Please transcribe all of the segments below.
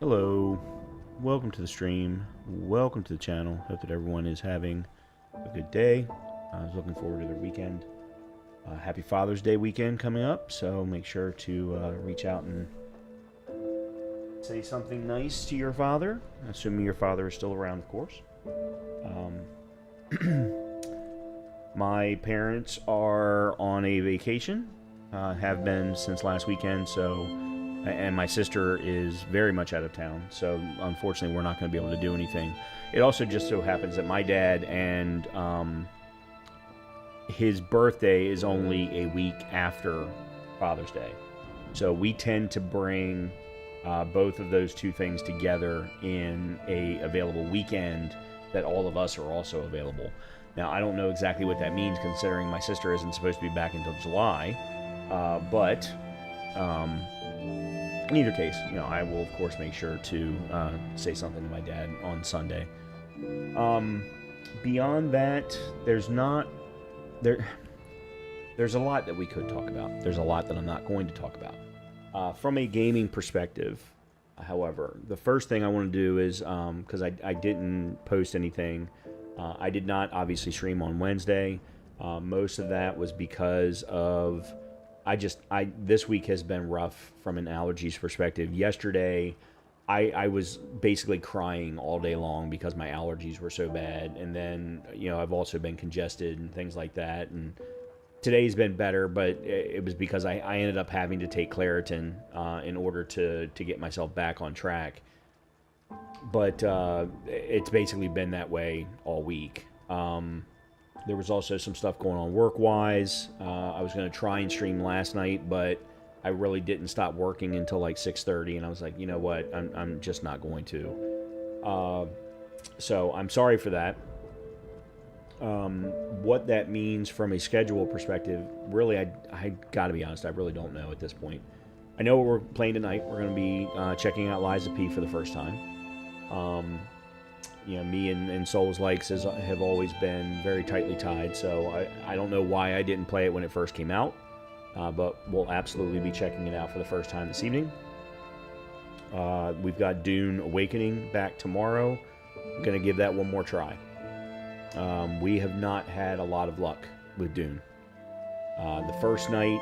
Hello, welcome to the stream, welcome to the channel. Hope that everyone is having a good day. I was looking forward to their weekend. Happy Father's Day weekend coming up, so make sure to reach out and say something nice to your father, assuming your father is still around, of course. My parents are on a vacation, have been since last weekend, and my sister is very much out of town, so unfortunately we're not going to be able to do anything. It also just so happens that my dad and his birthday is only a week after Father's Day. So we tend to bring both of those two things together in a available weekend that all of us are also available. Now, I don't know exactly what that means, considering my sister isn't supposed to be back until July, but in either case, I will of course make sure to say something to my dad on Sunday. Beyond that, there's a lot that we could talk about. There's a lot that I'm not going to talk about. From a gaming perspective, however, the first thing I want to do is, because I didn't post anything, I did not obviously stream on Wednesday. Most of that was because of this week has been rough from an allergies perspective. Yesterday, I was basically crying all day long because my allergies were so bad. And then, I've also been congested and things like that. And today's been better, but it was because I ended up having to take Claritin in order to get myself back on track. But it's basically been that way all week. There was also some stuff going on work-wise. I was going to try and stream last night, but I really didn't stop working until like 6:30, and I was like, you know what, I'm just not going to. So I'm sorry for that. What that means from a schedule perspective, really, I got to be honest, I really don't know at this point. I know what we're playing tonight. We're going to be checking out Liza P for the first time. Me and Souls Likes have always been very tightly tied, so I don't know why I didn't play it when it first came out, but we'll absolutely be checking it out for the first time this evening. We've got Dune Awakening back tomorrow. I'm going to give that one more try. We have not had a lot of luck with Dune. The first night,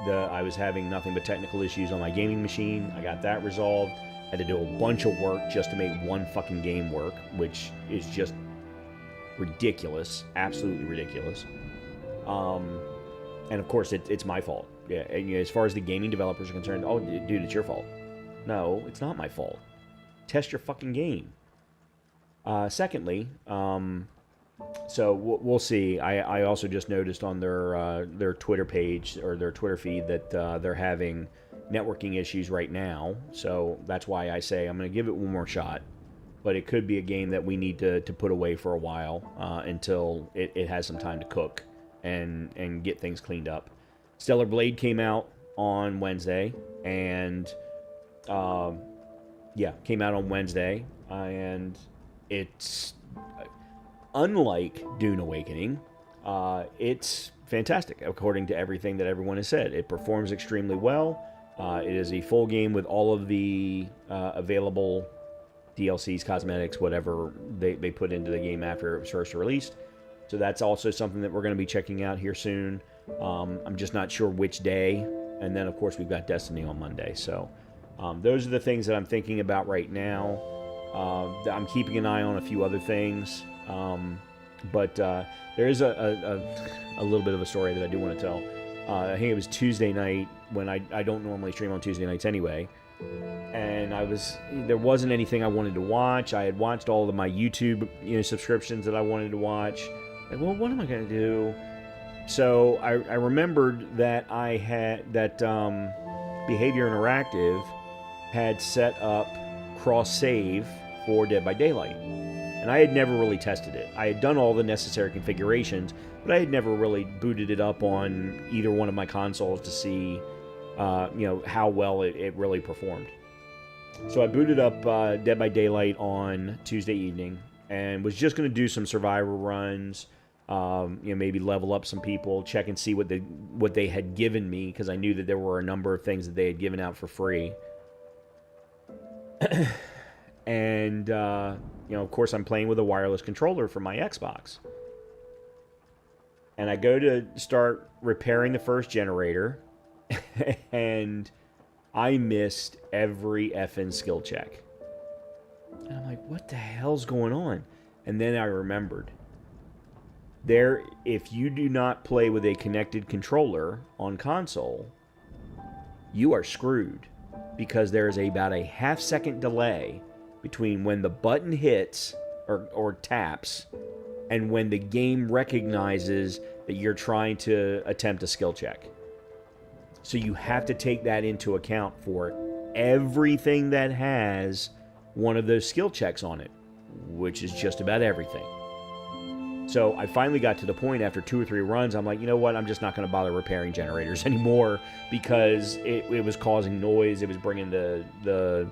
I was having nothing but technical issues on my gaming machine. I got that resolved. I had to do a bunch of work just to make one fucking game work, which is just ridiculous, absolutely ridiculous. And of course, it's my fault. Yeah, and as far as the gaming developers are concerned, oh, dude, it's your fault. No, it's not my fault. Test your fucking game. Secondly, so we'll see. I also just noticed on their Twitter page or their Twitter feed that they're having networking issues right now. So that's why I say I'm going to give it one more shot. But it could be a game that we need to put away for a while until it has some time to cook and get things cleaned up. Stellar Blade came out on Wednesday, and came out on Wednesday, and it's unlike Dune Awakening. It's fantastic according to everything that everyone has said. It performs extremely well. It is a full game with all of the available DLCs, cosmetics, whatever they put into the game after it was first released. So that's also something that we're going to be checking out here soon. I'm just not sure which day. And then, of course, we've got Destiny on Monday. So those are the things that I'm thinking about right now. I'm keeping an eye on a few other things. But there is a little bit of a story that I do want to tell. I think it was Tuesday night when I don't normally stream on Tuesday nights anyway. And there wasn't anything I wanted to watch. I had watched all of my YouTube subscriptions that I wanted to watch. Like, well, what am I going to do? So I remembered that Behavior Interactive had set up cross-save for Dead by Daylight. And I had never really tested it. I had done all the necessary configurations, but I had never really booted it up on either one of my consoles to see how well it really performed. So I booted up Dead by Daylight on Tuesday evening and was just going to do some survivor runs, maybe level up some people, check and see what they had given me, because I knew that there were a number of things that they had given out for free. And, of course, I'm playing with a wireless controller for my Xbox. And I go to start repairing the first generator, and I missed every effing skill check. And I'm like, what the hell's going on? And then I remembered. If you do not play with a connected controller on console, you are screwed, because there is about a half-second delay between when the button hits or taps and when the game recognizes that you're trying to attempt a skill check. So you have to take that into account for everything that has one of those skill checks on it, which is just about everything. So I finally got to the point after 2 or 3 runs, I'm like, you know what, I'm just not going to bother repairing generators anymore, because it was causing noise, it was bringing the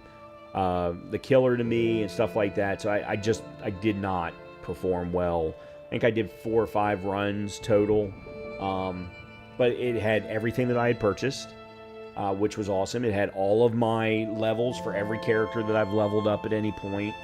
killer to me and stuff like that. So I did not perform well. I think I did 4 or 5 runs total, but it had everything that I had purchased, which was awesome. It had all of my levels for every character that I've leveled up at any point.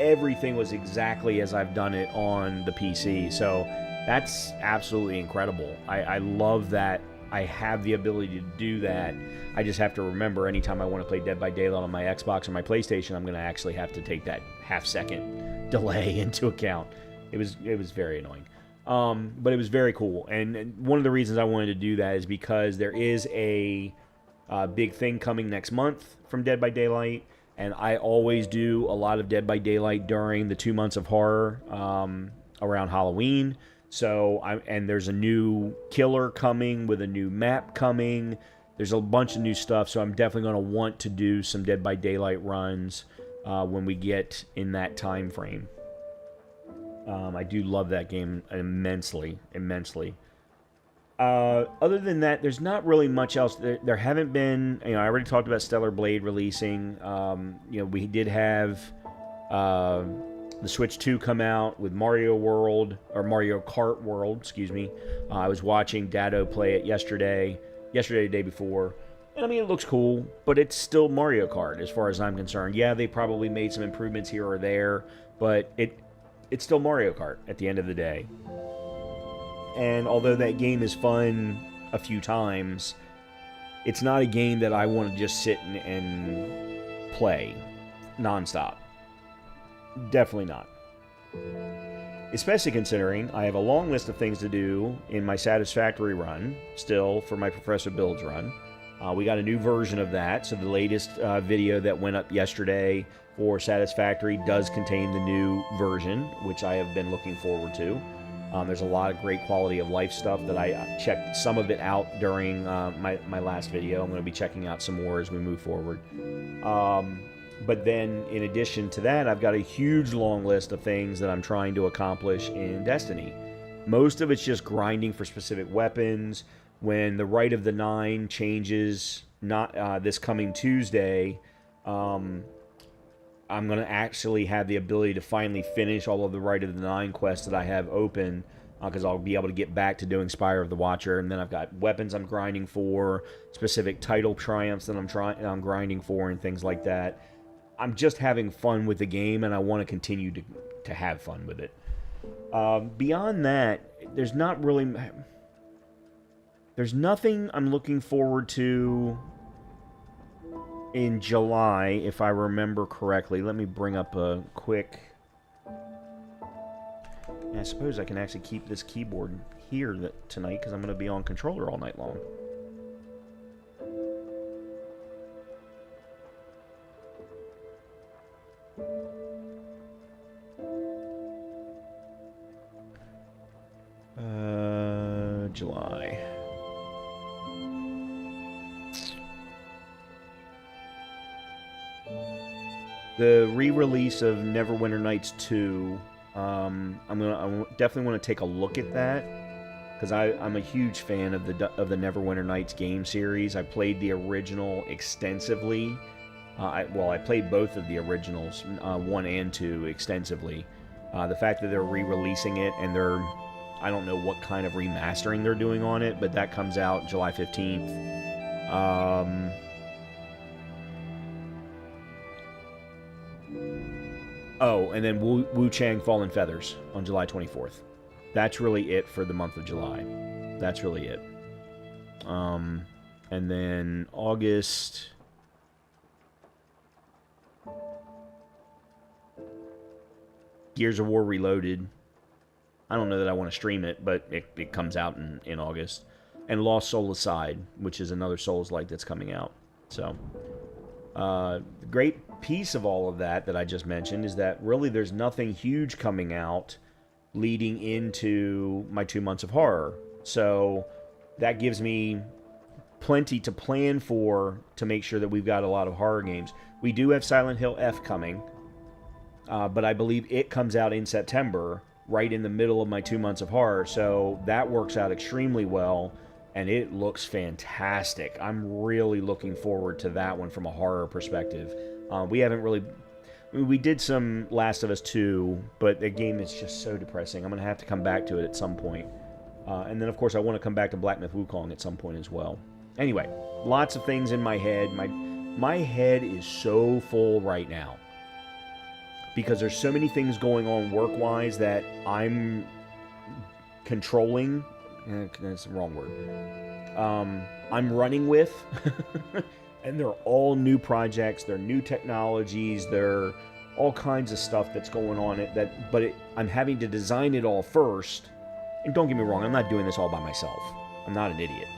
Everything was exactly as I've done it on the PC, so that's absolutely incredible. I love that I have the ability to do that. I just have to remember anytime I want to play Dead by Daylight on my Xbox or my PlayStation, I'm going to actually have to take that half-second delay into account. It was very annoying. But it was very cool. And one of the reasons I wanted to do that is because there is a big thing coming next month from Dead by Daylight. And I always do a lot of Dead by Daylight during the 2 months of horror around Halloween. And there's a new killer coming with a new map coming. There's a bunch of new stuff, so I'm definitely going to want to do some Dead by Daylight runs when we get in that time frame. I do love that game immensely, immensely. Other than that, there's not really much else. There haven't been, I already talked about Stellar Blade releasing. We did have the Switch 2 come out with Mario World, or Mario Kart World, excuse me. I was watching Dado play it yesterday, the day before. And I mean, it looks cool, but it's still Mario Kart as far as I'm concerned. Yeah, they probably made some improvements here or there, but it's still Mario Kart at the end of the day. And although that game is fun a few times, it's not a game that I want to just sit and play nonstop. Definitely not. Especially considering I have a long list of things to do in my Satisfactory run, still, for my Professor Builds run. We got a new version of that, so the latest video that went up yesterday for Satisfactory does contain the new version, which I have been looking forward to. There's a lot of great quality of life stuff that I checked some of it out during my last video. I'm going to be checking out some more as we move forward. But then, in addition to that, I've got a huge long list of things that I'm trying to accomplish in Destiny. Most of it's just grinding for specific weapons. When the Rite of the Nine changes, not this coming Tuesday, I'm going to actually have the ability to finally finish all of the Rite of the Nine quests that I have open, because I'll be able to get back to doing Spire of the Watcher, and then I've got weapons I'm grinding for, specific title triumphs that I'm grinding for, and things like that. I'm just having fun with the game, and I want to continue to have fun with it. Beyond that, there's nothing I'm looking forward to in July, if I remember correctly. Let me bring up a quick... I suppose I can actually keep this keyboard here tonight, because I'm going to be on controller all night long. July. The re-release of Neverwinter Nights 2, I definitely want to take a look at that, because I'm a huge fan of the Neverwinter Nights game series. I played the original extensively. I played both of the originals, 1 and 2, extensively. The fact that they're re-releasing it, and I don't know what kind of remastering they're doing on it, but that comes out July 15th. Oh, and then Wu Chang Fallen Feathers on July 24th. That's really it for the month of July. That's really it. And then August... Gears of War Reloaded. I don't know that I want to stream it, but it comes out in August. And Lost Soul Aside, which is another Souls-like that's coming out. So, the great piece of all of that I just mentioned is that really there's nothing huge coming out leading into my 2 months of horror. So, that gives me plenty to plan for to make sure that we've got a lot of horror games. We do have Silent Hill F coming, but I believe it comes out in September, right in the middle of my 2 months of horror, so that works out extremely well, and it looks fantastic. I'm really looking forward to that one from a horror perspective. We did some Last of Us 2, but the game is just so depressing. I'm going to have to come back to it at some point. And then, of course, I want to come back to Black Myth Wukong at some point as well. Anyway, lots of things in my head. My head is so full right now, because there's so many things going on work-wise that I'm controlling. That's the wrong word. I'm running with. And they're all new projects. They're new technologies. They're all kinds of stuff that's going on. I'm having to design it all first. And don't get me wrong, I'm not doing this all by myself. I'm not an idiot.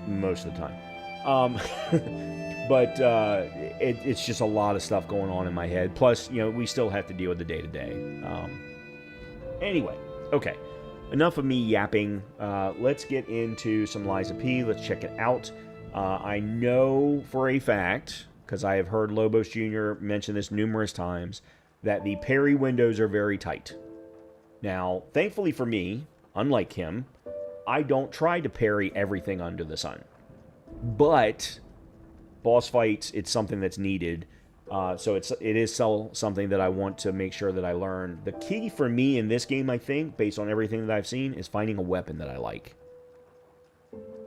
Most of the time. But it's just a lot of stuff going on in my head. Plus, we still have to deal with the day-to-day. Anyway, okay. Enough of me yapping. Let's get into some Liza P. Let's check it out. I know for a fact, because I have heard Lobos Jr. mention this numerous times, that the parry windows are very tight. Now, thankfully for me, unlike him, I don't try to parry everything under the sun. But boss fights, it's something that's needed. So it is something that I want to make sure that I learn. The key for me in this game, I think, based on everything that I've seen, is finding a weapon that I like.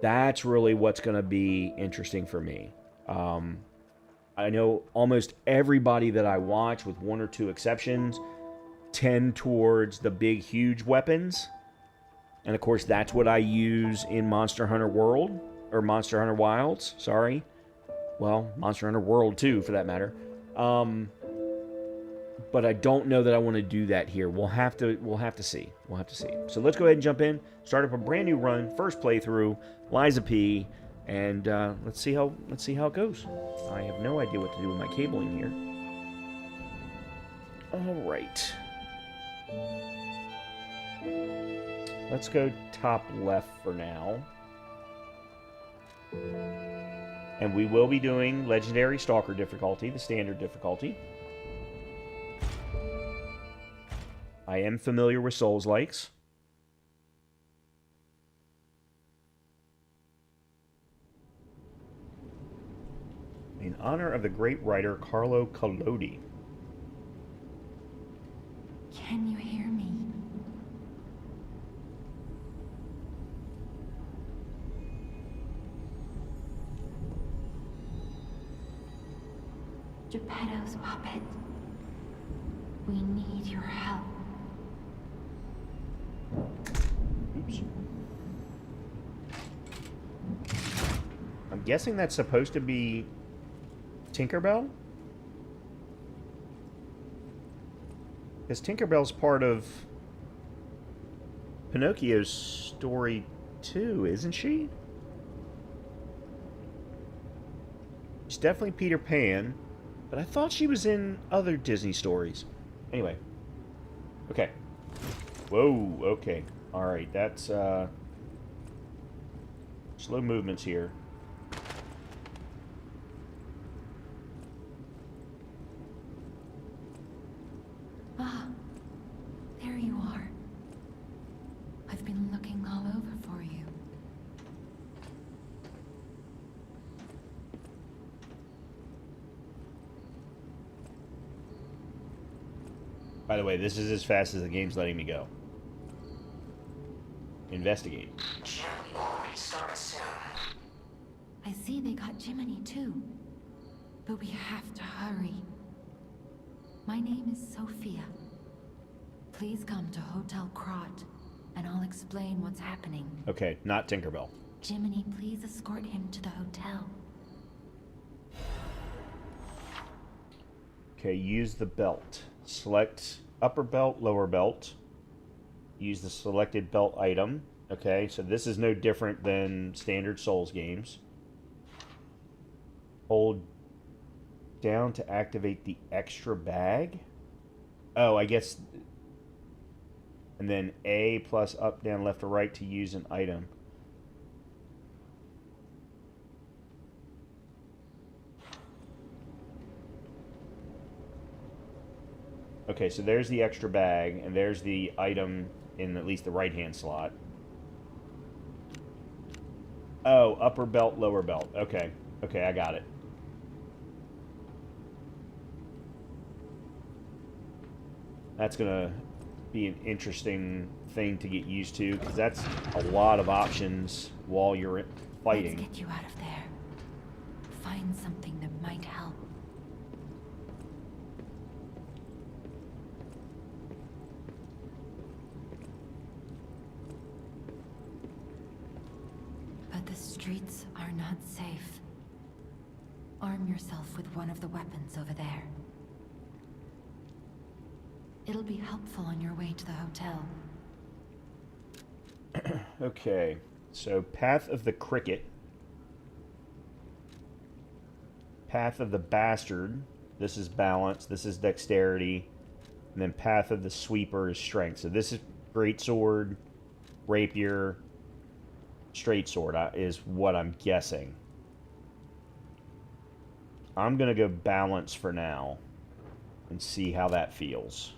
That's really what's going to be interesting for me. I know almost everybody that I watch, with one or two exceptions, tend towards the big, huge weapons. And of course, that's what I use in Monster Hunter World, or Monster Hunter Wilds, sorry. Well, Monster Hunter World too, for that matter. But I don't know that I want to do that here. We'll have to see. We'll have to see. So let's go ahead and jump in, start up a brand new run, first playthrough, Liza P, and let's see how it goes. I have no idea what to do with my cabling here. All right. Let's go top left for now. And we will be doing Legendary Stalker difficulty, the standard difficulty. I am familiar with Souls-likes. In honor of the great writer Carlo Collodi. Can you hear me? Geppetto's puppet. We need your help. Oops. I'm guessing that's supposed to be Tinkerbell? Because Tinkerbell's part of Pinocchio's story too, isn't she? She's definitely Peter Pan, but I thought she was in other Disney stories. Anyway. Okay. Whoa, okay. Alright, that's, slow movements here. Ah, there you are. I've been looking all over for you. By the way, this is as fast as the game's letting me go. Investigate. I see they got Jiminy too. But we have to hurry. My name is Sophia. Please come to Hotel Krot, and I'll explain what's happening. Okay, not Tinkerbell. Jiminy, please escort him to the hotel. Okay, use the belt. Select upper belt, lower belt. Use the selected belt item. Okay, so this is no different than standard Souls games. Hold down to activate the extra bag. Oh, I guess. And then A plus up, down, left, or right to use an item. Okay, so there's the extra bag, and there's the item in at least the right-hand slot. Oh, upper belt, lower belt. Okay. Okay, I got it. That's going to be an interesting thing to get used to, because that's a lot of options while you're fighting. Let's get you out of there. Find something that might help. But the streets are not safe. Arm yourself with one of the weapons over there. It'll be helpful on your way to the hotel. Okay, so Path of the Cricket. Path of the Bastard. This is balance. This is dexterity. And then Path of the Sweeper is strength. So this is greatsword, rapier, straight sword is what I'm guessing. I'm going to go balance for now and see how that feels.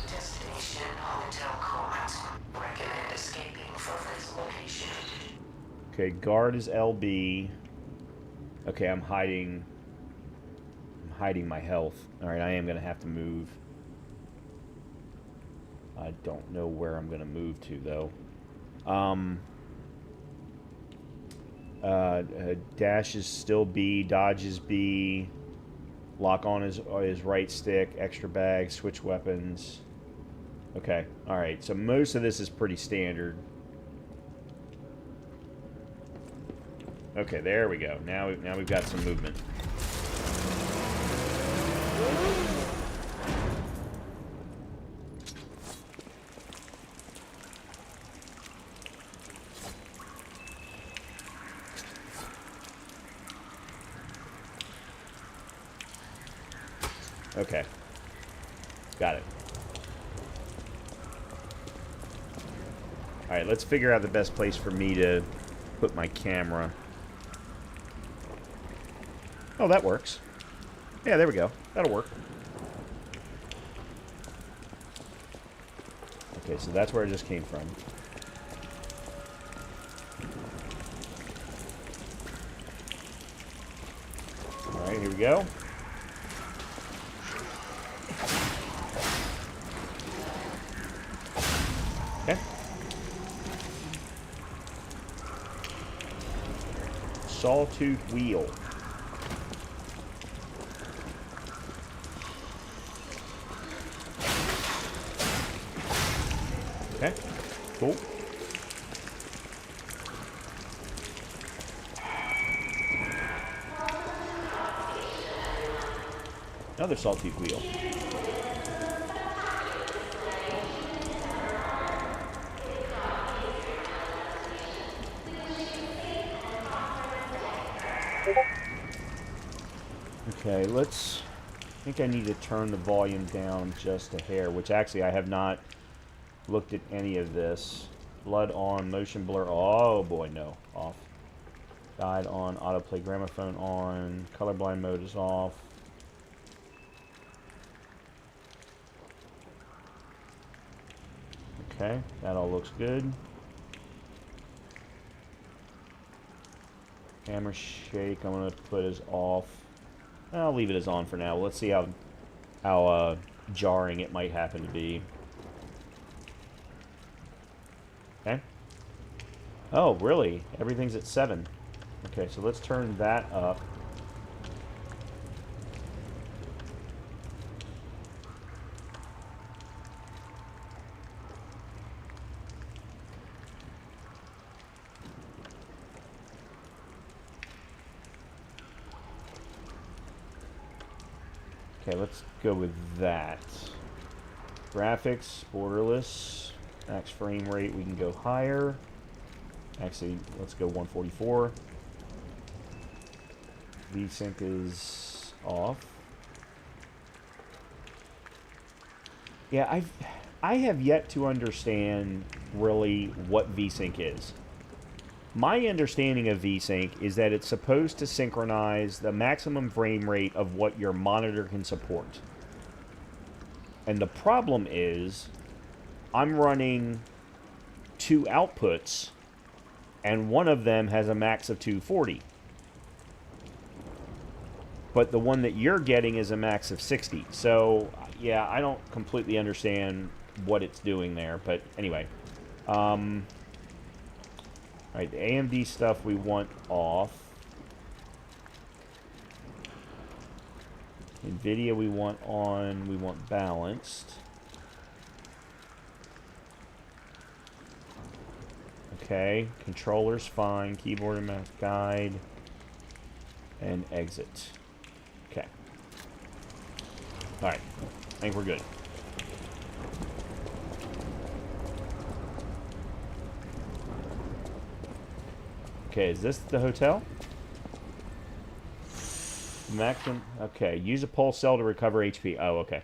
Destination Hotel Court. Recommend escaping for Okay, guard is LB. Okay, I'm hiding my health. Alright, I am going to have to move. I don't know where I'm going to move to, though. Dash is still B. Dodge is B. Lock on is right stick. Extra bag. Switch weapons. Okay, alright. So most of this is pretty standard. Okay, there we go. Now we've got some movement. Okay. Got it. Alright, let's figure out the best place for me to put my camera. Oh, that works. Yeah, there we go. That'll work. Okay, so that's where it just came from. Alright, here we go. Okay. Sawtooth wheel. Okay, cool. Another sawtooth wheel. Okay, let's... I think I need to turn the volume down just a hair, which actually I have not looked at any of this. Blood on, motion blur. Oh boy, no. Off. Guide on, autoplay gramophone on, colorblind mode is off. Okay, that all looks good. Hammer shake, I'm going to put as off. I'll leave it as on for now. Let's see how jarring it might happen to be. Okay. Oh, really? Everything's at 7. Okay, so let's turn that up. Okay, let's go with that. Graphics, borderless. Max frame rate, we can go higher. Actually, let's go 144. VSync is off. Yeah, I have yet to understand really what VSync is. My understanding of VSync is that it's supposed to synchronize the maximum frame rate of what your monitor can support. And the problem is, I'm running 2 outputs, and one of them has a max of 240. But the one that you're getting is a max of 60. So, yeah, I don't completely understand what it's doing there. But anyway. Alright, the AMD stuff we want off. NVIDIA we want on. We want balanced. Okay, controller's fine. Keyboard and mouse guide. And exit. Okay. Alright, I think we're good. Okay, is this the hotel? Maximum. Okay, use a pulse cell to recover HP. Oh, okay.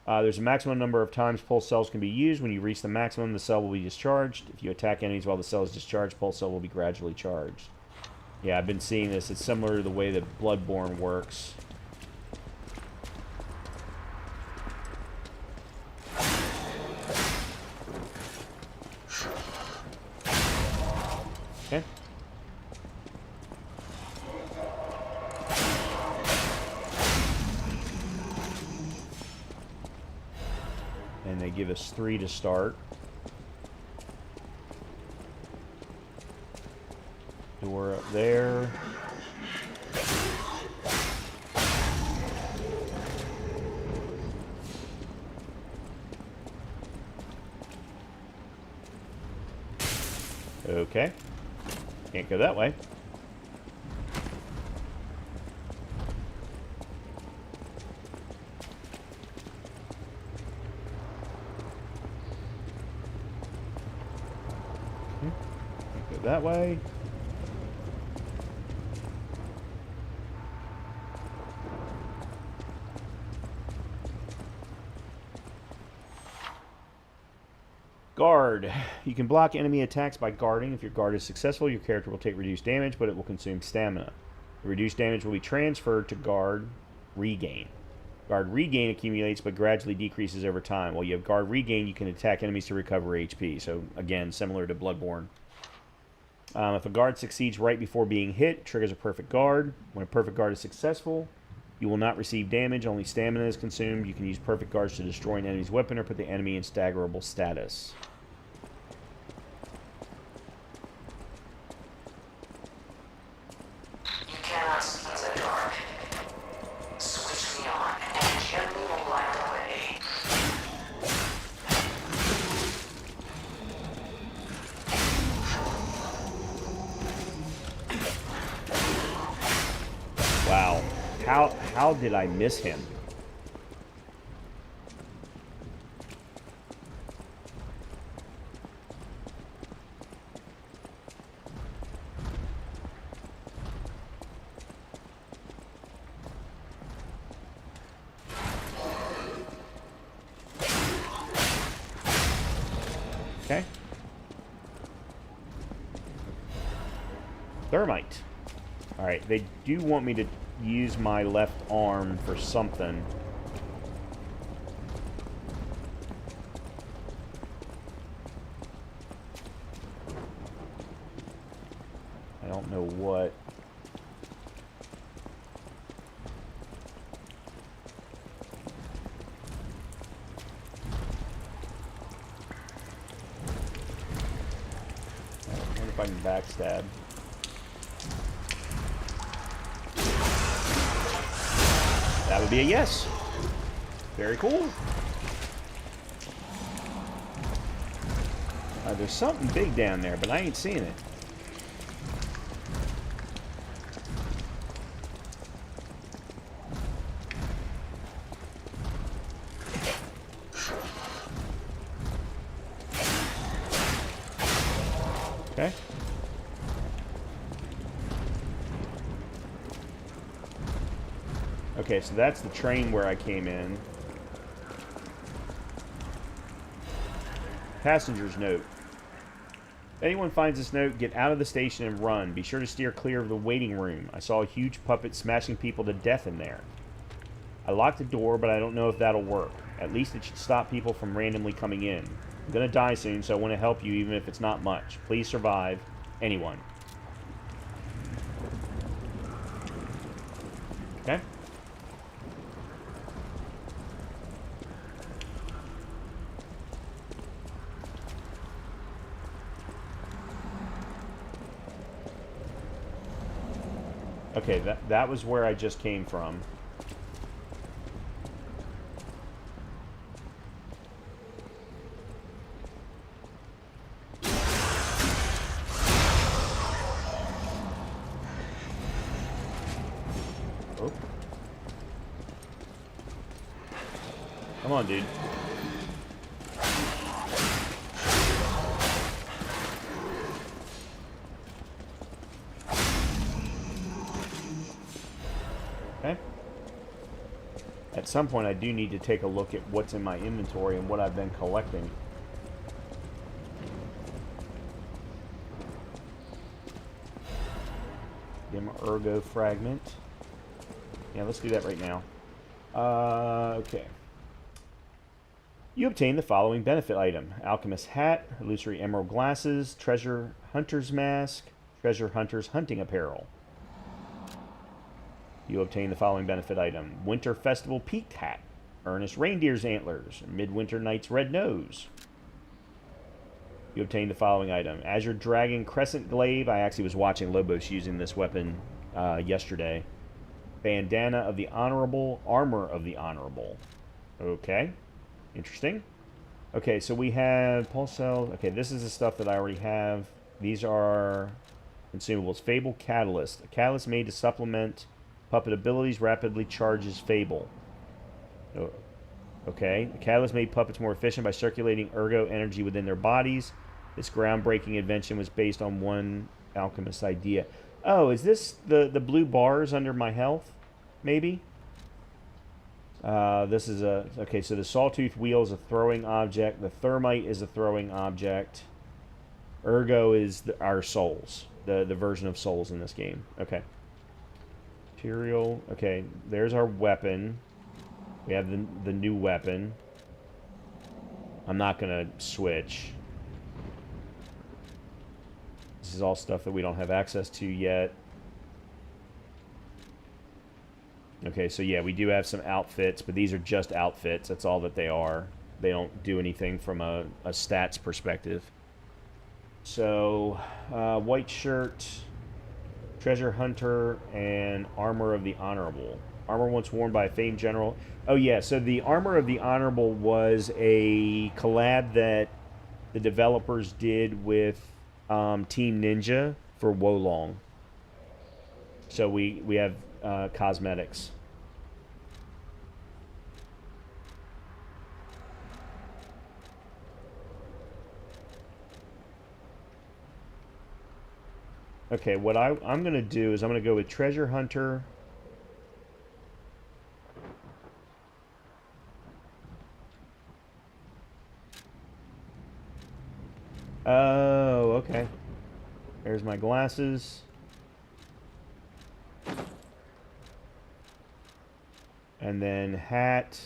There's a maximum number of times pulse cells can be used. When you reach the maximum, the cell will be discharged. If you attack enemies while the cell is discharged, pulse cell will be gradually charged. Yeah, I've been seeing this. It's similar to the way that Bloodborne works. Okay. they give us 3 to start. Door up there. Okay. Can't go that way. Okay. Can't go that way. Guard. You can block enemy attacks by guarding. If your guard is successful, your character will take reduced damage, but it will consume stamina. The reduced damage will be transferred to guard regain. Guard regain accumulates but gradually decreases over time. While you have guard regain, you can attack enemies to recover HP. So, again, similar to Bloodborne. If a guard succeeds right before being hit, it triggers a perfect guard. When a perfect guard is successful, you will not receive damage, only stamina is consumed. You can use perfect guards to destroy an enemy's weapon or put the enemy in staggerable status. You cannot see in the dark. Switch me on and gently will light away. Wow. How did I miss him? Okay. Thermite. Alright, they do want me to use my left arm for something. I don't know what. I wonder if I can backstab. That would be a yes. Very cool. There's something big down there, but I ain't seeing it. Okay. Okay, so that's the train where I came in. Passenger's note. If anyone finds this note, get out of the station and run. Be sure to steer clear of the waiting room. I saw a huge puppet smashing people to death in there. I locked the door, but I don't know if that'll work. At least it should stop people from randomly coming in. I'm gonna die soon, so I want to help you even if it's not much. Please survive. Anyone. Okay. Okay, that was where I just came from. Oh. Come on, dude. Okay. At some point, I do need to take a look at what's in my inventory and what I've been collecting. Dim ergo fragment. Yeah, let's do that right now. Okay. You obtain the following benefit item: Alchemist's Hat, Illusory Emerald Glasses, Treasure Hunter's Mask, Treasure Hunter's Hunting Apparel. You obtain the following benefit item: Winter Festival Peaked Hat, Earnest Reindeer's Antlers, Midwinter Night's Red Nose. You obtain the following item. Azure Dragon Crescent Glaive. I actually was watching Lobos using this weapon yesterday. Bandana of the Honorable. Armor of the Honorable. Okay. Interesting. Okay, so we have pulse cells. Okay, this is the stuff that I already have. These are consumables. Fable Catalyst. A catalyst made to supplement puppet abilities rapidly charges Fable. Okay. The catalyst made puppets more efficient by circulating ergo energy within their bodies. This groundbreaking invention was based on one alchemist's idea. Oh, is this the blue bars under my health? Maybe? This is a... Okay, so the Sawtooth Wheel is a throwing object. The Thermite is a throwing object. Ergo is our souls. The version of souls in this game. Okay. Material. Okay, there's our weapon. We have the new weapon. I'm not going to switch. This is all stuff that we don't have access to yet. Okay, so yeah, we do have some outfits, but these are just outfits. That's all that they are. They don't do anything from a stats perspective. So, white shirt, treasure hunter, and armor of the honorable. Armor once worn by a famed general. Oh yeah, so the armor of the honorable was a collab that the developers did with Team Ninja for Wolong. So we have cosmetics. Okay, what I'm going to do is I'm going to go with Treasure Hunter. Oh, okay. There's my glasses. And then hat.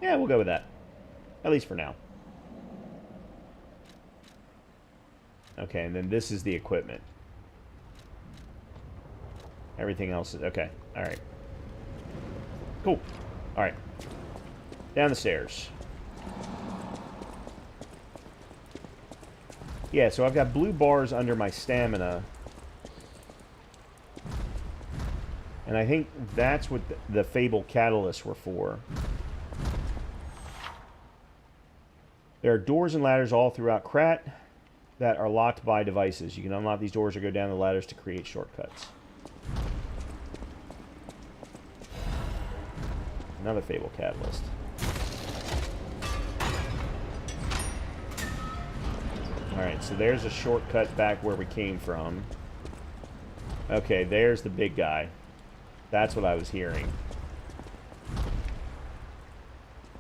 Yeah, we'll go with that. At least for now. Okay, and then this is the equipment. Everything else is... Okay, alright. Cool. Alright. Down the stairs. Yeah, so I've got blue bars under my stamina. And I think that's what the Fable Catalysts were for. There are doors and ladders all throughout Krat that are locked by devices. You can unlock these doors or go down the ladders to create shortcuts. Another Fable Catalyst. Alright, so there's a shortcut back where we came from. Okay, there's the big guy. That's what I was hearing.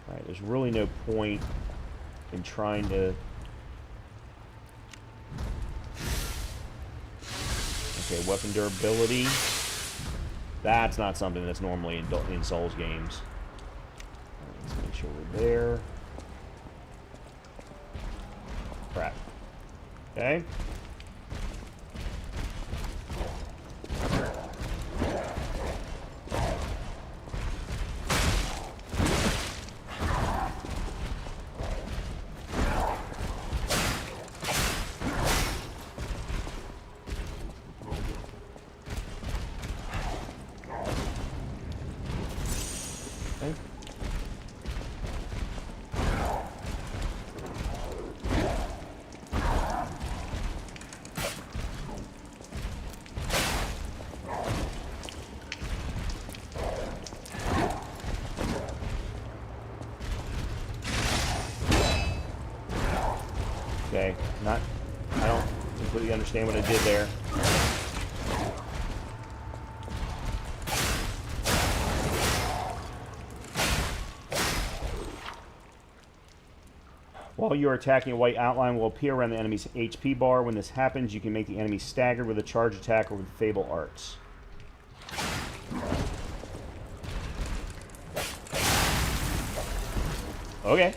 Alright, there's really no point in trying to... Okay, weapon durability. That's not something that's normally in Souls games. Alright, let's make sure we're there. Crap. Okay. Okay, I don't completely understand what I did there. While you are attacking, a white outline will appear around the enemy's HP bar. When this happens, you can make the enemy staggered with a charge attack or with Fable Arts. Okay.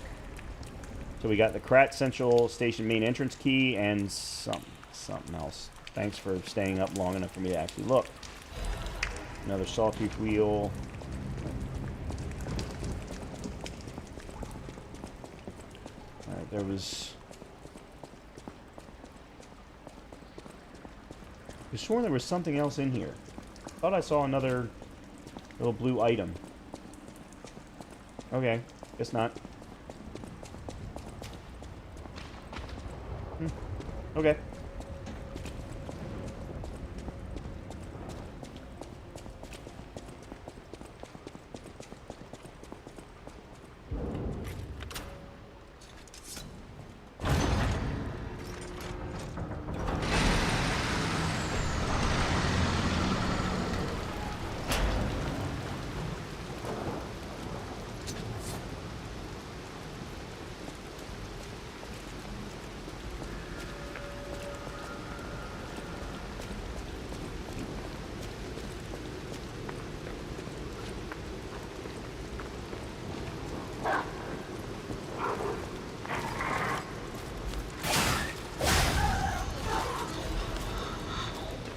So we got the Krat Central Station main entrance key and something else. Thanks for staying up long enough for me to actually look. Another Sawtooth Wheel. There was... I was sworn there was something else in here. Thought I saw another little blue item. Okay, guess not. Okay.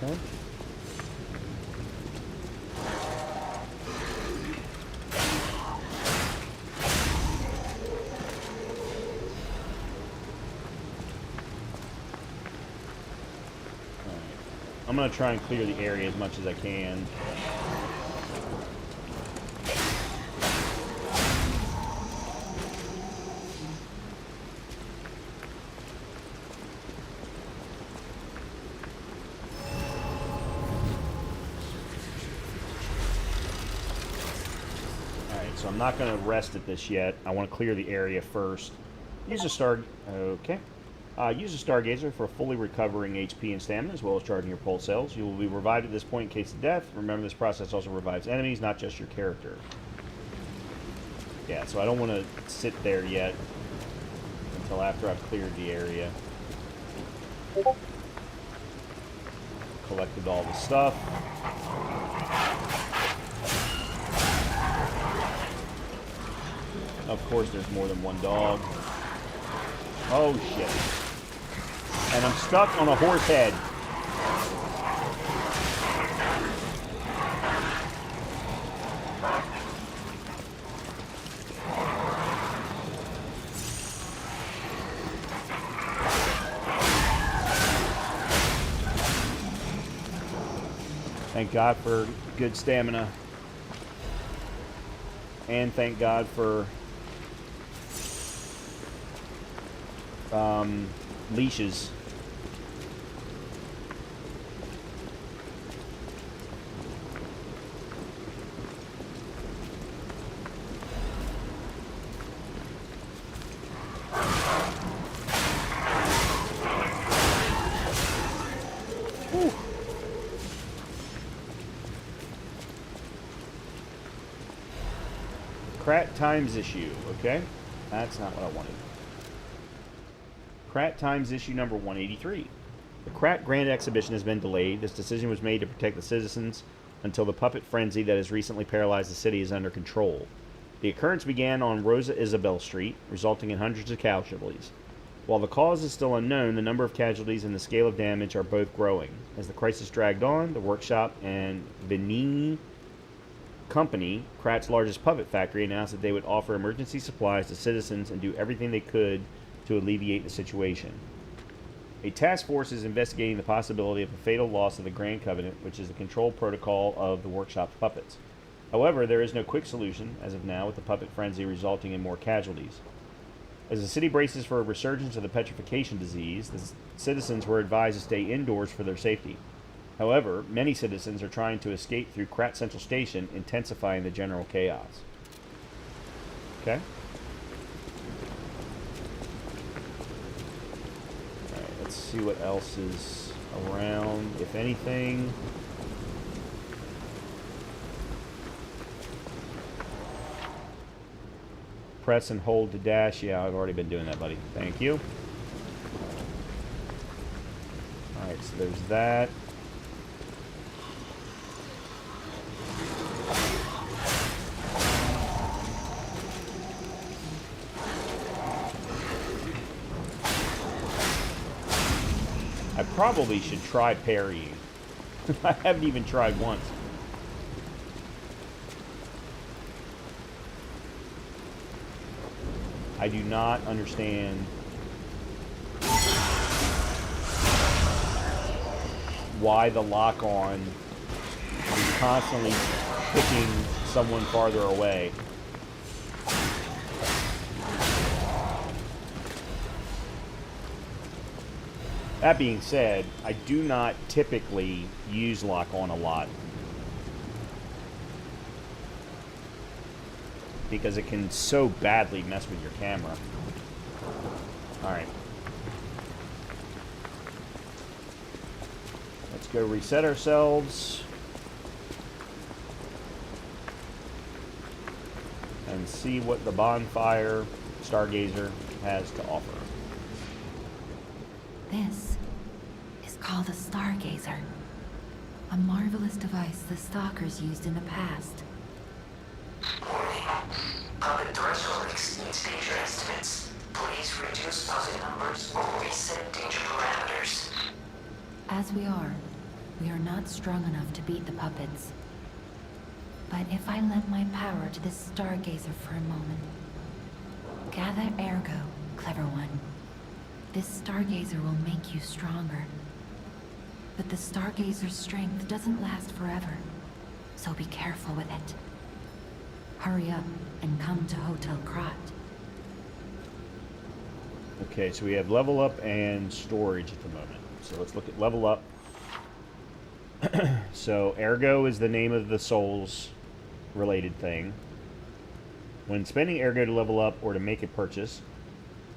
Okay. I'm going to try and clear the area as much as I can. Alright, so I'm not going to rest at this yet. I want to clear the area first. Use a star... Okay. Use a Stargazer for fully recovering HP and stamina, as well as charging your pulse cells. You will be revived at this point in case of death. Remember, this process also revives enemies, not just your character. Yeah, so I don't want to sit there yet until after I've cleared the area. Collected all the stuff. Of course, there's more than one dog. Oh, shit. And I'm stuck on a horse head. Thank God for good stamina. And thank God for leashes. Whew. Krat times issue, okay? That's not what I wanted. Krat times issue number 183. The Krat Grand Exhibition has been delayed. This decision was made to protect the citizens until the puppet frenzy that has recently paralyzed the city is under control. The occurrence began on Rosa Isabel Street, resulting in hundreds of casualties. While the cause is still unknown, the number of casualties and the scale of damage are both growing. As the crisis dragged on, the workshop and Benini Company, Krat's largest puppet factory, announced that they would offer emergency supplies to citizens and do everything they could to alleviate the situation. A task force is investigating the possibility of a fatal loss of the Grand Covenant, which is the control protocol of the workshop's puppets. However, there is no quick solution, as of now, with the puppet frenzy resulting in more casualties. As the city braces for a resurgence of the petrification disease, the citizens were advised to stay indoors for their safety. However, many citizens are trying to escape through Krat Central Station, intensifying the general chaos. Okay. Alright, let's see what else is around, if anything. Press and hold to dash. Yeah, I've already been doing that, buddy. Thank you. Alright, so there's that. I probably should try parrying. I haven't even tried once. I do not understand why the lock-on is constantly picking someone farther away. That being said, I do not typically use lock-on a lot, because it can so badly mess with your camera. Alright. Let's go reset ourselves. And see what the bonfire stargazer has to offer. This is called a stargazer. A marvelous device the stalkers used in the past. Warning. Puppet threshold exceeds danger estimates. Please reduce puppet numbers or reset danger parameters. As we are not strong enough to beat the puppets. But if I lend my power to this stargazer for a moment. Gather ergo, clever one. This stargazer will make you stronger. But the stargazer's strength doesn't last forever. So be careful with it. Hurry up and come to Hotel Krot. Okay, so we have level up and storage at the moment. So let's look at level up. So ergo is the name of the souls related thing. When spending ergo to level up or to make a purchase,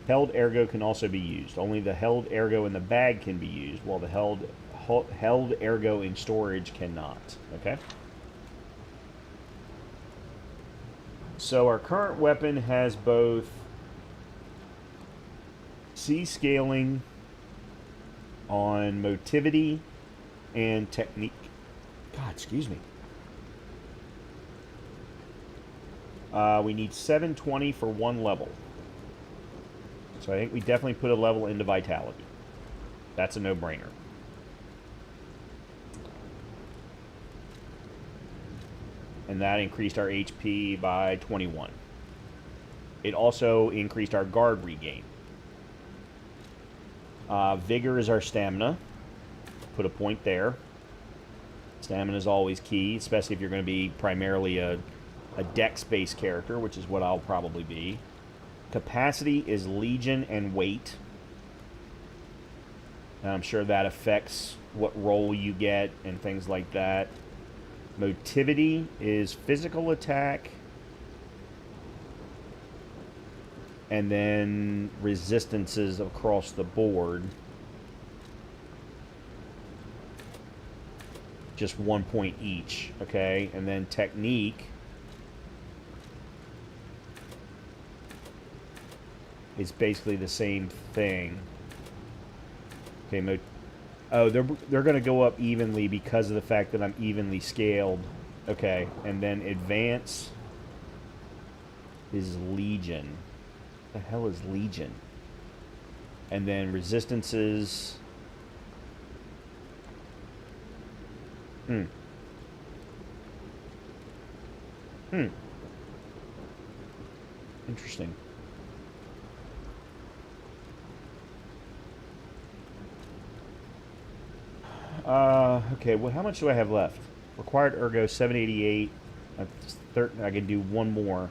held ergo can also be used. Only the held ergo in the bag can be used, while the held ergo in storage cannot. Okay? So our current weapon has both C scaling on motivity and technique. God, excuse me. We need 720 for one level. So I think we definitely put a level into vitality. That's a no-brainer. And that increased our HP by 21. It also increased our guard regain. Vigor is our stamina. Put a point there. Stamina is always key, especially if you're going to be primarily a dex-based character, which is what I'll probably be. Capacity is Legion and weight. And I'm sure that affects what roll you get and things like that. Motivity is physical attack. And then resistances across the board. Just 1 point each, okay? And then technique is basically the same thing. Okay, oh, they're going to go up evenly because of the fact that I'm evenly scaled. Okay, and then advance is Legion. What the hell is Legion? And then resistances. Interesting. Okay, well, how much do I have left? Required ergo 788. I can do one more.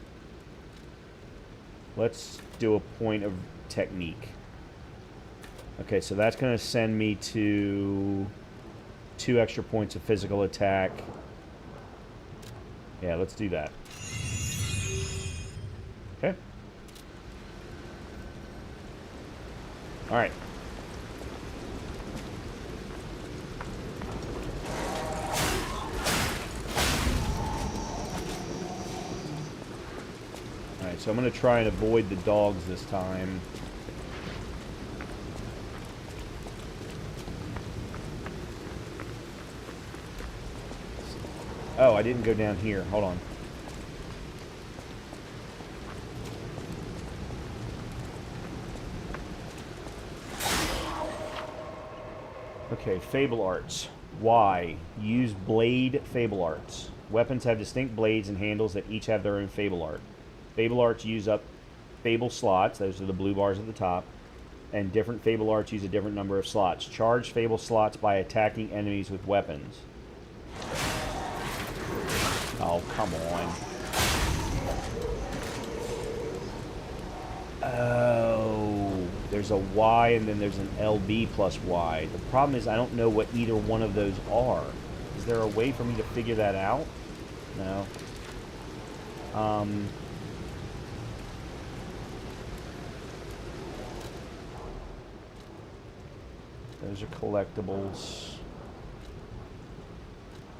Let's do a point of technique. Okay, so that's going to send me to 2 extra points of physical attack. Yeah, let's do that. Okay. Alright. Alright, so I'm going to try and avoid the dogs this time. Oh, I didn't go down here. Hold on. Okay, Fable Arts. Y. Use Blade Fable Arts. Weapons have distinct blades and handles that each have their own Fable Art. Fable Arts use up Fable slots. Those are the blue bars at the top. And different Fable arts use a different number of slots. Charge Fable slots by attacking enemies with weapons. Oh, come on. Oh, there's a Y and then there's an LB plus Y. The problem is I don't know what either one of those are. Is there a way for me to figure that out? No. Those are collectibles.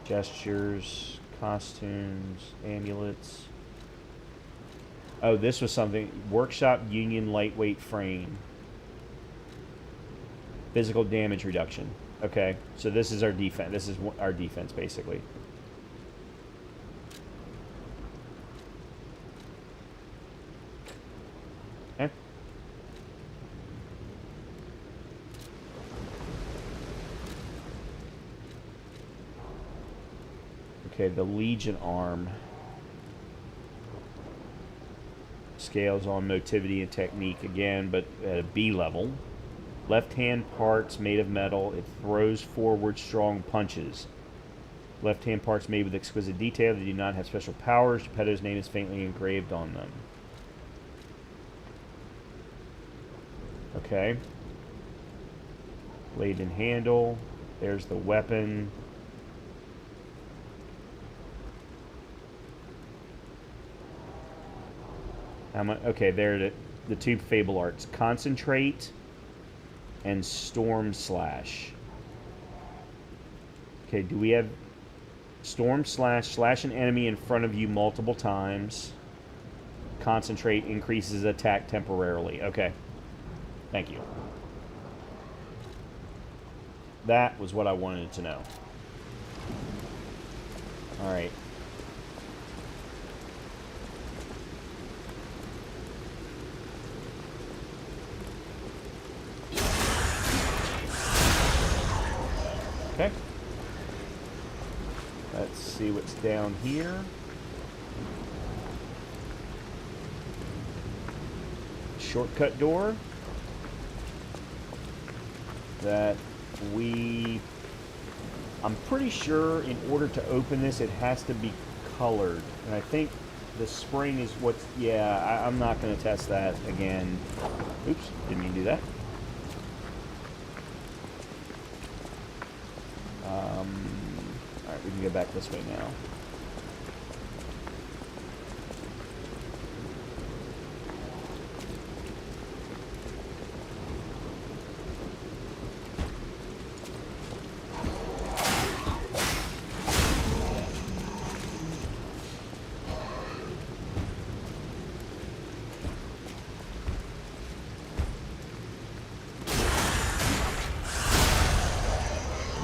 Gestures, costumes, amulets. Oh, this was something. Workshop Union lightweight frame. Physical damage reduction. Okay, so this is our defense. This is our defense, basically. Okay. Okay, the Legion arm. Scales on motivity and technique again, but at a B level. Left hand parts made of metal. It throws forward strong punches. Left hand parts made with exquisite detail. They do not have special powers. Geppetto's name is faintly engraved on them. Okay. Blade and handle. There's the weapon. Okay, there the two Fable arts. Concentrate and Storm Slash. Okay, do we have Storm Slash? Slash an enemy in front of you multiple times. Concentrate increases attack temporarily. Okay. Thank you. That was what I wanted to know. Alright. Okay. Let's see what's down here. Shortcut door that I'm pretty sure in order to open this it has to be colored, and I think the spring is what's, yeah, I'm not going to test that again. Oops, didn't mean to do that. Alright, we can go back this way now.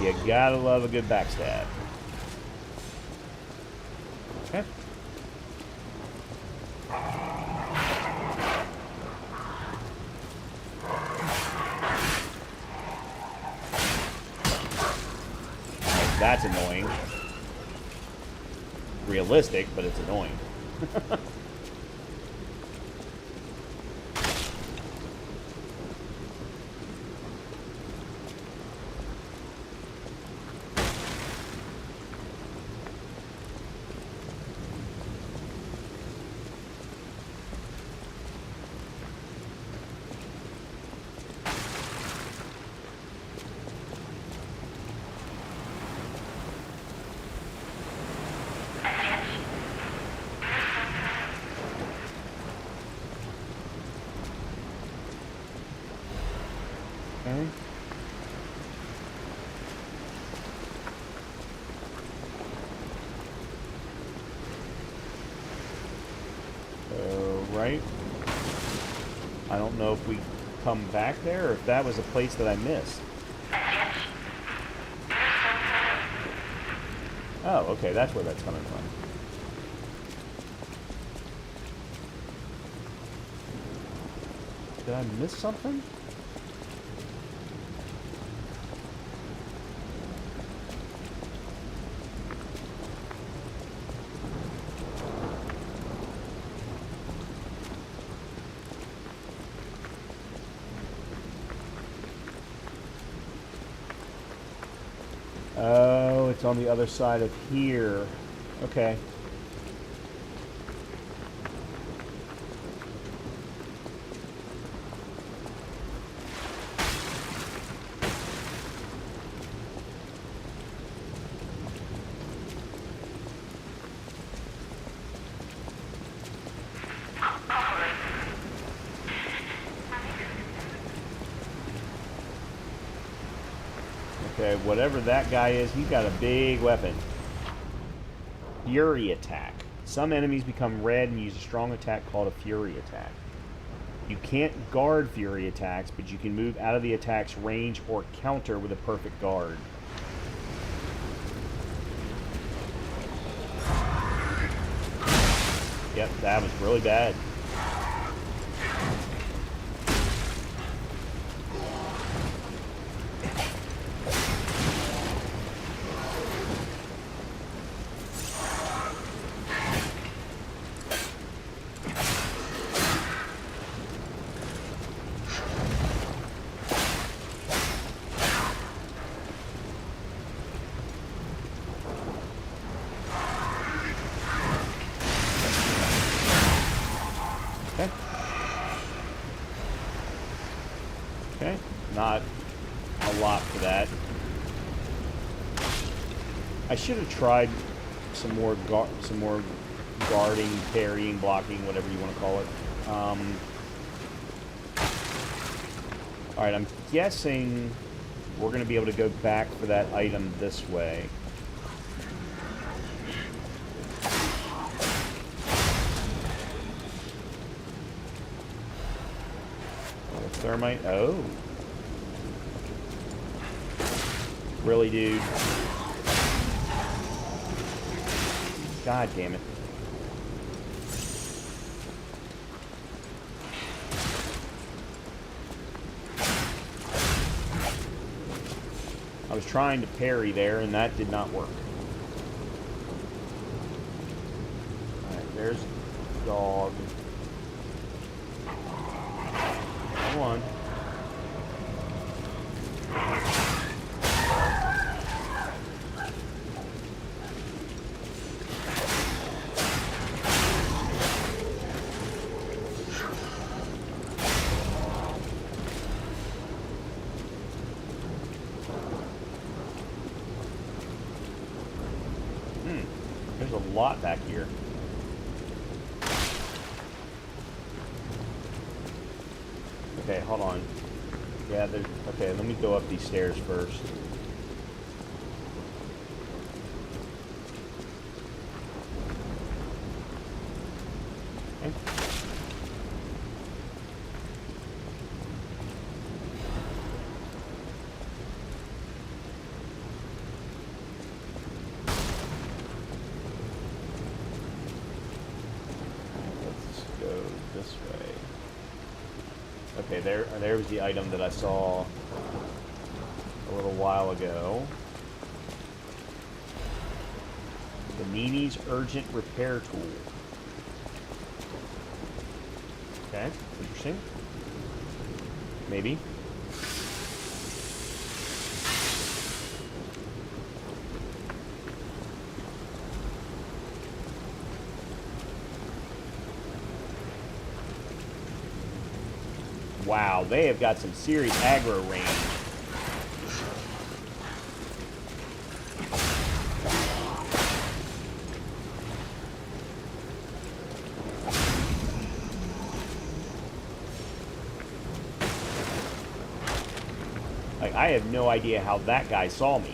You gotta love a good backstab. Okay. That's annoying. Realistic, but it's annoying. Okay. Right. I don't know if we come back there or if that was a place that I missed. Oh, okay, that's where that's coming from. Did I miss something? Oh, it's on the other side of here. Okay. Okay, whatever that guy is, he's got a big weapon. Fury attack. Some enemies become red and use a strong attack called a fury attack. You can't guard fury attacks, but you can move out of the attack's range or counter with a perfect guard. Yep, that was really bad. Okay. Okay, not a lot for that. I should have tried some more guarding, parrying, blocking, whatever you want to call it. All right, I'm guessing we're going to be able to go back for that item this way. Thermite. Oh. Really, dude? God damn it. I was trying to parry there, and that did not work. Alright, there's the dog. Come on. There's a lot back here. Okay, hold on. Yeah, there's... Okay, let me go up these stairs first. Okay. Let's go this way. Okay, there was the item that I saw a little while ago. The Nini's Urgent Repair Tool. Okay, interesting. Maybe. Wow, they have got some serious aggro range. Like, I have no idea how that guy saw me.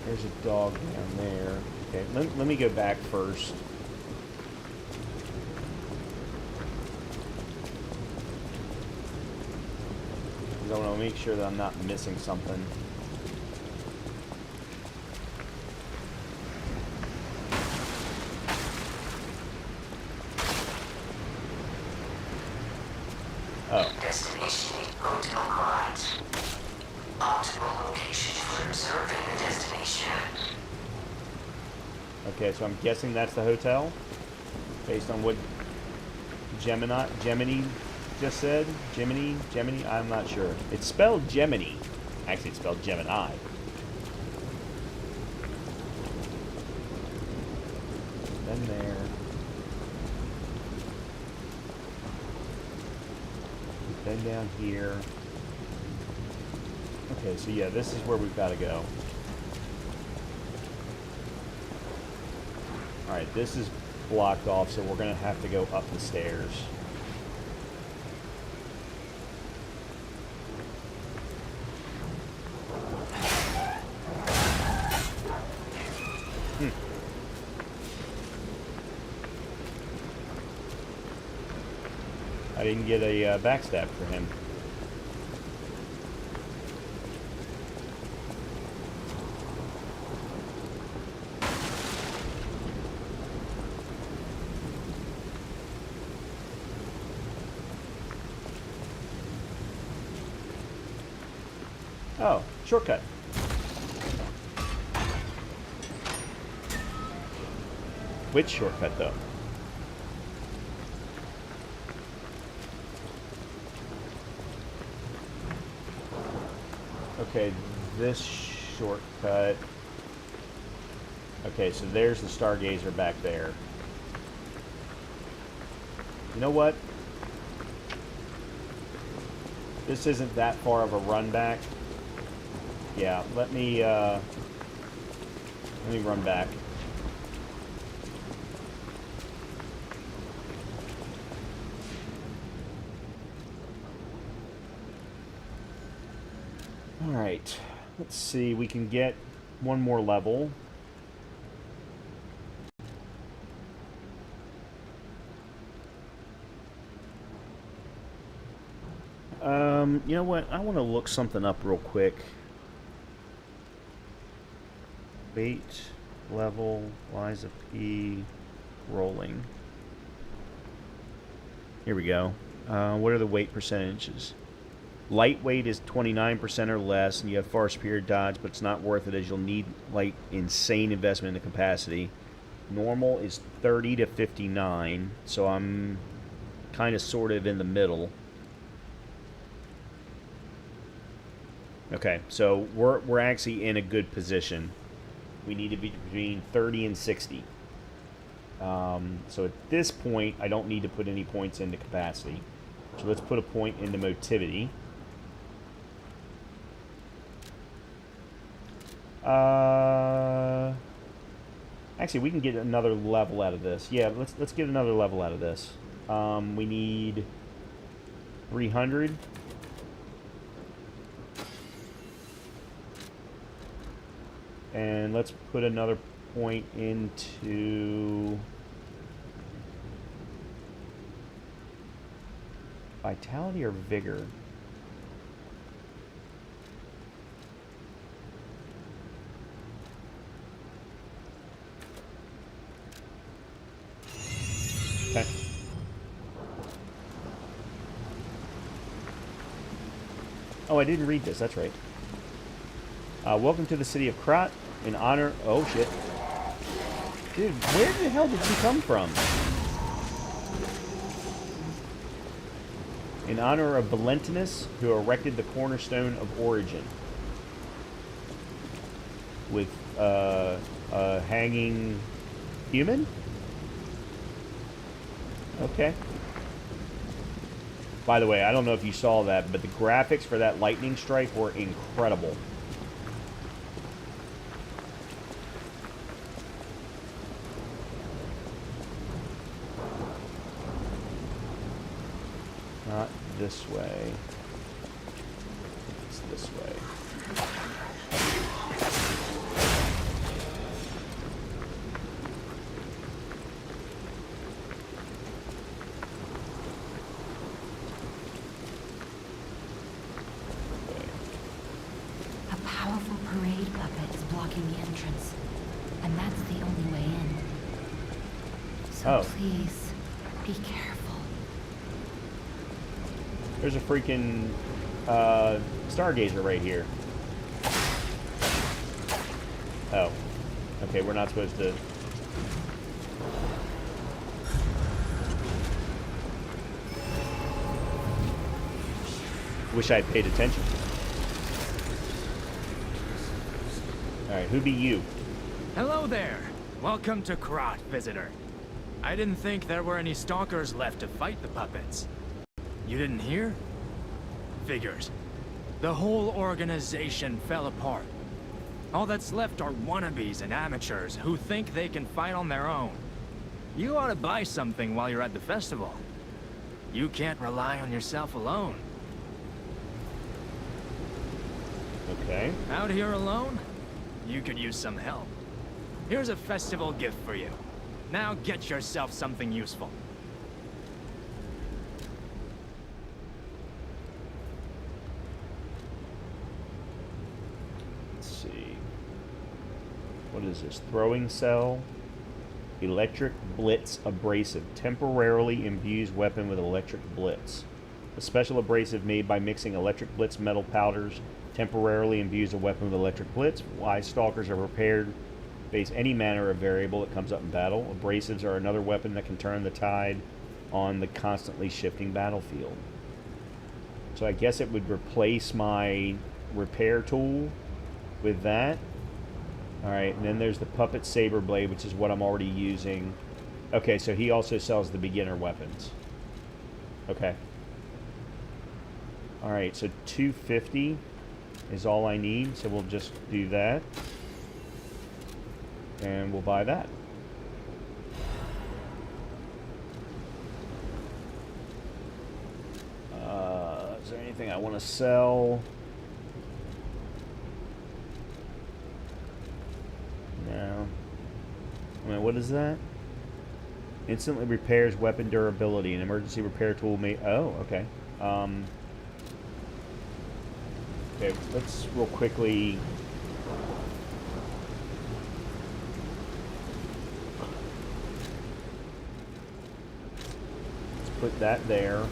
There's a dog down there. Okay, let me go back first. I want to make sure that I'm not missing something. Oh. Destination Hotel Quad. Optimal location for observing the destination. Okay, so I'm guessing that's the hotel, based on what Gemini just said? Gemini? I'm not sure. It's spelled Gemini. Actually, it's spelled Gemini. Then there. Then down here. Okay, so yeah, this is where we've got to go. Alright, this is blocked off, so we're going to have to go up the stairs. I didn't get a backstab for him. Oh, shortcut. Which shortcut, though? Okay, this shortcut. Okay, so there's the Stargazer back there. You know what? This isn't that far of a run back. Yeah, let me run back. All right, let's see. We can get one more level. You know what? I want to look something up real quick. Weight, level, Liza P, rolling. Here we go. What are the weight percentages? Lightweight is 29% or less, and you have far superior dodge, but it's not worth it as you'll need like insane investment in the capacity. Normal is 30 to 59, so I'm kind of sort of in the middle. Okay, so we're actually in a good position. We need to be between 30 and 60. So at this point, I don't need to put any points into capacity. So let's put a point into motivity. Actually, we can get another level out of this. Yeah, let's get another level out of this. We need 300. And let's put another point into vitality or vigor. Okay. Oh, I didn't read this. That's right. Welcome to the city of Krat. In honor... Oh, shit. Dude, where the hell did you come from? In honor of Valentinus, who erected the cornerstone of origin. With a hanging human? Okay. By the way, I don't know if you saw that, but the graphics for that lightning strike were incredible. Not this way. It's this way. A powerful parade puppet is blocking the entrance, and that's the only way in. So please, be careful. There's a freaking Stargazer right here. Oh. Okay, we're not supposed to... Wish I'd paid attention. Alright, who be you? Hello there. Welcome to Krot, visitor. I didn't think there were any stalkers left to fight the puppets. You didn't hear? Figures. The whole organization fell apart. All that's left are wannabes and amateurs who think they can fight on their own. You ought to buy something while you're at the festival. You can't rely on yourself alone. Okay. Out here alone? You could use some help. Here's a festival gift for you. Now get yourself something useful. Let's see. What is this? Throwing cell. Electric Blitz Abrasive. Temporarily imbues weapon with electric blitz. A special abrasive made by mixing electric blitz metal powders temporarily imbues a weapon with electric blitz. Wise stalkers are prepared to face any manner of variable that comes up in battle. Abrasives are another weapon that can turn the tide on the constantly shifting battlefield. So I guess it would replace my repair tool with that. Alright, and then there's the Puppet Saber Blade, which is what I'm already using. Okay, so he also sells the beginner weapons. Okay. Alright, so 250 is all I need, so we'll just do that. And we'll buy that. Is there anything I want to sell? No. I mean, what is that? Instantly repairs weapon durability. An emergency repair tool may... Oh, okay. Okay, let's real quickly... Let's put that there.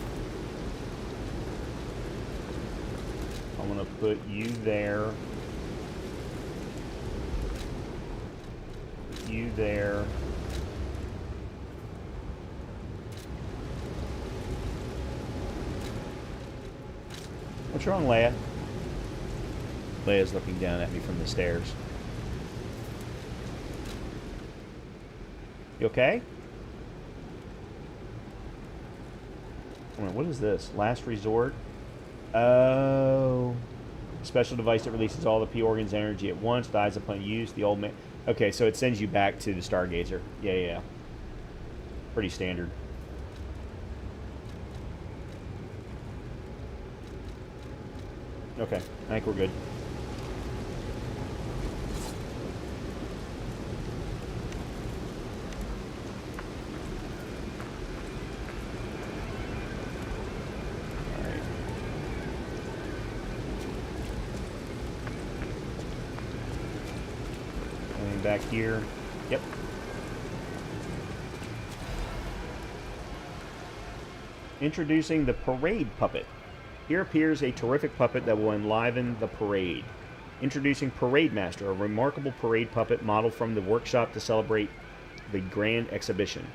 I'm going to put you there. You there. What's wrong, Leia? Leia's looking down at me from the stairs. You okay? What is this? Last resort? Oh. Special device that releases all the P organs energy at once, dies upon use. The old man... Okay, so it sends you back to the Stargazer. Yeah. Pretty standard. Okay, I think we're good. Alright. Going back here. Yep. Introducing the Parade Puppet. Here appears a terrific puppet that will enliven the parade. Introducing Parade Master, a remarkable parade puppet modeled from the workshop to celebrate the grand exhibition.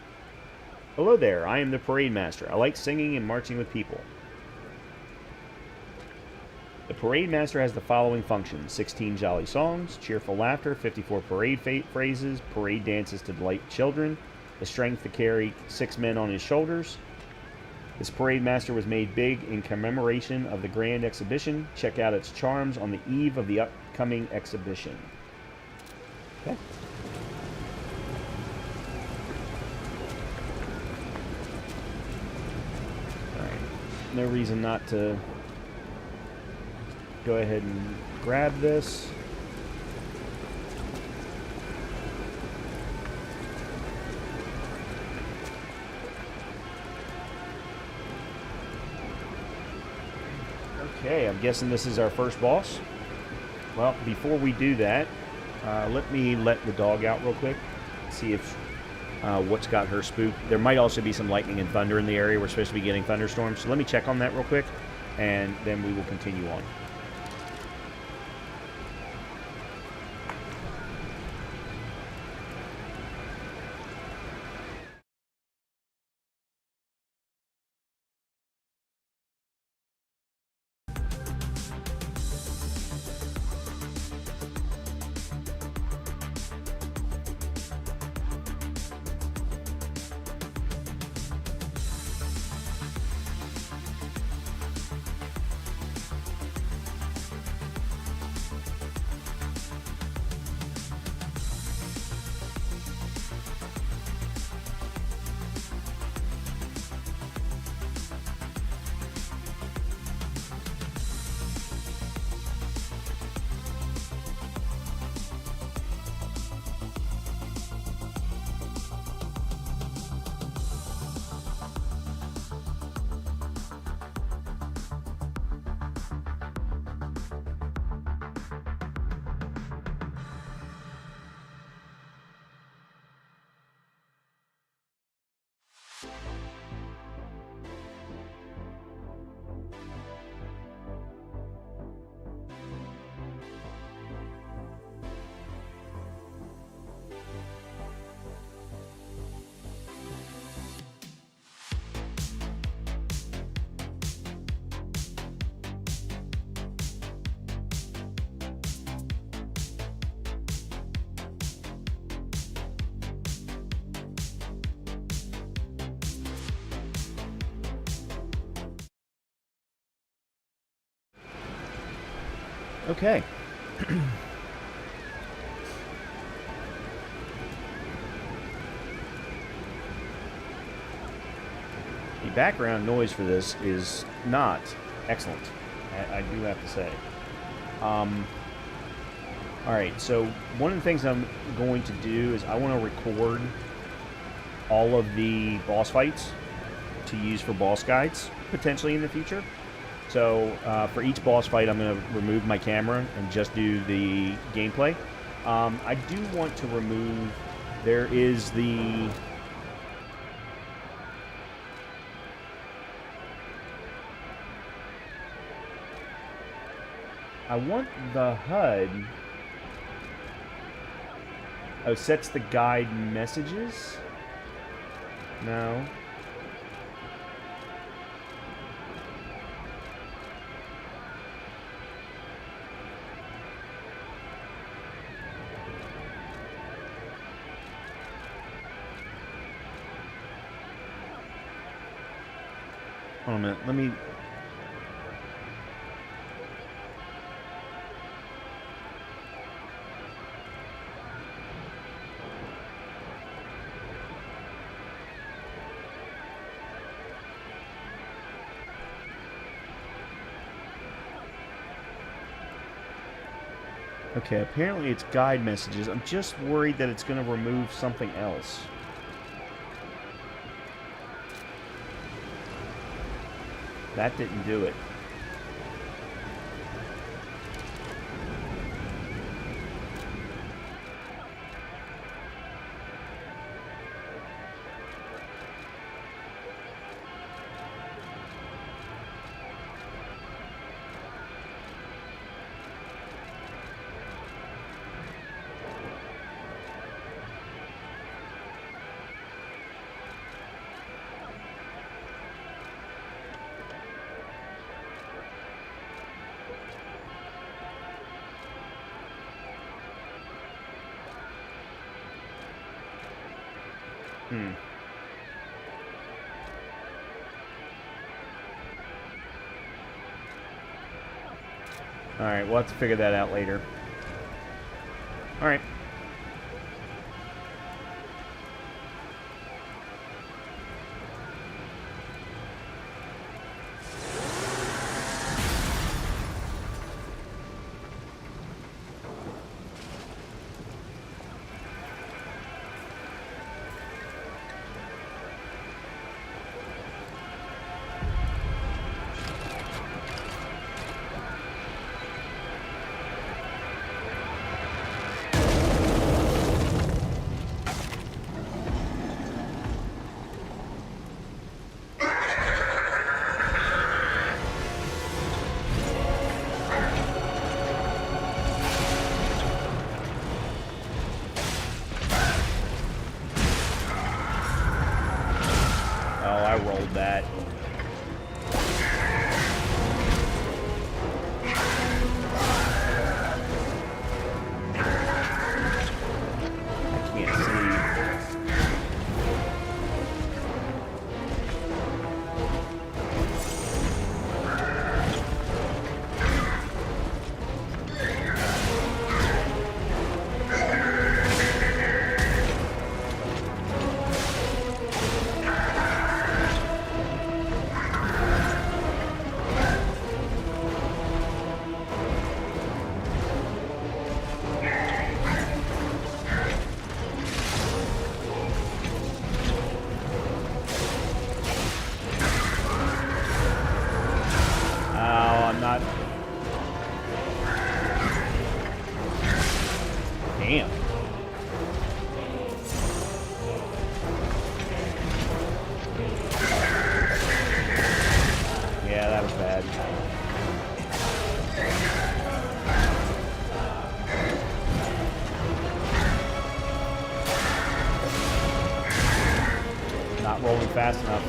Hello there, I am the Parade Master. I like singing and marching with people. The Parade Master has the following functions: 16 jolly songs, cheerful laughter, 54 parade phrases, parade dances to delight children, the strength to carry 6 men on his shoulders. This Parade Master was made big in commemoration of the grand exhibition. Check out its charms on the eve of the upcoming exhibition. Okay. Alright. No reason not to go ahead and grab this. Okay, I'm guessing this is our first boss. Well, before we do that, let me let the dog out real quick. See if what's got her spooked. There might also be some lightning and thunder in the area. We're supposed to be getting thunderstorms. So let me check on that real quick, and then we will continue on. Okay. The background noise for this is not excellent. I do have to say. Alright, so one of the things I'm going to do is I want to record all of the boss fights to use for boss guides, potentially in the future. So for each boss fight, I'm going to remove my camera and just do the gameplay. I do want to remove... There is the... I want the HUD... Oh, sets the guide messages? No. Hold on a minute, let me... Okay, apparently it's guide messages. I'm just worried that it's going to remove something else. That didn't do it. Alright, we'll have to figure that out later. Alright. I rolled that. I can't see. Damn. Yeah, that was bad. Not rolling fast enough.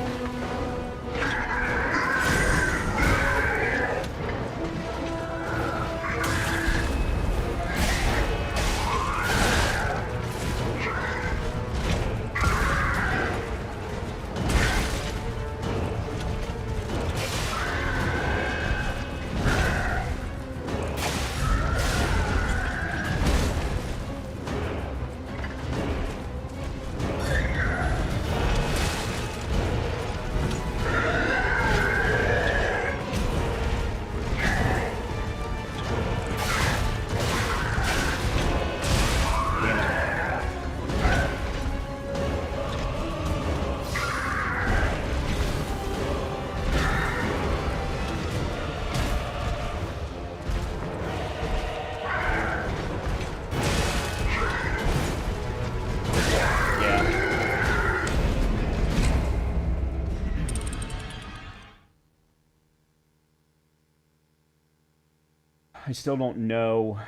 I still don't know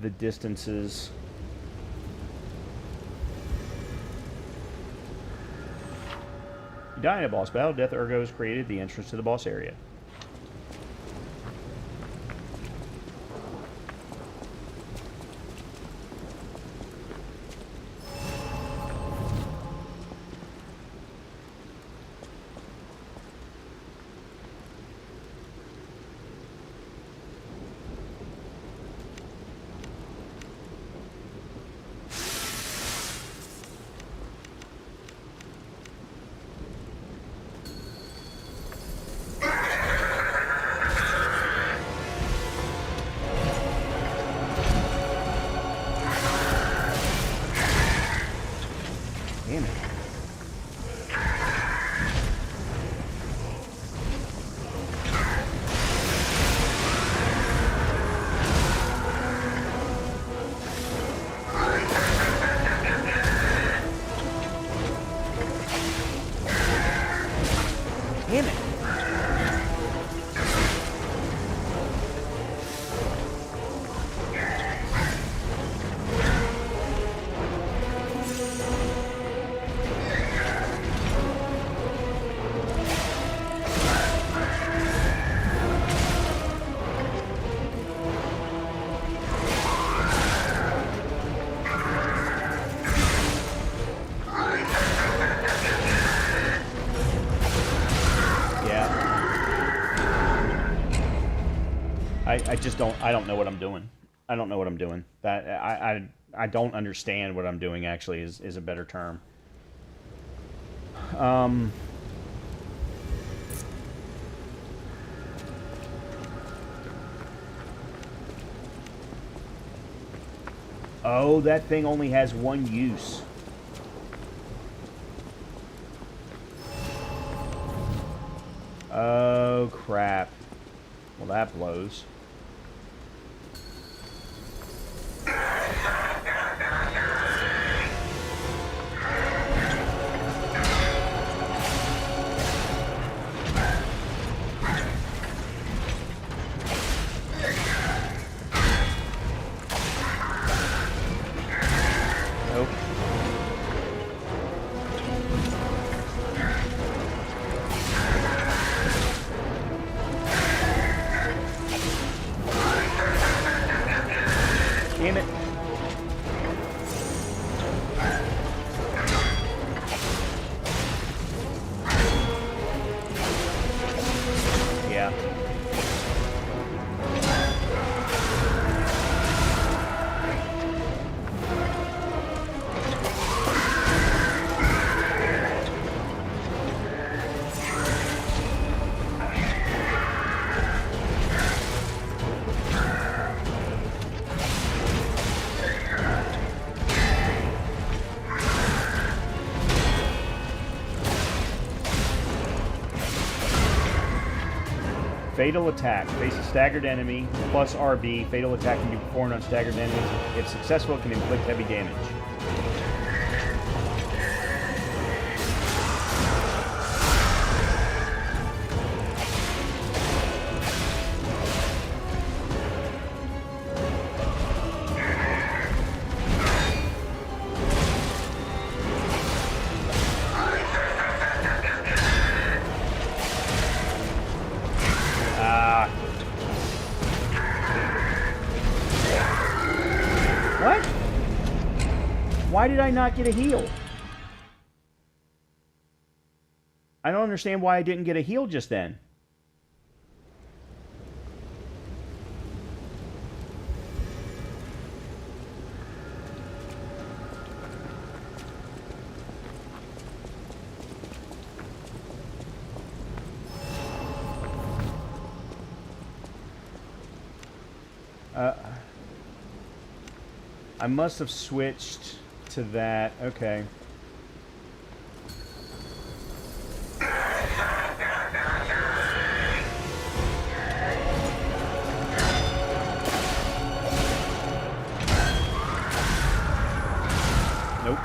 the distances. You die in a boss battle, Death Ergo has created the entrance to the boss area. Damn it. Damn it. I just don't. I don't know what I'm doing. I don't know what I'm doing. That I don't understand what I'm doing. Actually, is a better term. Oh, that thing only has one use. Oh crap. Well, that blows. Nope. Damn it. Yeah. Fatal attack. Face a staggered enemy, plus RB. Fatal attack can be performed on staggered enemies. If successful, it can inflict heavy damage. What? Why did I not get a heal? I don't understand why I didn't get a heal just then. I must have switched to that. Okay. Nope.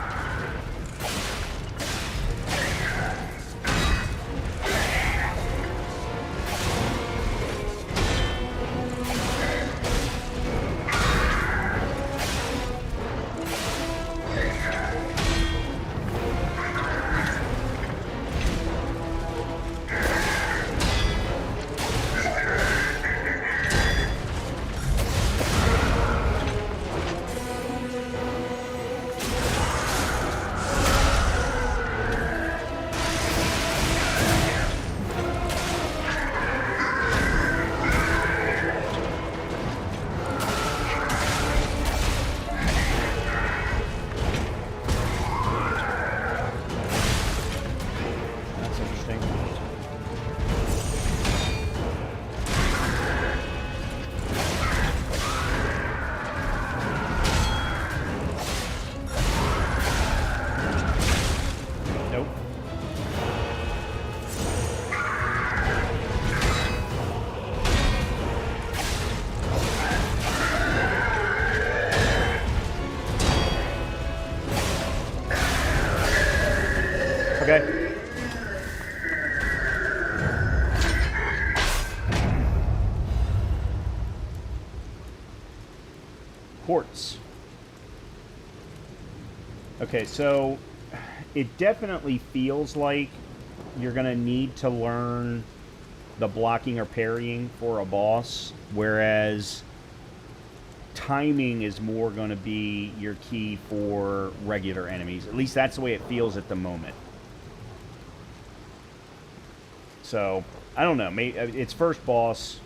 reports. Okay, so it definitely feels like you're going to need to learn the blocking or parrying for a boss, whereas timing is more going to be your key for regular enemies. At least that's the way it feels at the moment. So, I don't know. Maybe it's first boss.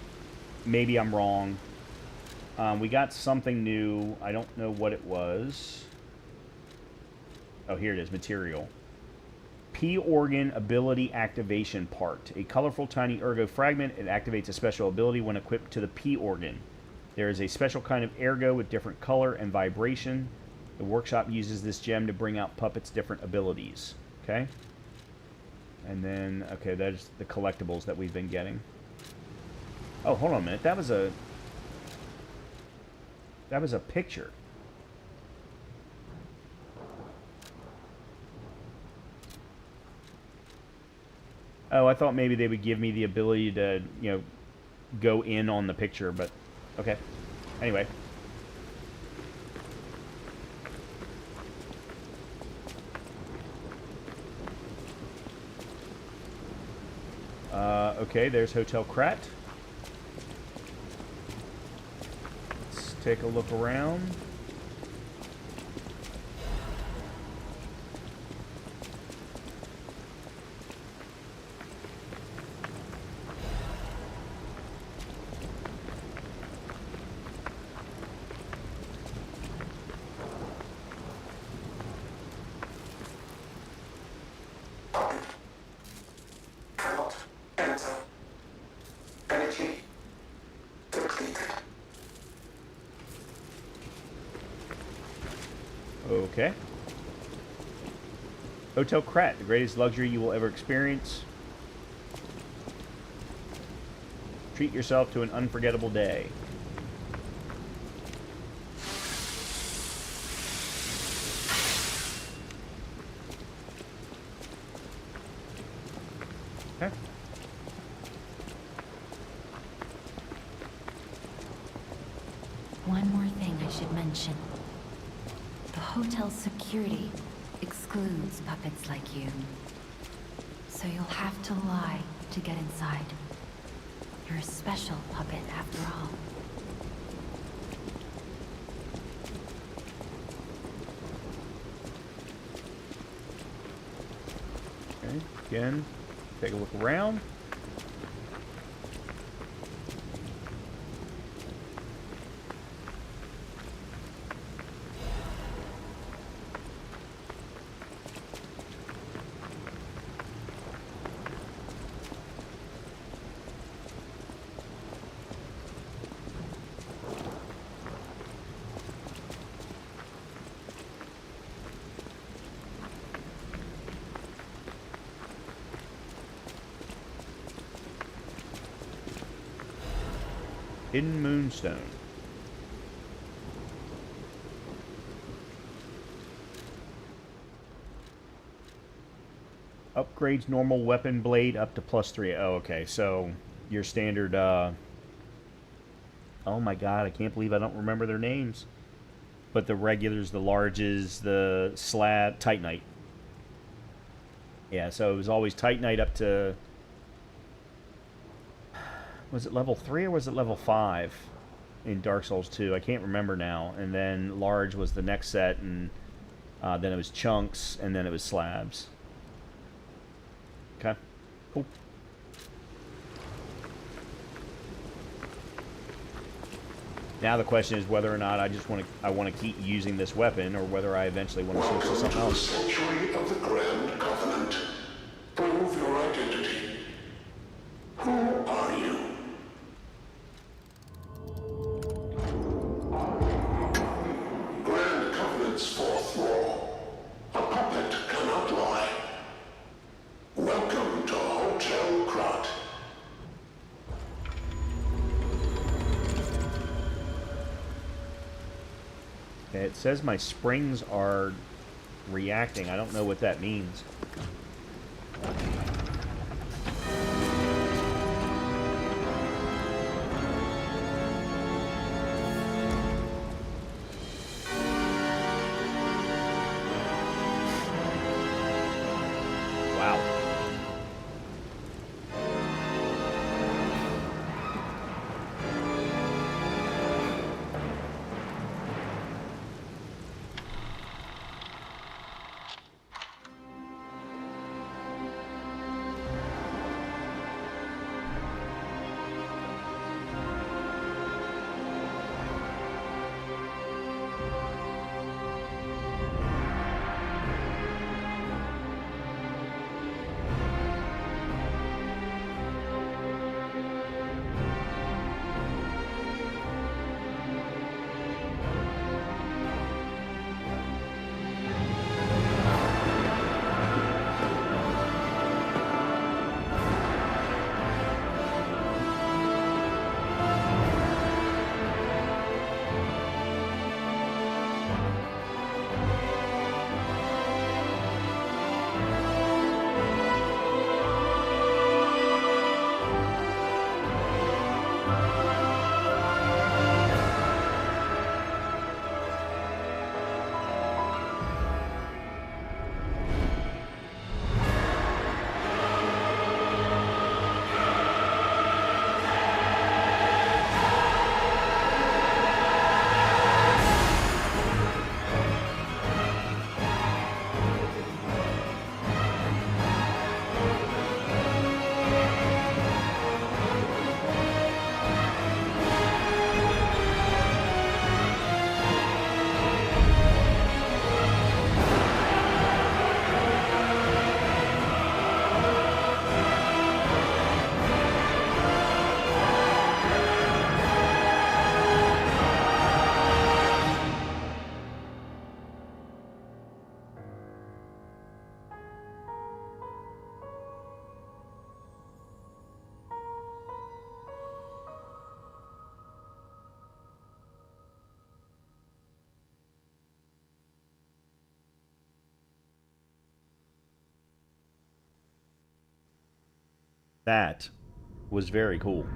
Maybe I'm wrong. We got something new. I don't know what it was. Oh, here it is. Material. P-Organ Ability Activation Part. A colorful tiny ergo fragment. It activates a special ability when equipped to the P-Organ. There is a special kind of ergo with different color and vibration. The workshop uses this gem to bring out Puppet's different abilities. Okay? And then, okay, that's the collectibles that we've been getting. Oh, hold on a minute. That was a picture. Oh, I thought maybe they would give me the ability to, you know, go in on the picture, but okay. Anyway. Okay, there's Hotel Krat. Let's take a look around. Okay. Hotel Krat, the greatest luxury you will ever experience. Treat yourself to an unforgettable day. Okay. One more thing I should mention. The hotel's security excludes puppets like you. So you'll have to lie to get inside. You're a special puppet after all. Okay, again, take a look around. Hidden Moonstone. Upgrades normal weapon blade up to +3. Oh, okay. So your standard. Oh my god! I can't believe I don't remember their names. But the regulars, the larges, the slab, Titanite. Yeah. So it was always Titanite up to. Was it level 3 or was it level 5 in Dark Souls 2? I can't remember now. And then large was the next set, and then it was chunks, and then it was slabs. Okay, cool. Now the question is whether or not I want to keep using this weapon, or whether I eventually want to switch to something else. Sanctuary of the Grand Covenant. Prove your identity. Who are you? Grand Covenant's fourth law. A puppet cannot lie. Welcome to Hotel Krat. Okay, it says my springs are reacting. I don't know what that means. That was very cool.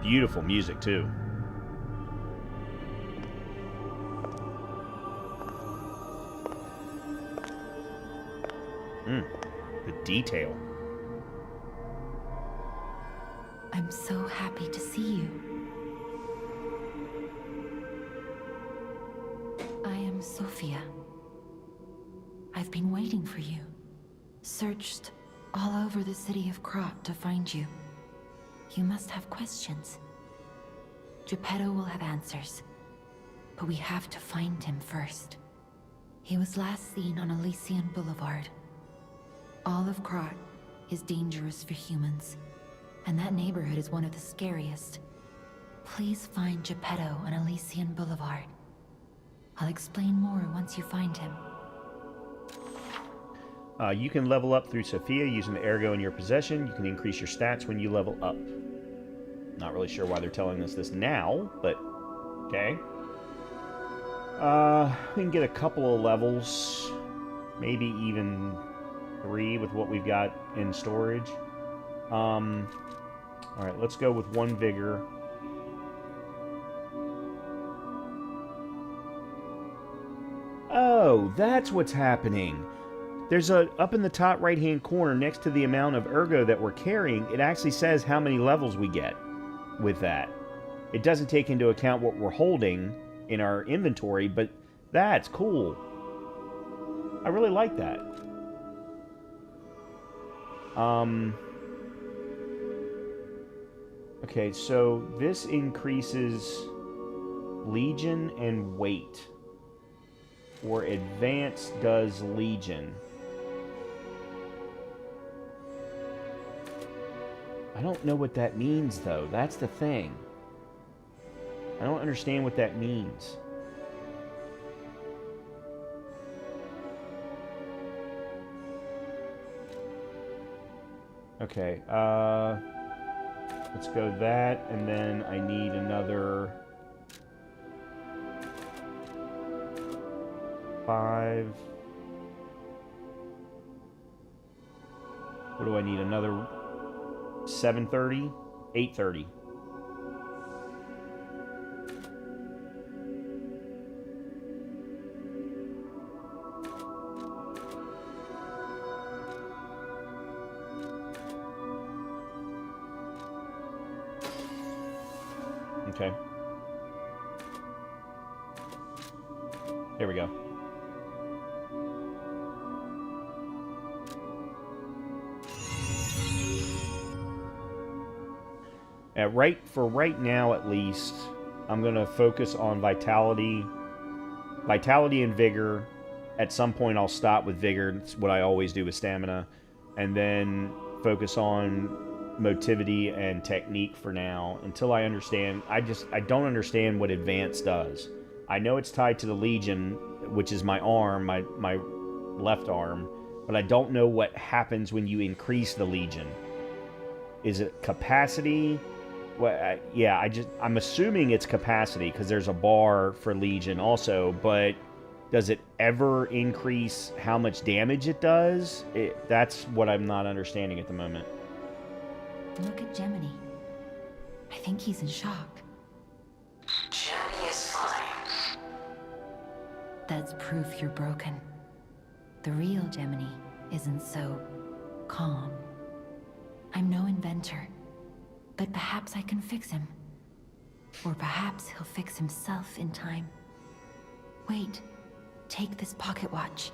Beautiful music, too. The detail. I'm so happy to see you. I am Sophia. I've been waiting for you. Searched all over the city of Krat to find you. You must have questions. Geppetto will have answers, but we have to find him first. He was last seen on Elysian Boulevard. All of Krat is dangerous for humans, and that neighborhood is one of the scariest. Please find Geppetto on Elysian Boulevard. I'll explain more once you find him. You can level up through Sophia using the ergo in your possession. You can increase your stats when you level up. Not really sure why they're telling us this now, but okay. We can get a couple of levels, maybe even 3 with what we've got in storage. Alright, let's go with 1 vigor. Oh, that's what's happening. There's a, up in the top right-hand corner, next to the amount of ergo that we're carrying, it actually says how many levels we get with that. It doesn't take into account what we're holding in our inventory, but that's cool. I really like that. Okay, so this increases Legion and weight. Or advance does Legion. I don't know what that means, though. That's the thing. I don't understand what that means. Okay, let's go that, and then I need another 5. What do I need? Another 730? 830. Okay. There we go. For right now, at least, I'm going to focus on vitality and vigor. At some point, I'll stop with vigor. It's what I always do with stamina. And then focus on motivity and technique for now until I understand. I don't understand what advance does. I know it's tied to the Legion, which is my arm, my left arm, but I don't know what happens when you increase the Legion. Is it capacity? Well, yeah, I'm assuming it's capacity because there's a bar for Legion also, but does it ever increase how much damage it does? That's what I'm not understanding at the moment. Look at Gemini. I think he's in shock. Jenny is fine. That's proof you're broken. The real Gemini isn't so calm. I'm no inventor, but perhaps I can fix him. Or perhaps he'll fix himself in time. Wait, take this pocket watch.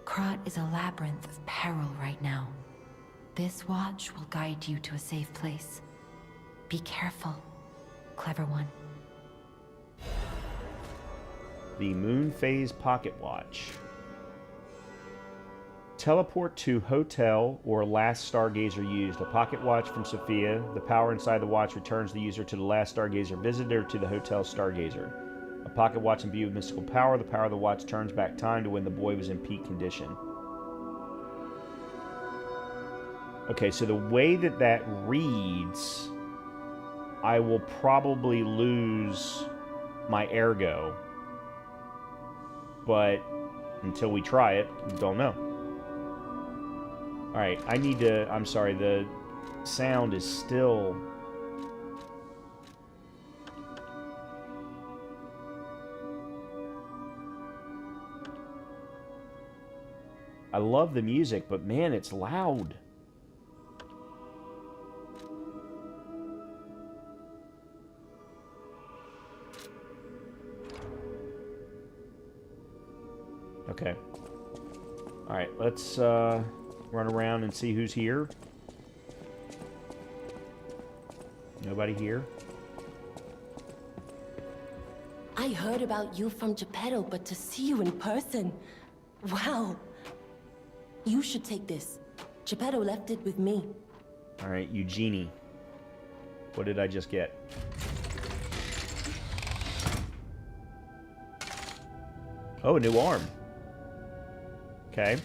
Krat is a labyrinth of peril right now. This watch will guide you to a safe place. Be careful, clever one. The Moon Phase Pocket Watch. Teleport to hotel or last stargazer used. A pocket watch from Sophia. The power inside the watch returns the user to the last stargazer visitor to the hotel stargazer. A pocket watch imbued with mystical power. The power of the watch turns back time to when the boy was in peak condition. Okay, so the way that reads, I will probably lose my ergo. But until we try it, we don't know. Alright, I need to... I'm sorry, the sound is still... I love the music, but man, it's loud. Okay. Alright, let's run around and see who's here. Nobody here? I heard about you from Geppetto, but to see you in person... Wow. You should take this. Geppetto left it with me. Alright, Eugenie. What did I just get? Oh, a new arm. Okay.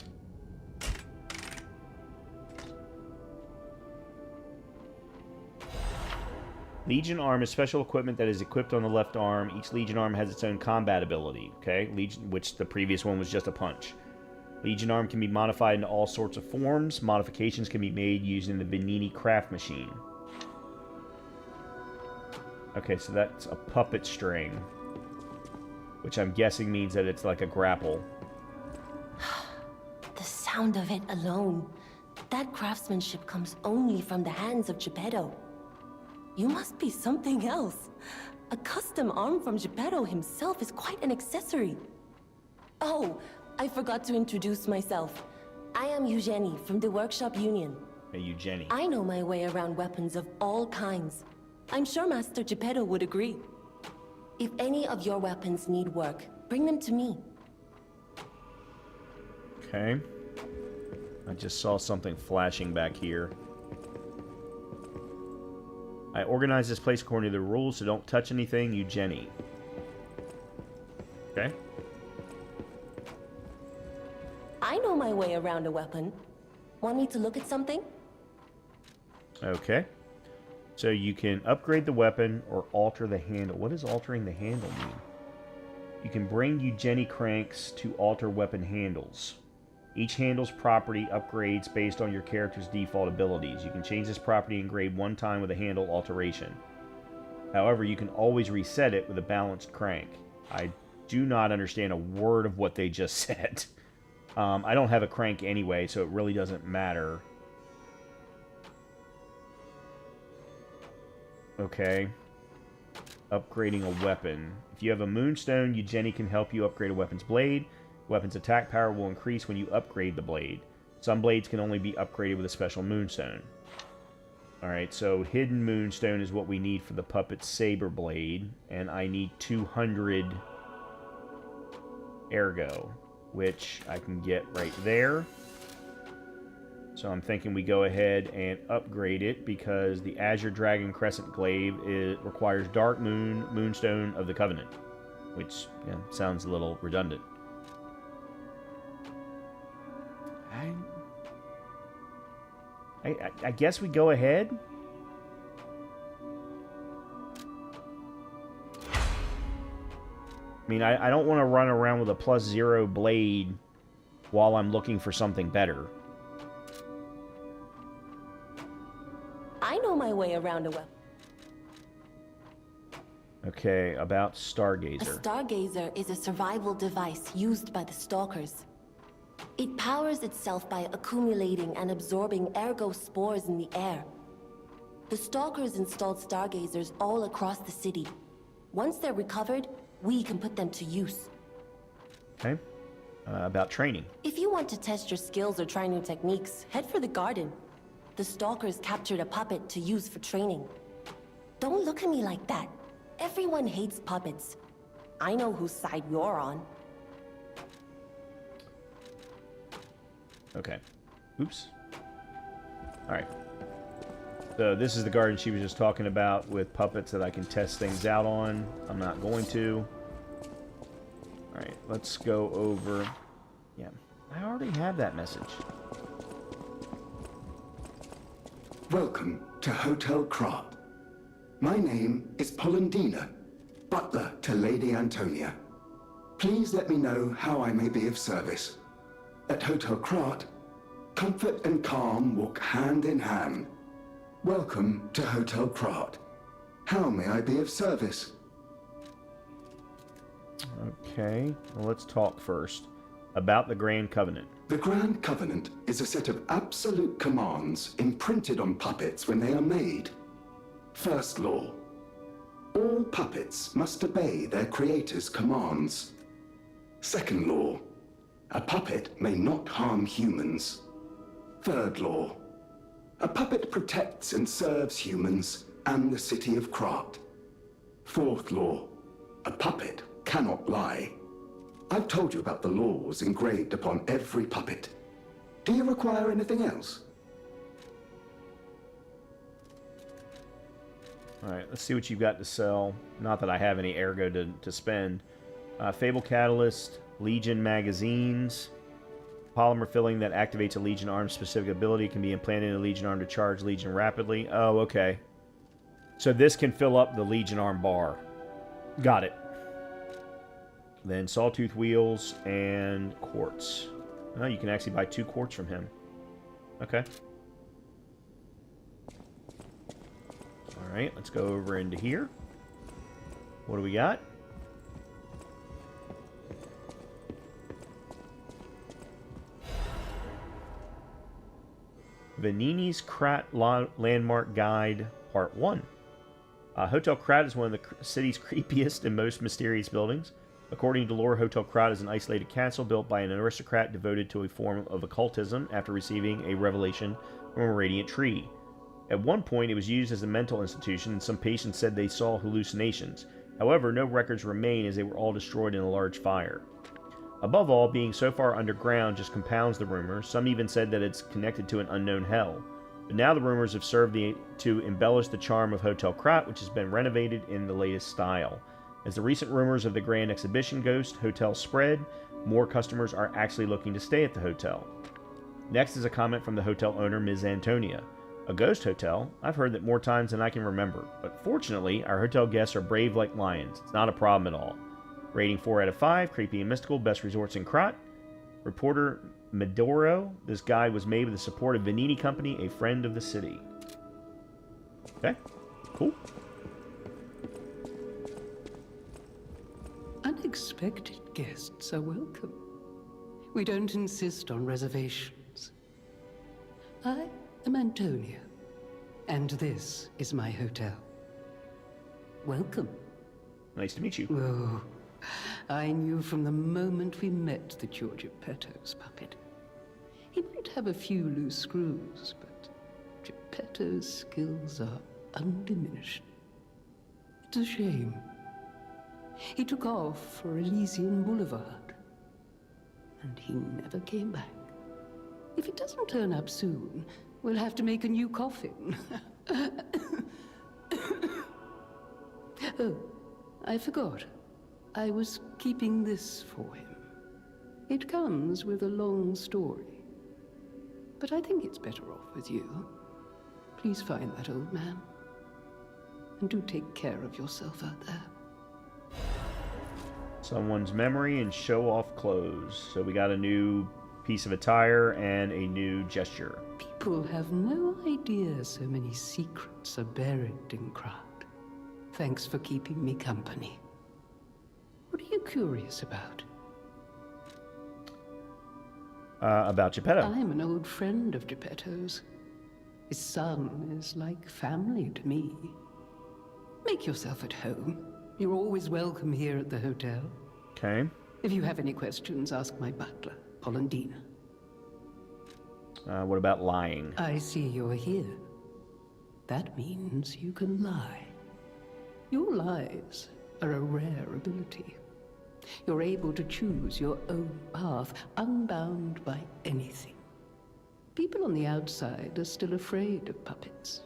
Legion arm is special equipment that is equipped on the left arm. Each Legion arm has its own combat ability. Okay, Legion, which the previous one was just a punch. Legion arm can be modified into all sorts of forms. Modifications can be made using the Venini craft machine. Okay, so that's a puppet string, which I'm guessing means that it's like a grapple. The sound of it alone. That craftsmanship comes only from the hands of Geppetto. You must be something else. A custom arm from Geppetto himself is quite an accessory. Oh, I forgot to introduce myself. I am Eugenie from the Workshop Union. Hey, Eugenie. I know my way around weapons of all kinds. I'm sure Master Geppetto would agree. If any of your weapons need work, bring them to me. Okay. I just saw something flashing back here. I organize this place according to the rules, so don't touch anything, Eugenie. Okay. I know my way around a weapon. Want me to look at something? Okay. So you can upgrade the weapon or alter the handle. What does altering the handle mean? You can bring Eugenie cranks to alter weapon handles. Each handle's property upgrades based on your character's default abilities. You can change this property and grade one time with a handle alteration. However, you can always reset it with a balanced crank. I do not understand a word of what they just said. I don't have a crank anyway, so it really doesn't matter. Okay. Upgrading a weapon. If you have a moonstone, Eugenie can help you upgrade a weapon's blade. Weapon's attack power will increase when you upgrade the blade. Some blades can only be upgraded with a special moonstone. Alright, so hidden moonstone is what we need for the puppet saber blade. And I need 200 ergo, which I can get right there. So I'm thinking we go ahead and upgrade it because the Azure Dragon Crescent Glaive requires Dark Moon, Moonstone of the Covenant. Which, yeah, sounds a little redundant. I guess we go ahead. I mean, I don't want to run around with a +0 blade while I'm looking for something better. I know my way around a weapon. Okay, about A Stargazer. stargazer is a survival device used by the stalkers. It powers itself by accumulating and absorbing ergo spores in the air. The stalkers installed stargazers all across the city. Once they're recovered, we can put them to use. Okay. About training. If you want to test your skills or try new techniques, head for the garden. The stalkers captured a puppet to use for training. Don't look at me like that. Everyone hates puppets. I know whose side you're on. Okay. Oops. Alright. So this is the garden she was just talking about with puppets that I can test things out on. I'm not going to. Alright, let's go over... Yeah, I already have that message. Welcome to Hotel Krat. My name is Polendina, butler to Lady Antonia. Please let me know how I may be of service. At Hotel Krat, Comfort and calm walk hand in hand. Welcome to Hotel Krat. How may I be of service? Okay, well, let's talk first about the Grand Covenant. The Grand Covenant is a set of absolute commands imprinted on puppets when they are made. First law. All puppets must obey their creator's commands. Second law. A puppet may not harm humans. Third law. A puppet protects and serves humans and the city of Krat. Fourth law. A puppet cannot lie. I've told you about the laws engraved upon every puppet. Do you require anything else? Alright, let's see what you've got to sell. Not that I have any ergo to spend. Fable Catalyst, Legion magazines, polymer filling that activates a Legion arm specific ability can be implanted in a Legion arm to charge Legion rapidly. Oh, okay. So this can fill up the Legion arm bar. Got it. Then Sawtooth wheels and quartz. Oh, you can actually buy 2 quartz from him. Okay. Alright, let's go over into here. What do we got? Venini's Krat Landmark Guide, Part 1. Hotel Krat is one of the city's creepiest and most mysterious buildings. According to lore, Hotel Krat is an isolated castle built by an aristocrat devoted to a form of occultism after receiving a revelation from a radiant tree. At one point, it was used as a mental institution, and some patients said they saw hallucinations. However, no records remain as they were all destroyed in a large fire. Above all, being so far underground just compounds the rumors. Some even said that it's connected to an unknown hell. But now the rumors have served to embellish the charm of Hotel Krat, which has been renovated in the latest style. As the recent rumors of the Grand Exhibition Ghost Hotel spread, more customers are actually looking to stay at the hotel. Next is a comment from the hotel owner, Ms. Antonia. A ghost hotel? I've heard that more times than I can remember, but fortunately, our hotel guests are brave like lions. It's not a problem at all. Rating 4 out of 5, creepy and mystical, best resorts in Krat. Reporter Medoro, this guide was made with the support of Venini Company, a friend of the city. Okay, cool. Unexpected guests are welcome. We don't insist on reservations. I am Antonia, and this is my hotel. Welcome. Nice to meet you. Oh, I knew from the moment we met that you're Geppetto's puppet. He might have a few loose screws, but Geppetto's skills are undiminished. It's a shame. He took off for Elysian Boulevard, and he never came back. If he doesn't turn up soon, we'll have to make a new coffin. Oh, I forgot. I was keeping this for him. It comes with a long story. But I think it's better off with you. Please find that old man. And do take care of yourself out there. Someone's memory and show off clothes. So we got a new piece of attire and a new gesture. People have no idea so many secrets are buried in Krat. Thanks for keeping me company. What are you curious about? About Geppetto. I'm an old friend of Geppetto's. His son is like family to me. Make yourself at home. You're always welcome here at the hotel. Okay. If you have any questions, ask my butler, Polendina. What about lying? I see you're here. That means you can lie. Your lies are a rare ability. You're able to choose your own path, unbound by anything. People on the outside are still afraid of puppets.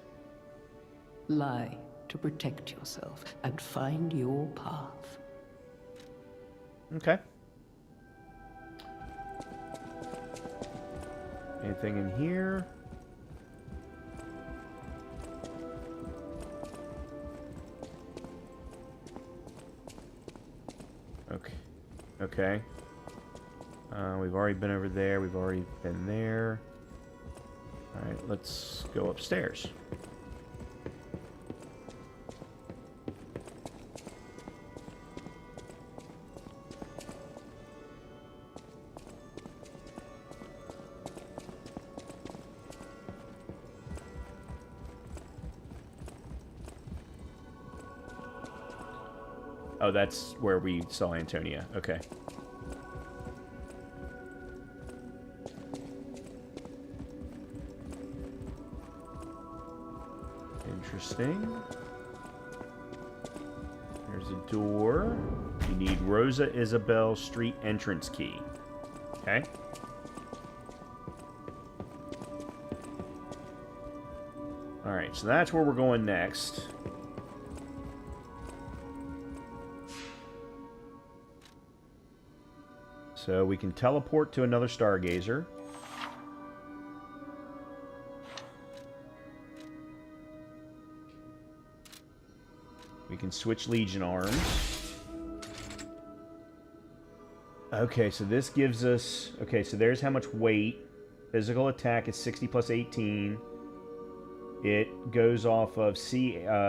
Lie to protect yourself and find your path. Okay. Anything in here? Okay. Okay. We've already been over there. We've already been there. Alright, let's go upstairs. Oh, that's where we saw Antonia. Okay. Interesting. There's a door. You need Rosa Isabel Street entrance key. Okay. Alright, so that's where we're going next. So we can teleport to another Stargazer. We can switch Legion arms. Okay, so this gives us... Okay, so there's how much weight. Physical attack is 60 plus 18. It goes off of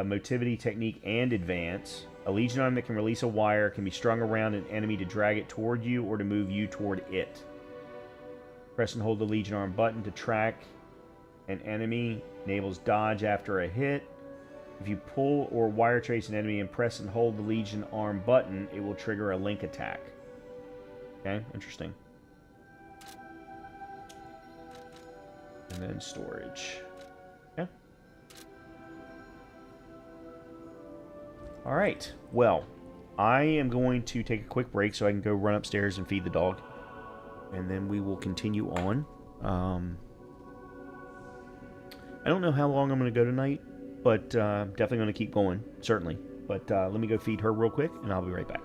motivity, technique, and advance. A Legion arm that can release a wire can be strung around an enemy to drag it toward you or to move you toward it. Press and hold the Legion arm button to track an enemy. Enables dodge after a hit. If you pull or wire trace an enemy and press and hold the Legion arm button, it will trigger a link attack. Okay, interesting. And then storage. Yeah. Alright, well, I am going to take a quick break so I can go run upstairs and feed the dog. And then we will continue on. I don't know how long I'm going to go tonight, but definitely going to keep going, certainly. But let me go feed her real quick, and I'll be right back.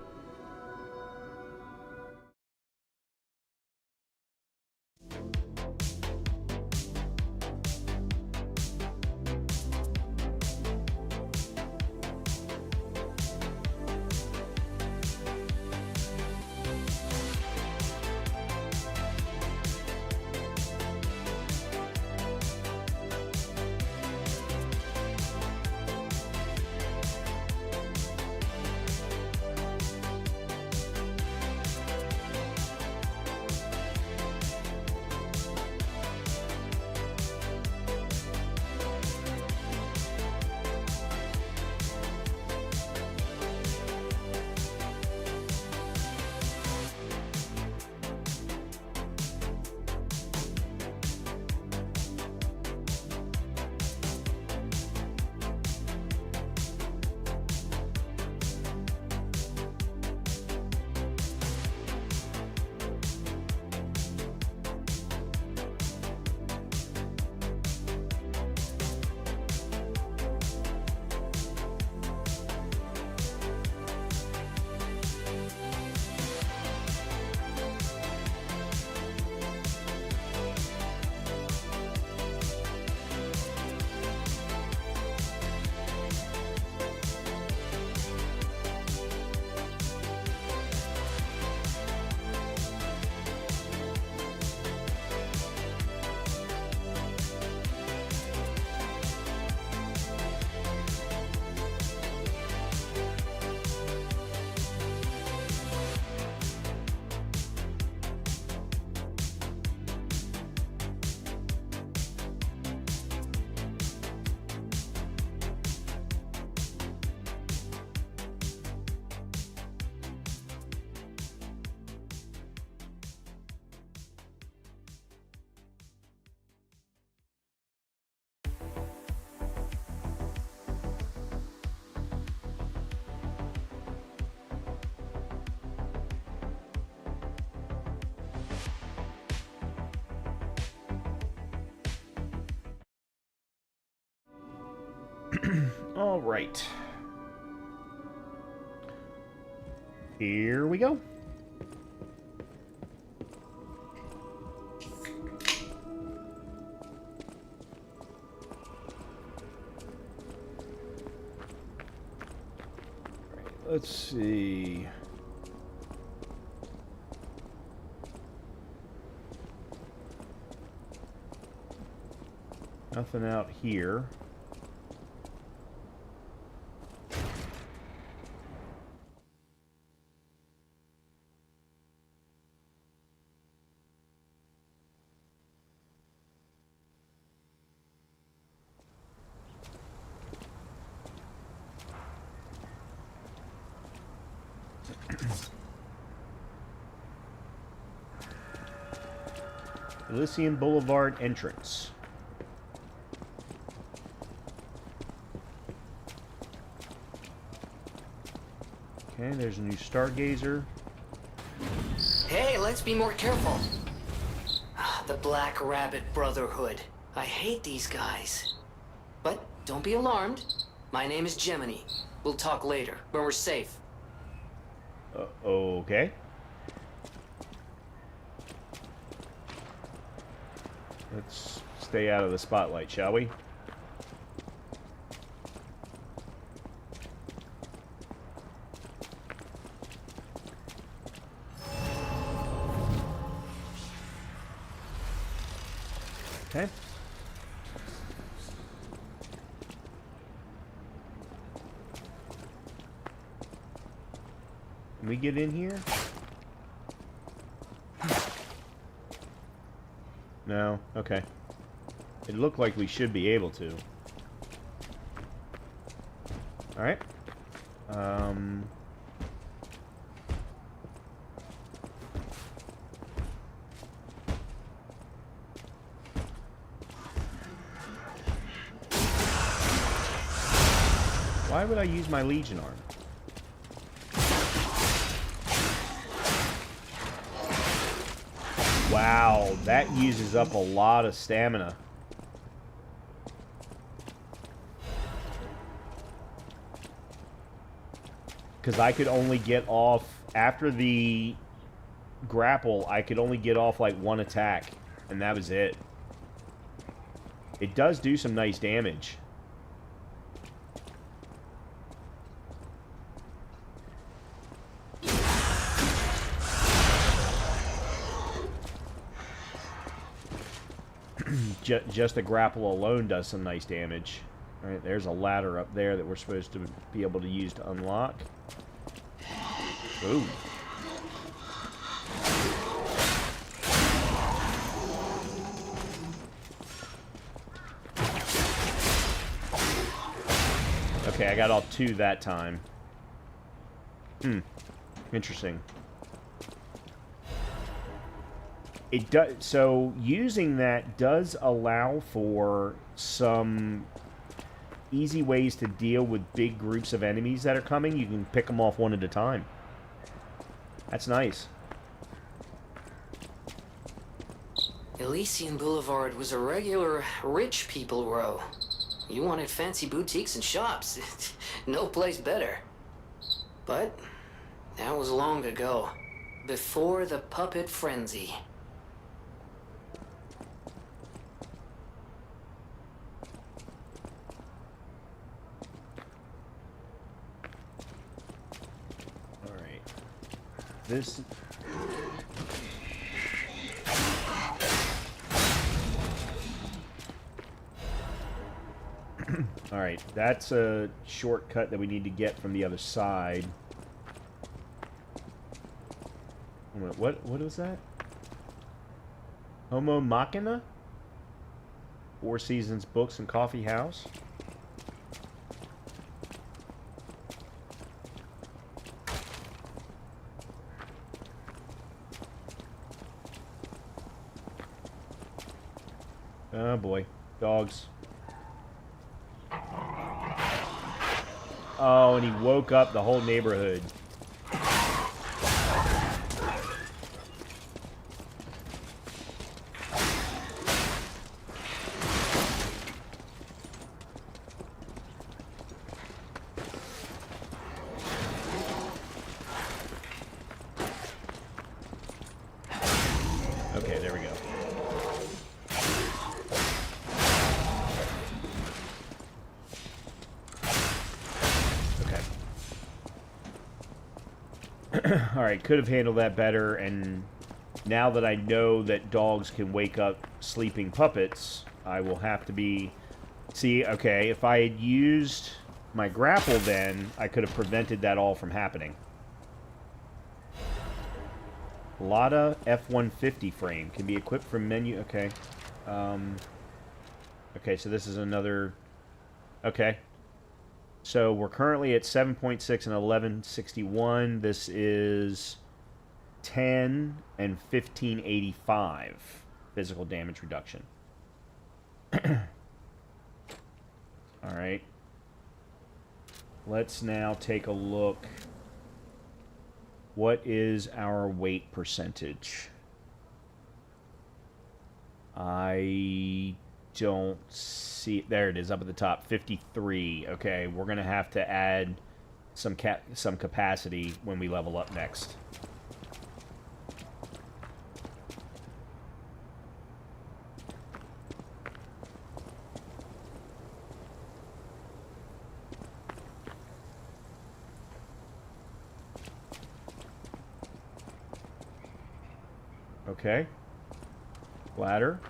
All right. Here we go. Let's see. Nothing out here. Elysian Boulevard entrance. Okay, there's a new Stargazer. Hey, let's be more careful. The Black Rabbit Brotherhood. I hate these guys. But don't be alarmed. My name is Gemini. We'll talk later, when we're safe. Okay. Let's stay out of the spotlight, shall we? Okay. Can we get in here? No? Okay. It looked like we should be able to. Alright. Why would I use my Legion arm? Wow, that uses up a lot of stamina. Because I could only get off, after the grapple, I could only get off like one attack, and that was it. It does do some nice damage. Just the grapple alone does some nice damage. All right, there's a ladder up there that we're supposed to be able to use to unlock. Ooh. Okay, I got all two that time. Interesting. It does, so using that does allow for some easy ways to deal with big groups of enemies that are coming. You can pick them off one at a time. That's nice. Elysian Boulevard was a regular rich people row. You wanted fancy boutiques and shops. No place better. But that was long ago. Before the puppet frenzy. This... Alright, that's a shortcut that we need to get from the other side. What was that? Homo Machina? Four Seasons Books and Coffee House? Oh boy, dogs. Oh, and he woke up the whole neighborhood. Okay, there we go. Alright, could have handled that better, and now that I know that dogs can wake up sleeping puppets, I will have to be... See, okay, if I had used my grapple then, I could have prevented that all from happening. Lada F-150 frame can be equipped from menu... Okay. Okay, so this is another... Okay. So we're currently at 7.6 and 1161. This is 10 and 1585 physical damage reduction. Alright. Let's now take a look. What is our weight percentage? I don't see... There it is, up at the top. 53. Okay, we're going to have to add some capacity when we level up next. Okay. Ladder.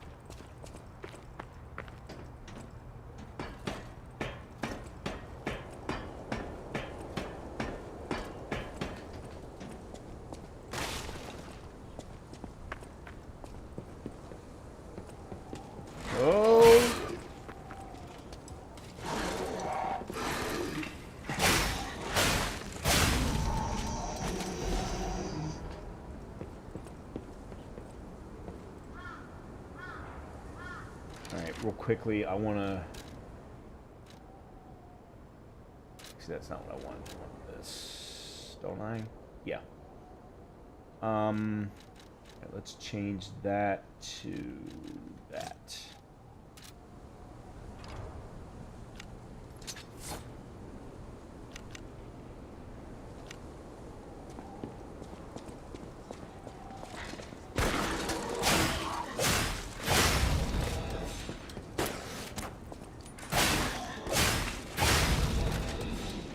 Oh! Real quickly, I want to... See, that's not what I want. I want this, don't I? Yeah. Let's change that to that.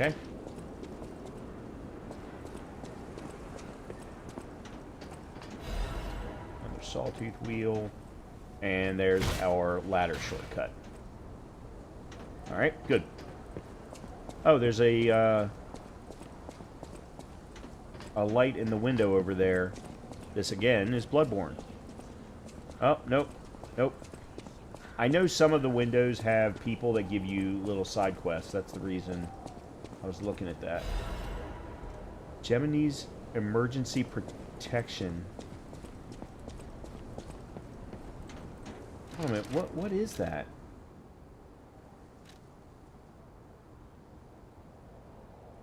Okay. Another sawtooth wheel. And there's our ladder shortcut. Alright, good. Oh, there's a light in the window over there. This, again, is Bloodborne. Oh, nope. Nope. I know some of the windows have people that give you little side quests. That's the reason I was looking at that. Gemini's emergency protection. Hold on a minute. What is that?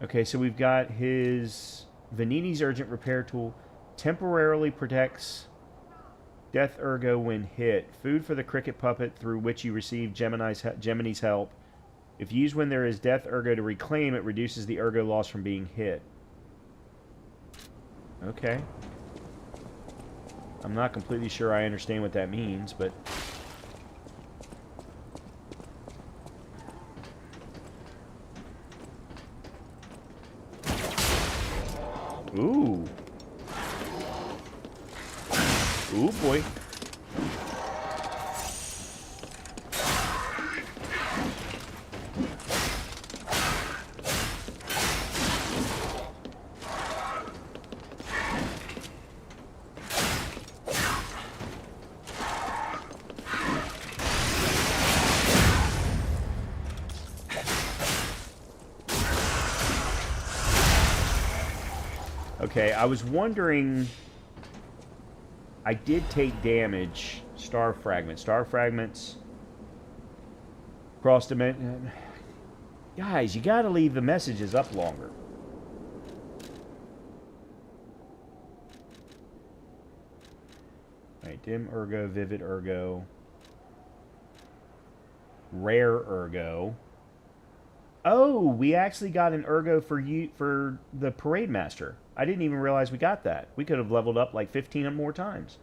Okay, so we've got his Vanini's urgent repair tool. Temporarily protects Death Ergo when hit. Food for the cricket puppet through which you receive Gemini's help. If used when there is Death Ergo to reclaim, it reduces the Ergo loss from being hit. Okay. I'm not completely sure I understand what that means, but... Ooh. Ooh, boy. Okay, I was wondering... I did take damage. Star fragments. Star fragments. Cross dimension. Guys, you gotta leave the messages up longer. Alright, dim Ergo, vivid Ergo. Rare Ergo. Oh, we actually got an Ergo for the Parade Master. I didn't even realize we got that. We could have leveled up like 15 more times.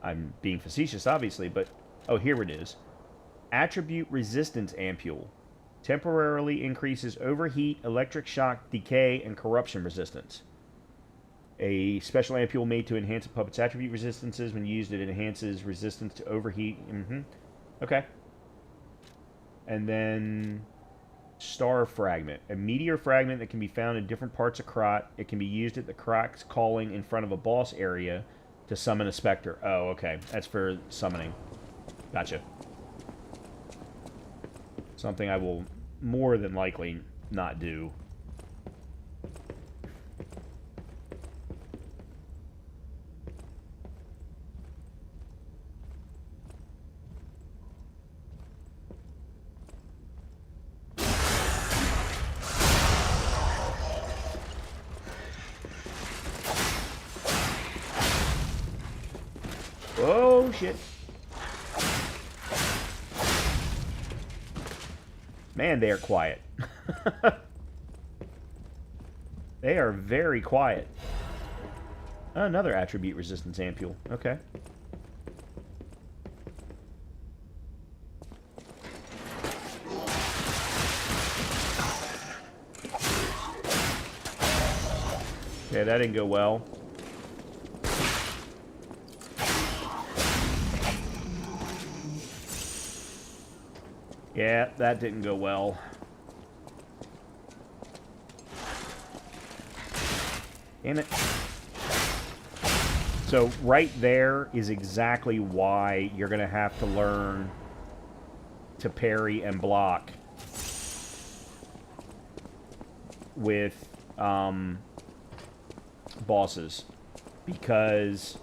I'm being facetious, obviously, but... Oh, here it is. Attribute Resistance Ampule. Temporarily increases overheat, electric shock, decay, and corruption resistance. A special ampule made to enhance a puppet's attribute resistances. When used, it enhances resistance to overheat. Okay. And then star fragment. A meteor fragment that can be found in different parts of Krot. It can be used at the Krot's calling in front of a boss area to summon a specter. Oh, okay. That's for summoning. Gotcha. Something I will more than likely not do. Oh, shit. Man, they are quiet. They are very quiet. Another attribute resistance ampule. Okay. Okay, that didn't go well. Yeah, that didn't go well. Damn it. So right there is exactly why you're going to have to learn to parry and block with bosses. Because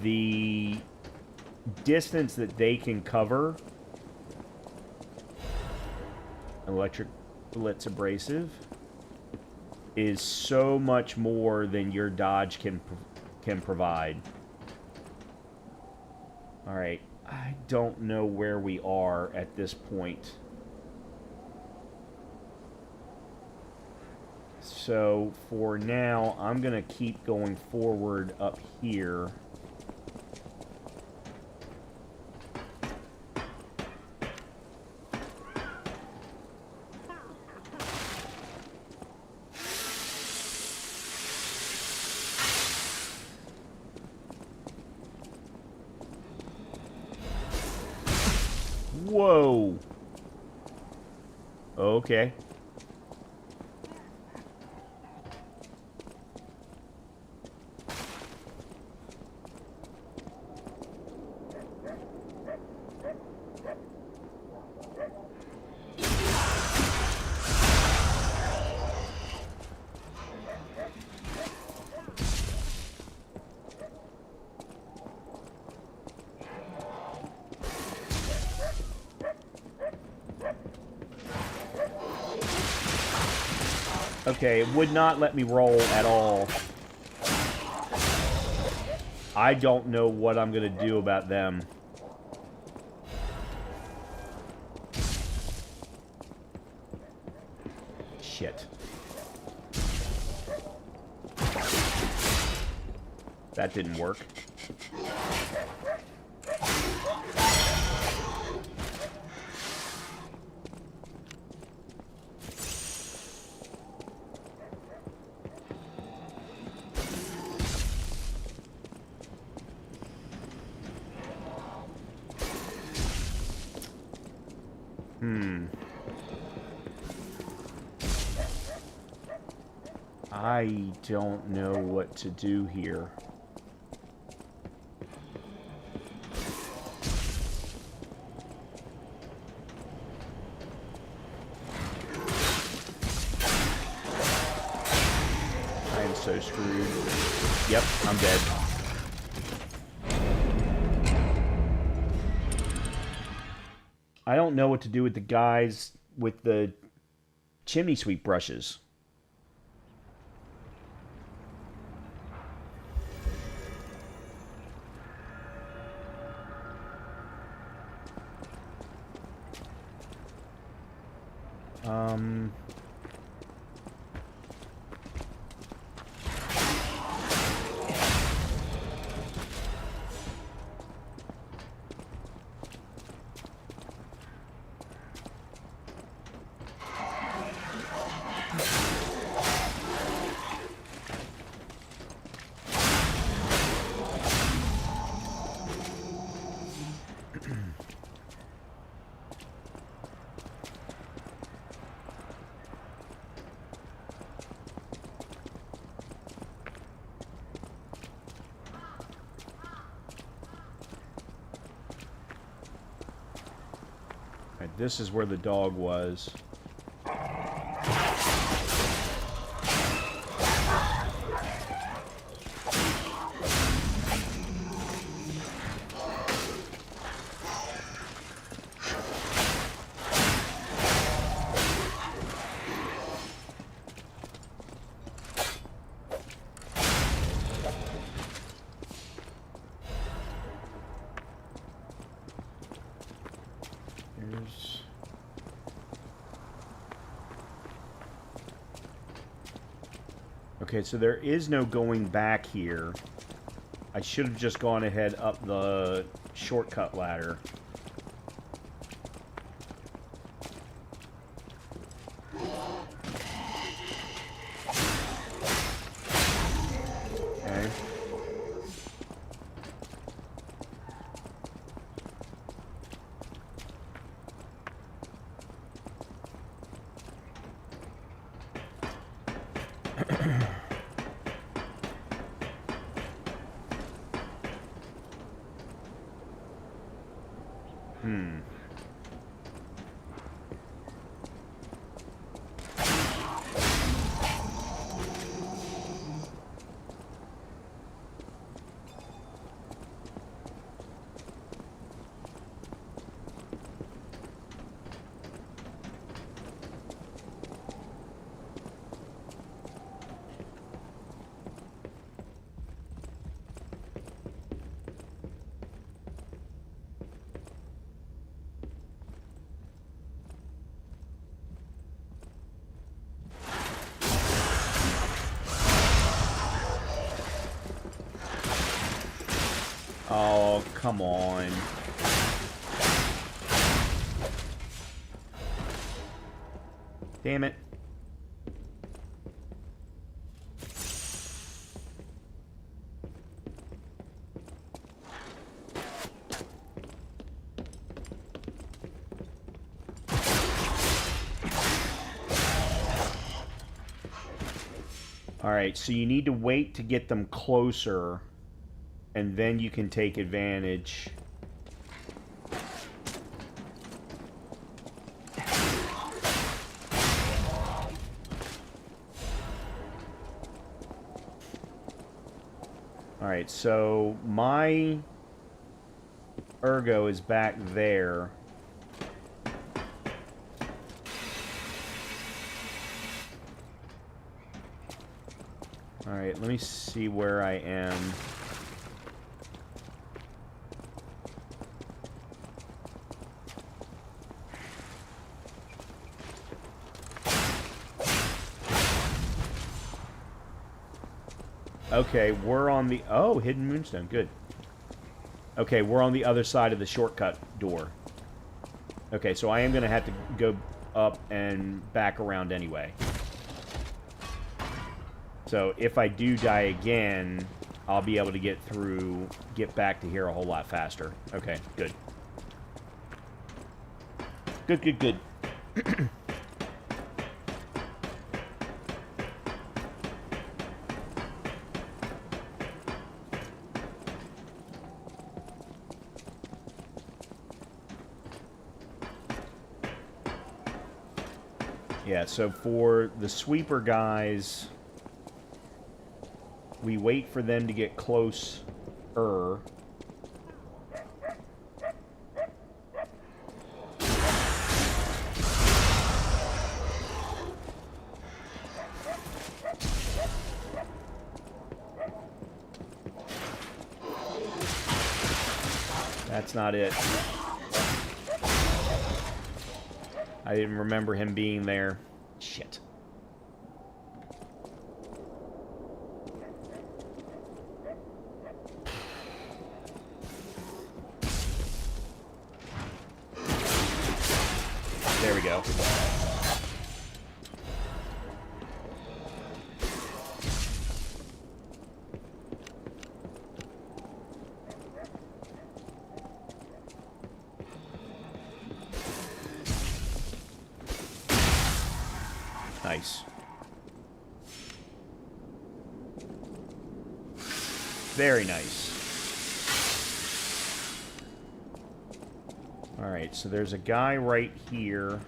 the distance that they can cover, electric blitz abrasive, is so much more than your dodge can provide. All right, I don't know where we are at this point. So for now, I'm gonna keep going forward up here. Whoa. Okay. Okay, it would not let me roll at all. I don't know what I'm gonna do about them. Shit. That didn't work. I don't know what to do here. I am so screwed. Yep, I'm dead. I don't know what to do with the guys with the chimney sweep brushes. Alright, this is where the dog was. Okay, so there is no going back here. I should have just gone ahead up the shortcut ladder. Okay. Oh, come on. Damn it. Alright, so you need to wait to get them closer, and then you can take advantage. Alright, so my ergo is back there. Alright, let me see where I am. Okay, we're on the... Oh, hidden moonstone. Good. Okay, we're on the other side of the shortcut door. Okay, so I am going to have to go up and back around anyway. So if I do die again, I'll be able to get back to here a whole lot faster. Okay, good. Good, good, good. Yeah, so for the sweeper guys, we wait for them to get closer. That's not it. I didn't remember him being there. Shit. There we go. Nice. Very nice. Alright, so there's a guy right here.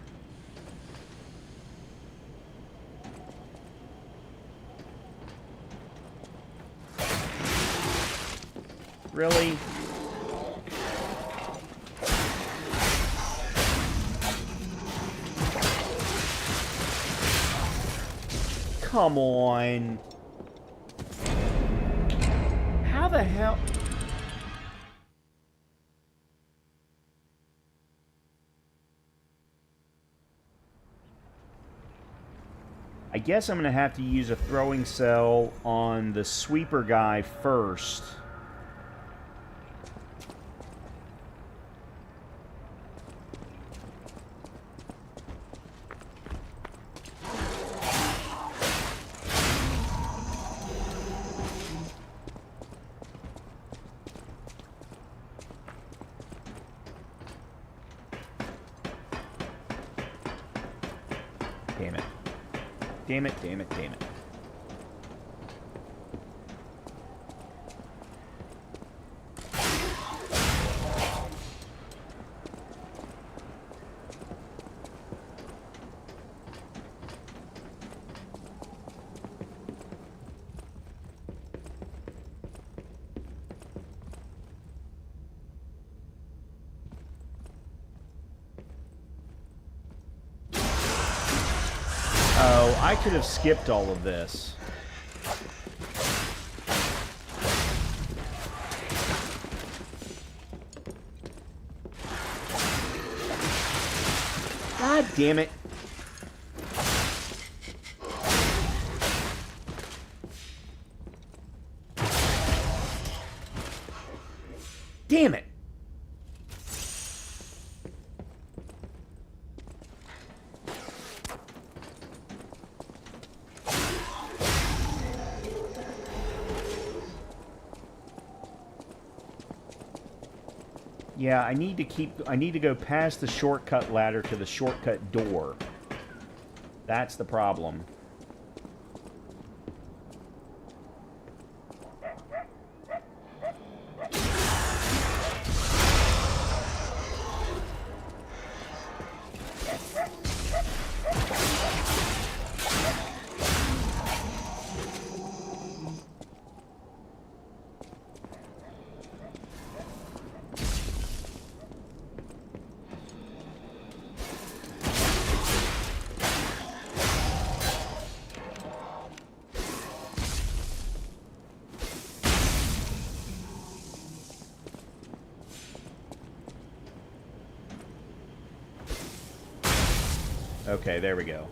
Really? Come on. How the hell? I guess I'm going to have to use a throwing cell on the sweeper guy first. Damn it. Damn it, damn it, damn it. Oh, I could have skipped all of this. God damn it. Damn it. Yeah, I need to go past the shortcut ladder to the shortcut door. That's the problem. Okay, there we go.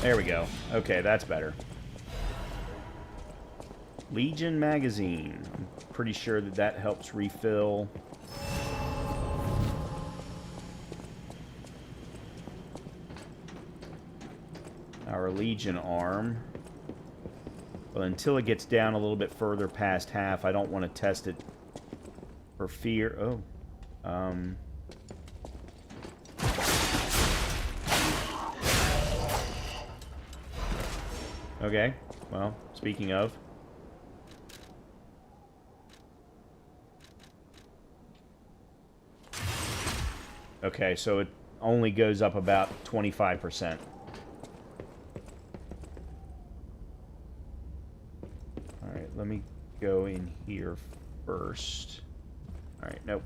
There we go. Okay, that's better. Legion magazine. I'm pretty sure that that helps refill. Our Legion arm. But until it gets down a little bit further past half, I don't want to test it for fear. Oh. Okay. Well, speaking of. Okay, so it only goes up about 25%. Alright, let me go in here first. Alright, nope.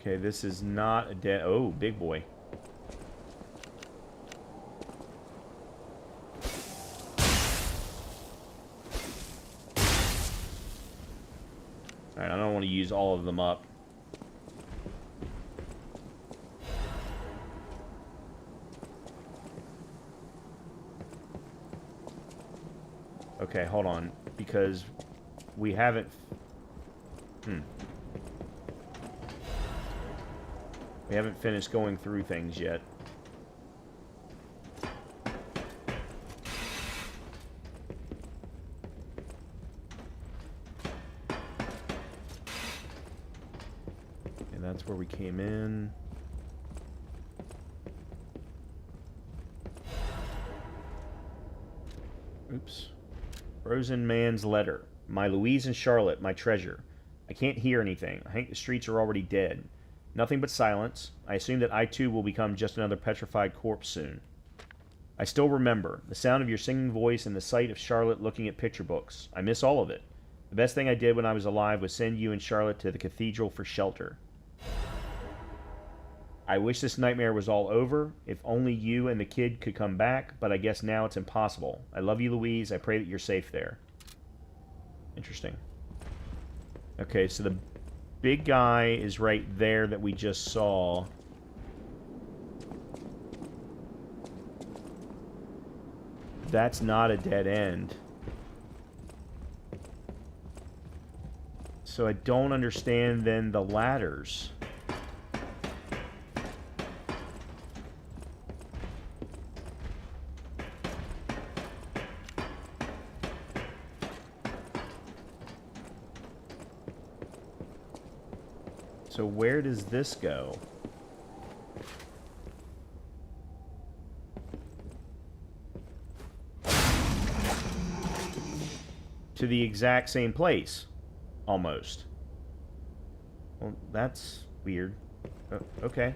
Okay, this is not a dead... Oh, big boy. Alright, I don't want to use all of them up. Okay, hold on. Because we haven't... We haven't finished going through things yet. And that's where we came in. Oops. Frozen man's letter. My Louise and Charlotte, my treasure. I can't hear anything. I think the streets are already dead. Nothing but silence. I assume that I too will become just another petrified corpse soon. I still remember the sound of your singing voice and the sight of Charlotte looking at picture books. I miss all of it. The best thing I did when I was alive was send you and Charlotte to the cathedral for shelter. I wish this nightmare was all over. If only you and the kid could come back, but I guess now it's impossible. I love you, Louise. I pray that you're safe there. Interesting. Okay, so the big guy is right there that we just saw. That's not a dead end. So I don't understand then the ladders. So where does this go? To the exact same place. Almost. Well, that's weird. Okay.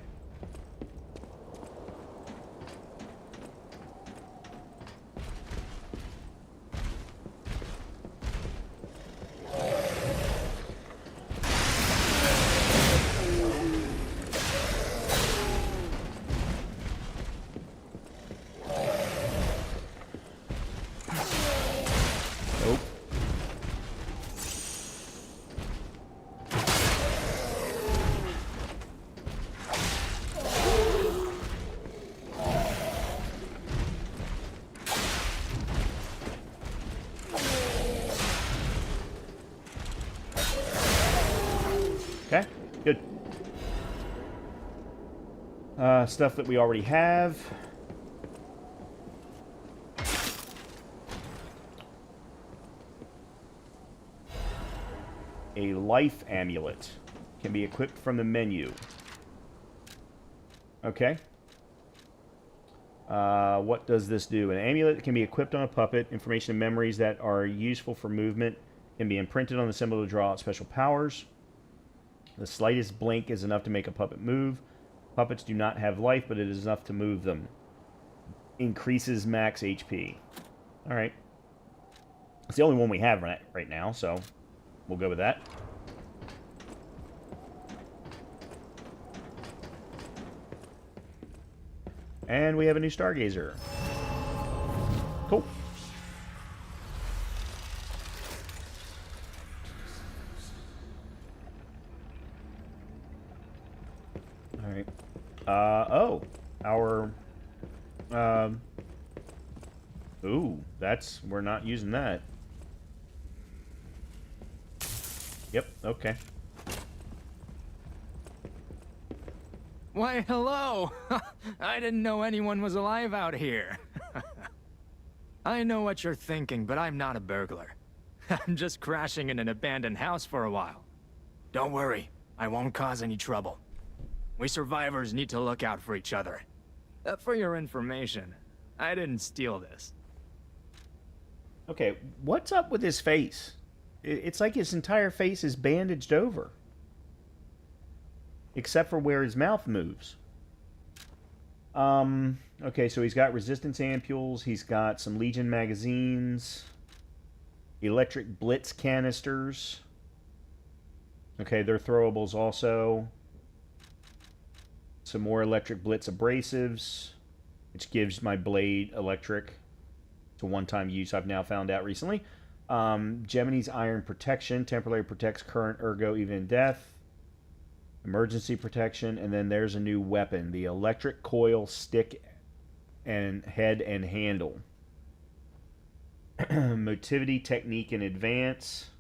Okay, good. Stuff that we already have. A life amulet can be equipped from the menu. Okay. What does this do? An amulet can be equipped on a puppet. Information and memories that are useful for movement can be imprinted on the symbol to draw out special powers. The slightest blink is enough to make a puppet move. Puppets do not have life, but it is enough to move them. Increases max HP. Alright. It's the only one we have right now, so we'll go with that. And we have a new Stargazer. Cool. Alright. Oh. Our... Ooh, that's... We're not using that. Yep, okay. Why, hello! I didn't know anyone was alive out here. I know what you're thinking, but I'm not a burglar. I'm just crashing in an abandoned house for a while. Don't worry, I won't cause any trouble. We survivors need to look out for each other. For your information, I didn't steal this. Okay, what's up with his face? It's like his entire face is bandaged over. Except for where his mouth moves. Okay, so he's got resistance ampules. He's got some Legion magazines. Electric Blitz canisters. Okay, they're throwables also. Some more Electric Blitz abrasives, which gives my blade electric. It's a one-time use I've now found out recently. Gemini's Iron Protection. Temporarily protects current ergo even in death. Emergency protection, and then there's a new weapon, the electric coil stick and head and handle. Motivity, technique, and advance.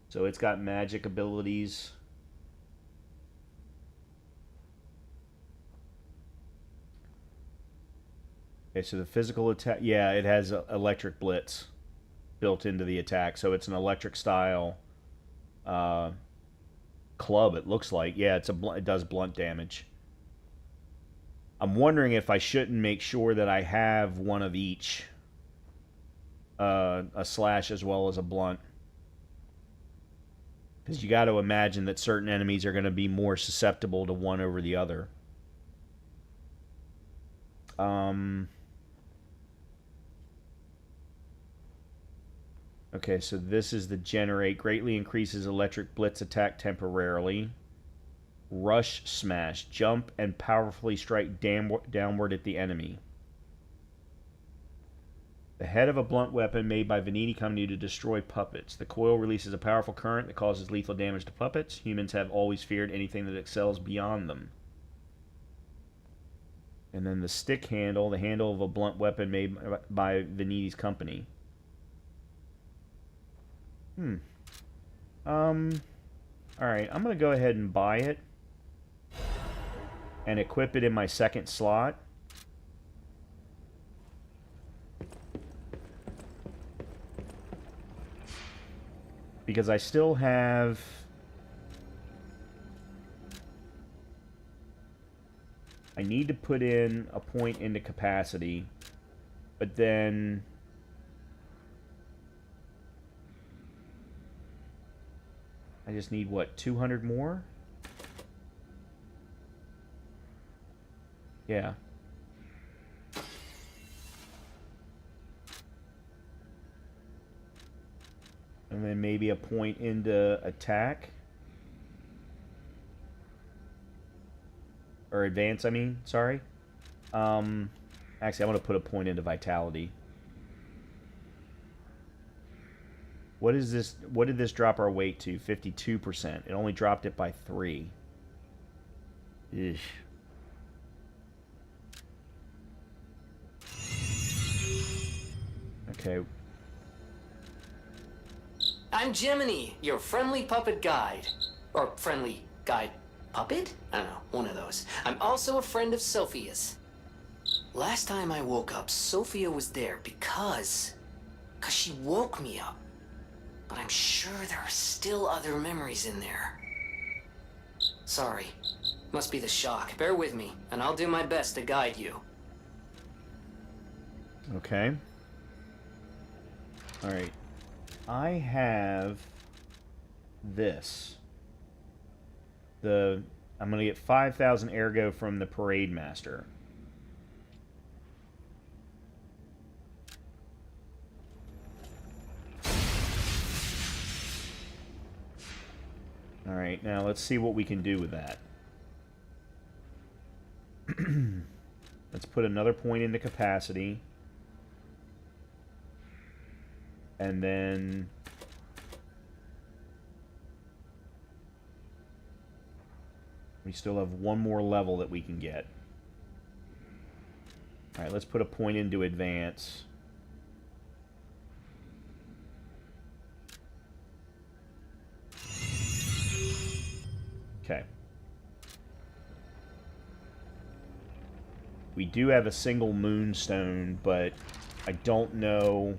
So it's got magic abilities. Okay, so the physical attack, yeah, it has electric blitz built into the attack. So it's an electric style club, it looks like. Yeah, it does blunt damage. I'm wondering if I shouldn't make sure that I have one of each. A slash as well as a blunt. Because you got to imagine that certain enemies are going to be more susceptible to one over the other. Okay, so this is the generate. Greatly increases electric blitz attack temporarily. Rush smash. Jump and powerfully strike downward at the enemy. The head of a blunt weapon made by Veniti Company to destroy puppets. The coil releases a powerful current that causes lethal damage to puppets. Humans have always feared anything that excels beyond them. And then the stick handle, the handle of a blunt weapon made by Veniti's company. Alright, I'm going to go ahead and buy it. And equip it in my second slot. Because I still have... I need to put in a point into capacity. But then... I just need, what, 200 more? Yeah. And then maybe a point into attack. Or advance, I mean. Sorry. Actually, I'm going to put a point into vitality. What is this? What did this drop our weight to? 52%. It only dropped it by 3. Eesh. Okay. I'm Jiminy, your friendly puppet guide. Or friendly guide puppet? I don't know, one of those. I'm also a friend of Sophia's. Last time I woke up, Sophia was there because she woke me up. But I'm sure there are still other memories in there. Sorry. Must be the shock. Bear with me, and I'll do my best to guide you. Okay. Alright. I have this. I'm going to get 5,000 ergo from the Parade Master. Alright, now let's see what we can do with that. Let's put another point into capacity. And then... we still have one more level that we can get. Alright, let's put a point into advance. Okay. We do have a single moonstone, but I don't know...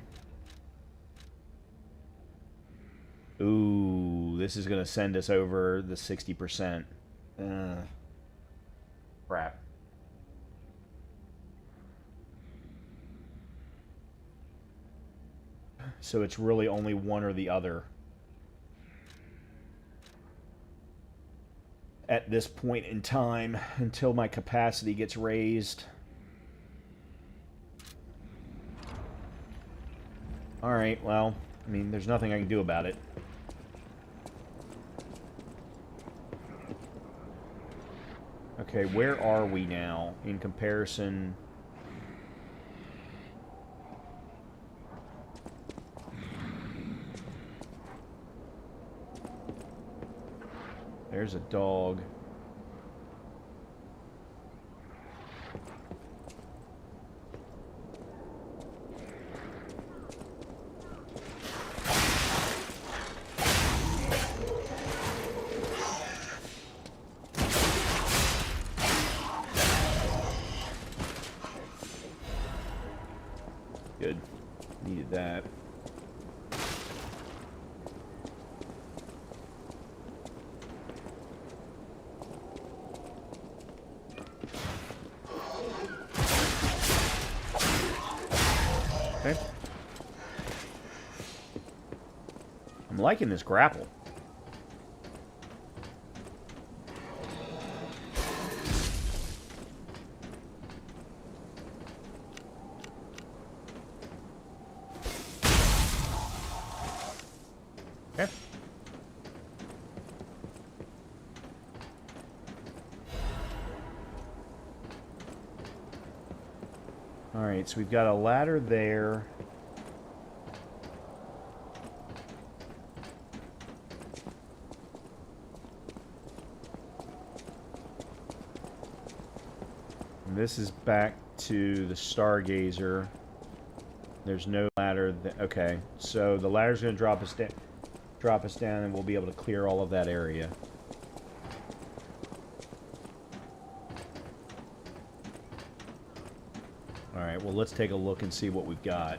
Ooh, this is going to send us over the 60%. Crap. So it's really only one or the other. At this point in time, until my capacity gets raised. Alright, well, I mean, there's nothing I can do about it. Okay, where are we now in comparison? There's a dog. Needed that. Okay. I'm liking this grapple. Okay. Alright, so we've got a ladder there. And this is back to the Stargazer. There's no ladder. Okay, so the ladder's going to drop us down, and we'll be able to clear all of that area. Alright, well, let's take a look and see what we've got.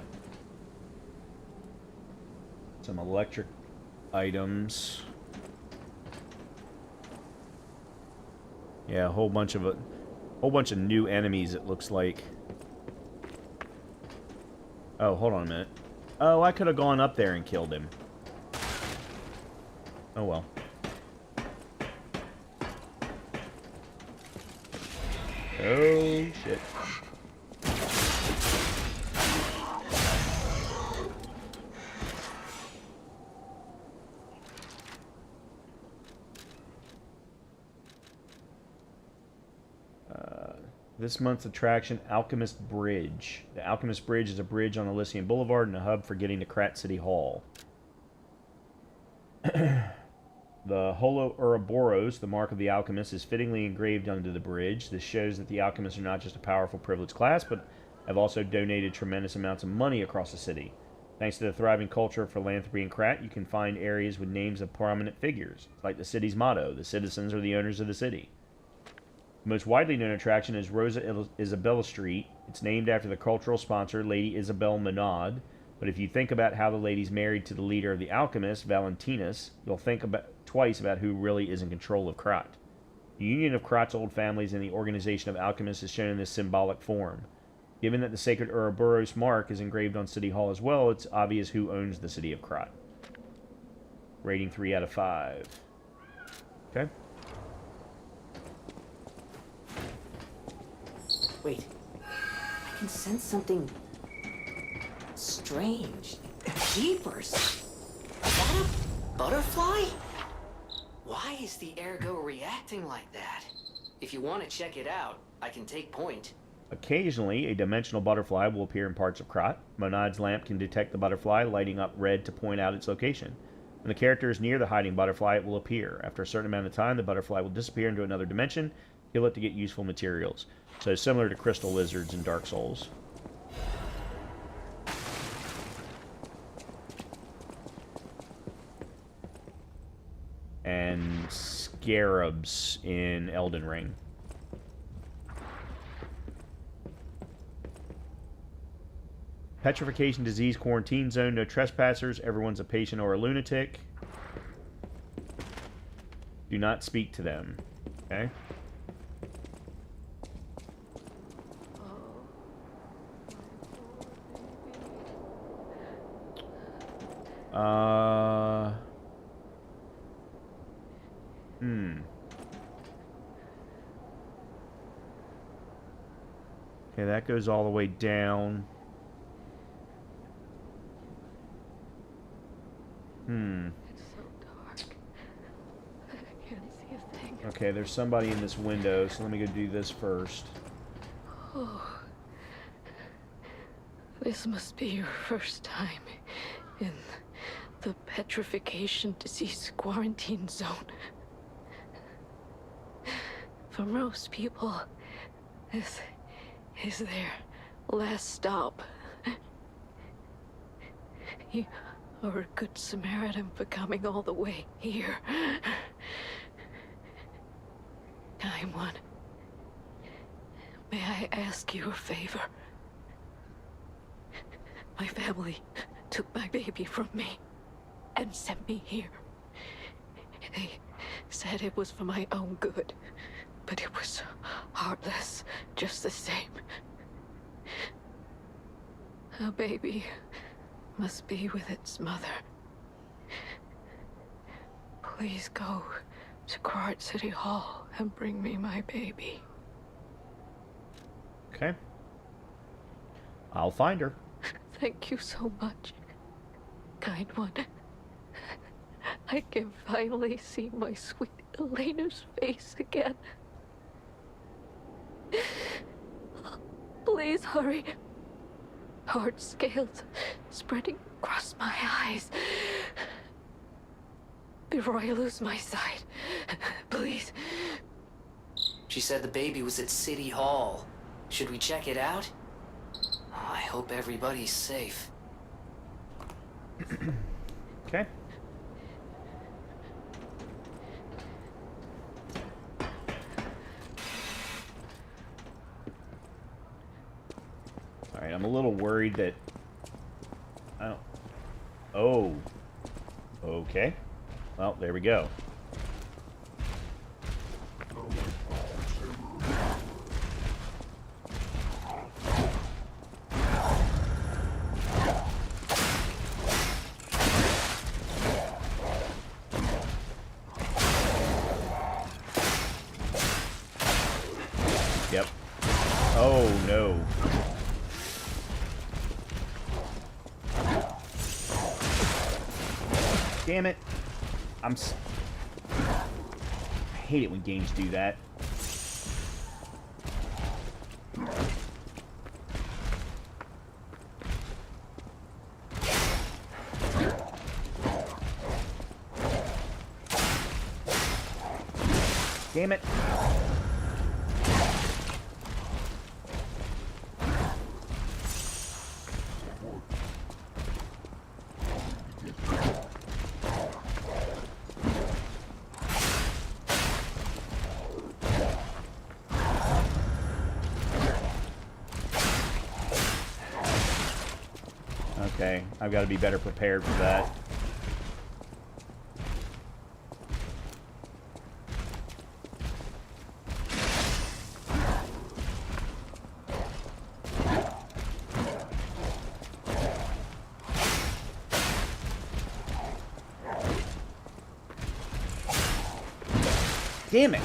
Some electric items. Yeah, a whole bunch of new enemies, it looks like. Oh, hold on a minute. Oh, I could have gone up there and killed him. Oh well. Oh shit. This month's attraction, Alchemist Bridge. The Alchemist Bridge is a bridge on Elysian Boulevard and a hub for getting to Krat City Hall. The Holo Ouroboros, the mark of the alchemist, is fittingly engraved onto the bridge. This shows that the alchemists are not just a powerful, privileged class, but have also donated tremendous amounts of money across the city. Thanks to the thriving culture of philanthropy in Krat, you can find areas with names of prominent figures, like the city's motto, the citizens are the owners of the city. The most widely known attraction is Rosa Isabella Street. It's named after the cultural sponsor, Lady Isabel Menad. But if you think about how the lady's married to the leader of the alchemists, Valentinus, you'll think twice about who really is in control of Krat. The union of Krat's old families and the organization of alchemists is shown in this symbolic form. Given that the sacred Ouroboros mark is engraved on City Hall as well, it's obvious who owns the city of Krat. Rating 3 out of 5. Okay. Wait. I can sense something strange. Jeepers. Is that a butterfly? Why is the ergo reacting like that? If you want to check it out, I can take point. Occasionally, a dimensional butterfly will appear in parts of Krat. Monad's lamp can detect the butterfly, lighting up red to point out its location. When the character is near the hiding butterfly, it will appear. After a certain amount of time, the butterfly will disappear into another dimension. Kill it to get useful materials. So similar to crystal lizards in Dark Souls. And scarabs in Elden Ring. Petrification disease quarantine zone. No trespassers. Everyone's a patient or a lunatic. Do not speak to them. Okay. Okay, that goes all the way down. It's so dark. I can't see a thing. Okay, there's somebody in this window, so let me go do this first. Oh. This must be your first time in the petrification disease quarantine zone. For most people, this is their last stop. You are a good Samaritan for coming all the way here. Kind one. May I ask you a favor? My family took my baby from me and sent me here. They said it was for my own good, but it was heartless just the same. A baby must be with its mother. Please go to Krat City Hall and bring me my baby. Okay. I'll find her. Thank you so much, kind one. I can finally see my sweet Elena's face again. Please hurry. Hard scales spreading across my eyes. Before I lose my sight, please. She said the baby was at City Hall. Should we check it out? Oh, I hope everybody's safe. Okay. Alright, I'm a little worried that... I don't... Oh. Okay. Well, there we go. Yep. Oh, no. Damn it. I hate it when games do that. Damn it. Okay, I've got to be better prepared for that. Damn it!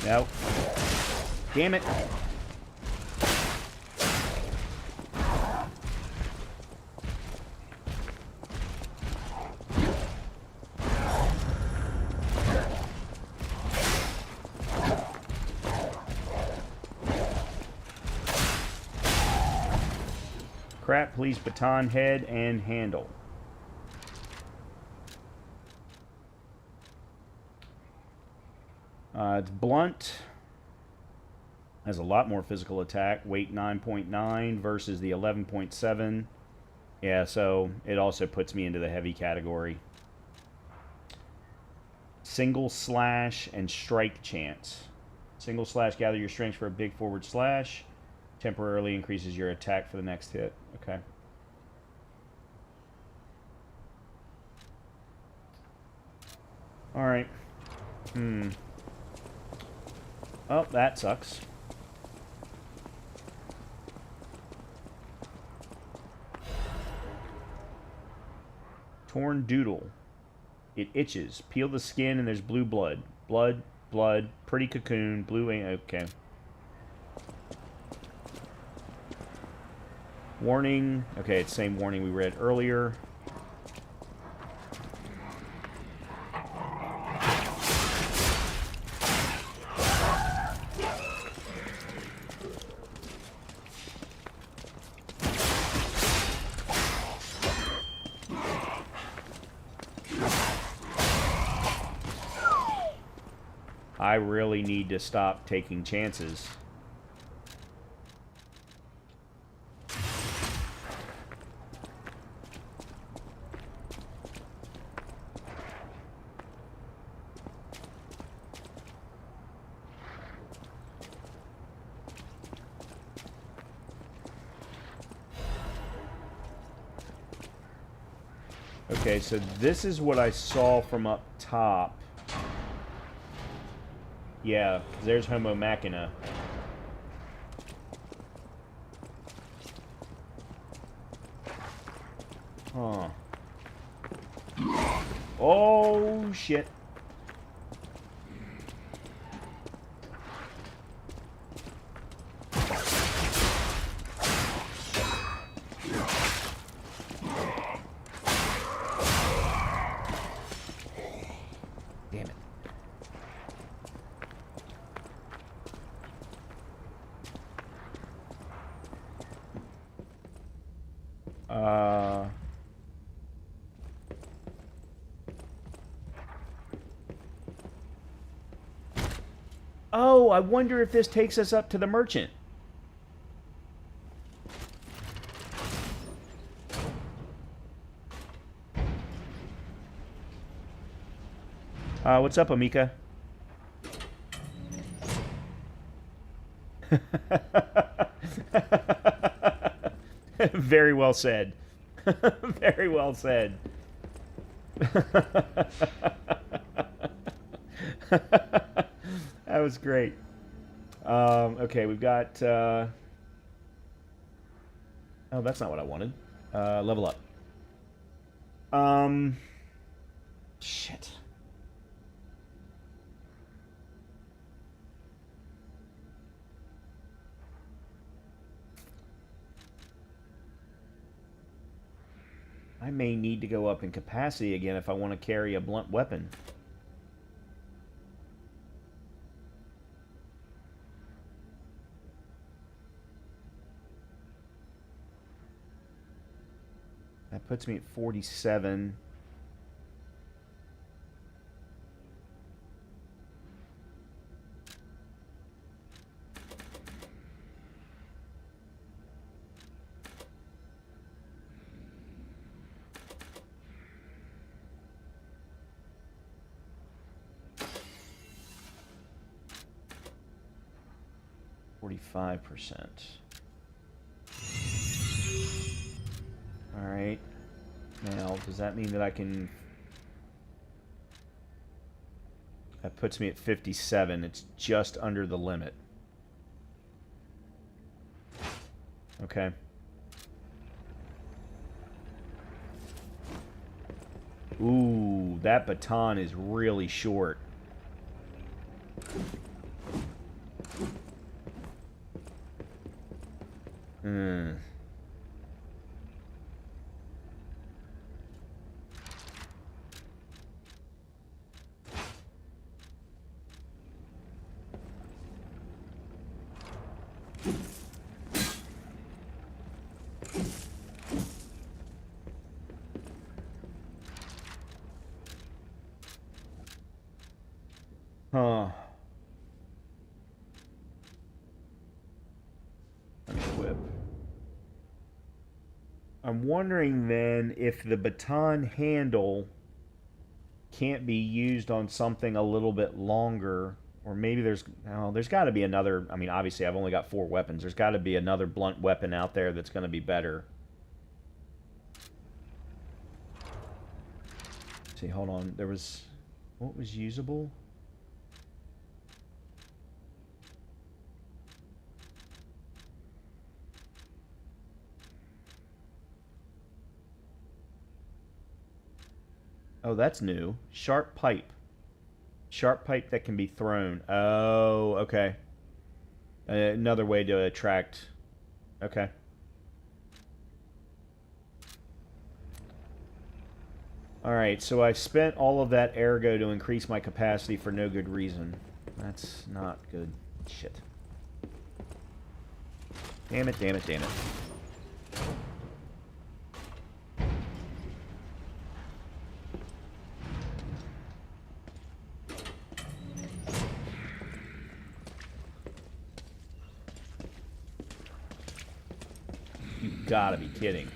No. Damn it. Crap, please baton head and handle. It's blunt. Has a lot more physical attack. Weight 9.9 versus the 11.7. Yeah, so it also puts me into the heavy category. Single slash and strike chance. Single slash, gather your strength for a big forward slash. Temporarily increases your attack for the next hit. Okay. Alright. Oh, that sucks. Torn doodle. It itches. Peel the skin and there's blue blood. Blood, blood, pretty cocoon, blue ink. Okay. Warning. Okay, it's the same warning we read earlier. I really need to stop taking chances. Okay, so this is what I saw from up top. Yeah, 'cause there's Homo Machina. Huh. Oh, shit. Damn it. Oh, I wonder if this takes us up to the merchant. What's up, Amika? Very well said. Very well said. That was great. Okay, we've got... Oh, that's not what I wanted. Level up. Shit. I may need to go up in capacity again if I want to carry a blunt weapon. That puts me at 47. %. All right. Now, does that mean that I can... That puts me at 57. It's just under the limit. Okay. Ooh, that baton is really short. Hmm. Huh. Unequip. I'm wondering then if the baton handle can't be used on something a little bit longer, or maybe there's got to be another. I mean, obviously I've only got 4 weapons. There's got to be another blunt weapon out there that's going to be better. Let's see, hold on. There was, what was usable? Oh, that's new. Sharp pipe. Sharp pipe that can be thrown. Oh, okay. Another way to attract. Okay. Alright, so I spent all of that ergo to increase my capacity for no good reason. That's not good. Shit. Damn it, damn it, damn it. You gotta be kidding.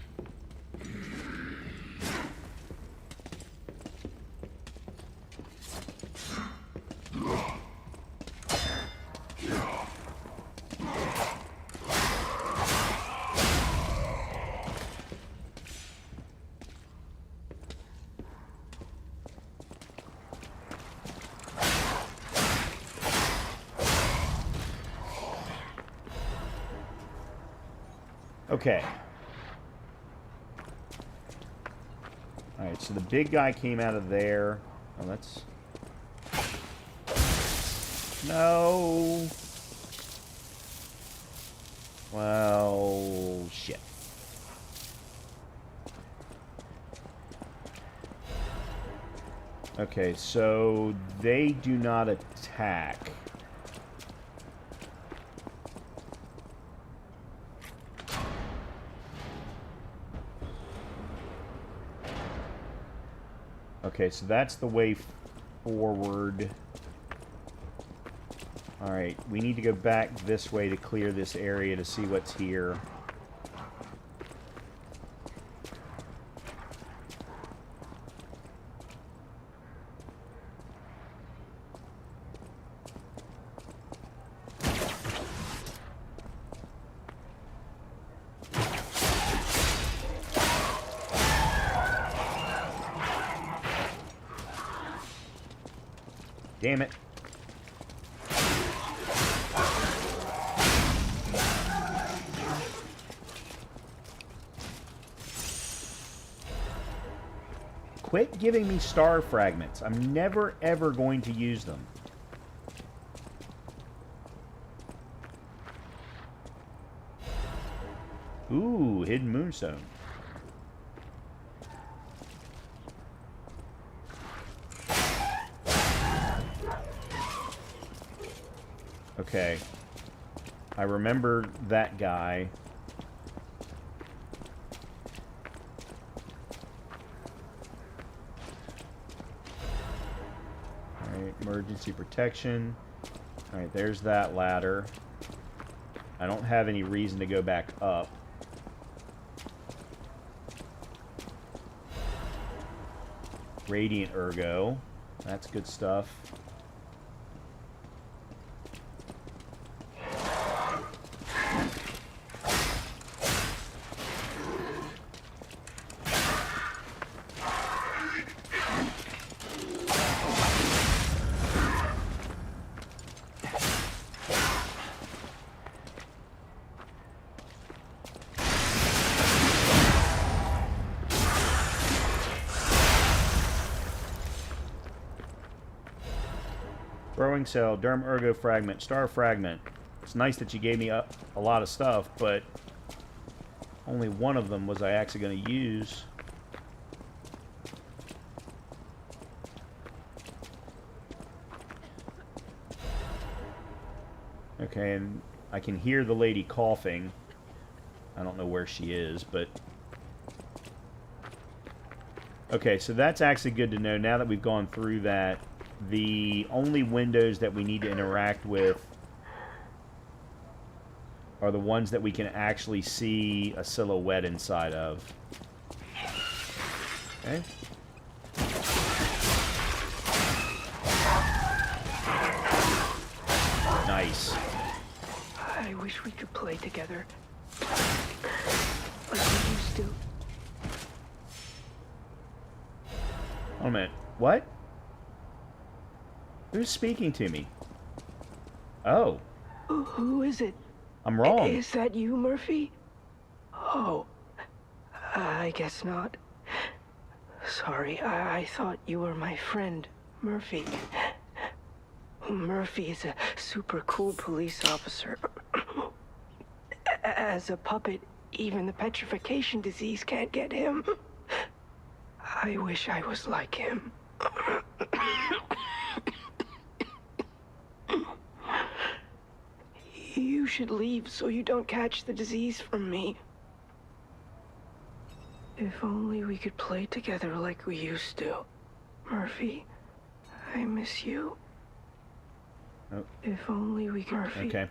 Okay. Alright, so the big guy came out of there. Oh, that's... No! Well, shit. Okay, so they do not attack. Okay, so that's the way forward. Alright, we need to go back this way to clear this area to see what's here. Damn it. Quit giving me star fragments. I'm never ever going to use them. Ooh, hidden moonstone. Okay. I remember that guy. Alright, emergency protection. Alright, there's that ladder. I don't have any reason to go back up. Radiant ergo. That's good stuff. Throwing cell, derm ergo fragment, star fragment. It's nice that you gave me a lot of stuff, but only one of them was I actually going to use. Okay, and I can hear the lady coughing. I don't know where she is, but... Okay, so that's actually good to know now that we've gone through that. The only windows that we need to interact with are the ones that we can actually see a silhouette inside of. Okay. Nice. I wish we could play together. Like we used to. Hold a minute. What? Who's speaking to me? Oh. Who is it? I'm wrong. Is that you, Murphy? Oh, I guess not. Sorry, I thought you were my friend, Murphy. Murphy is a super cool police officer. As a puppet, even the petrification disease can't get him. I wish I was like him. You should leave so you don't catch the disease from me. If only we could play together like we used to. Murphy, I miss you. Oh. If only we could... Murphy. Okay.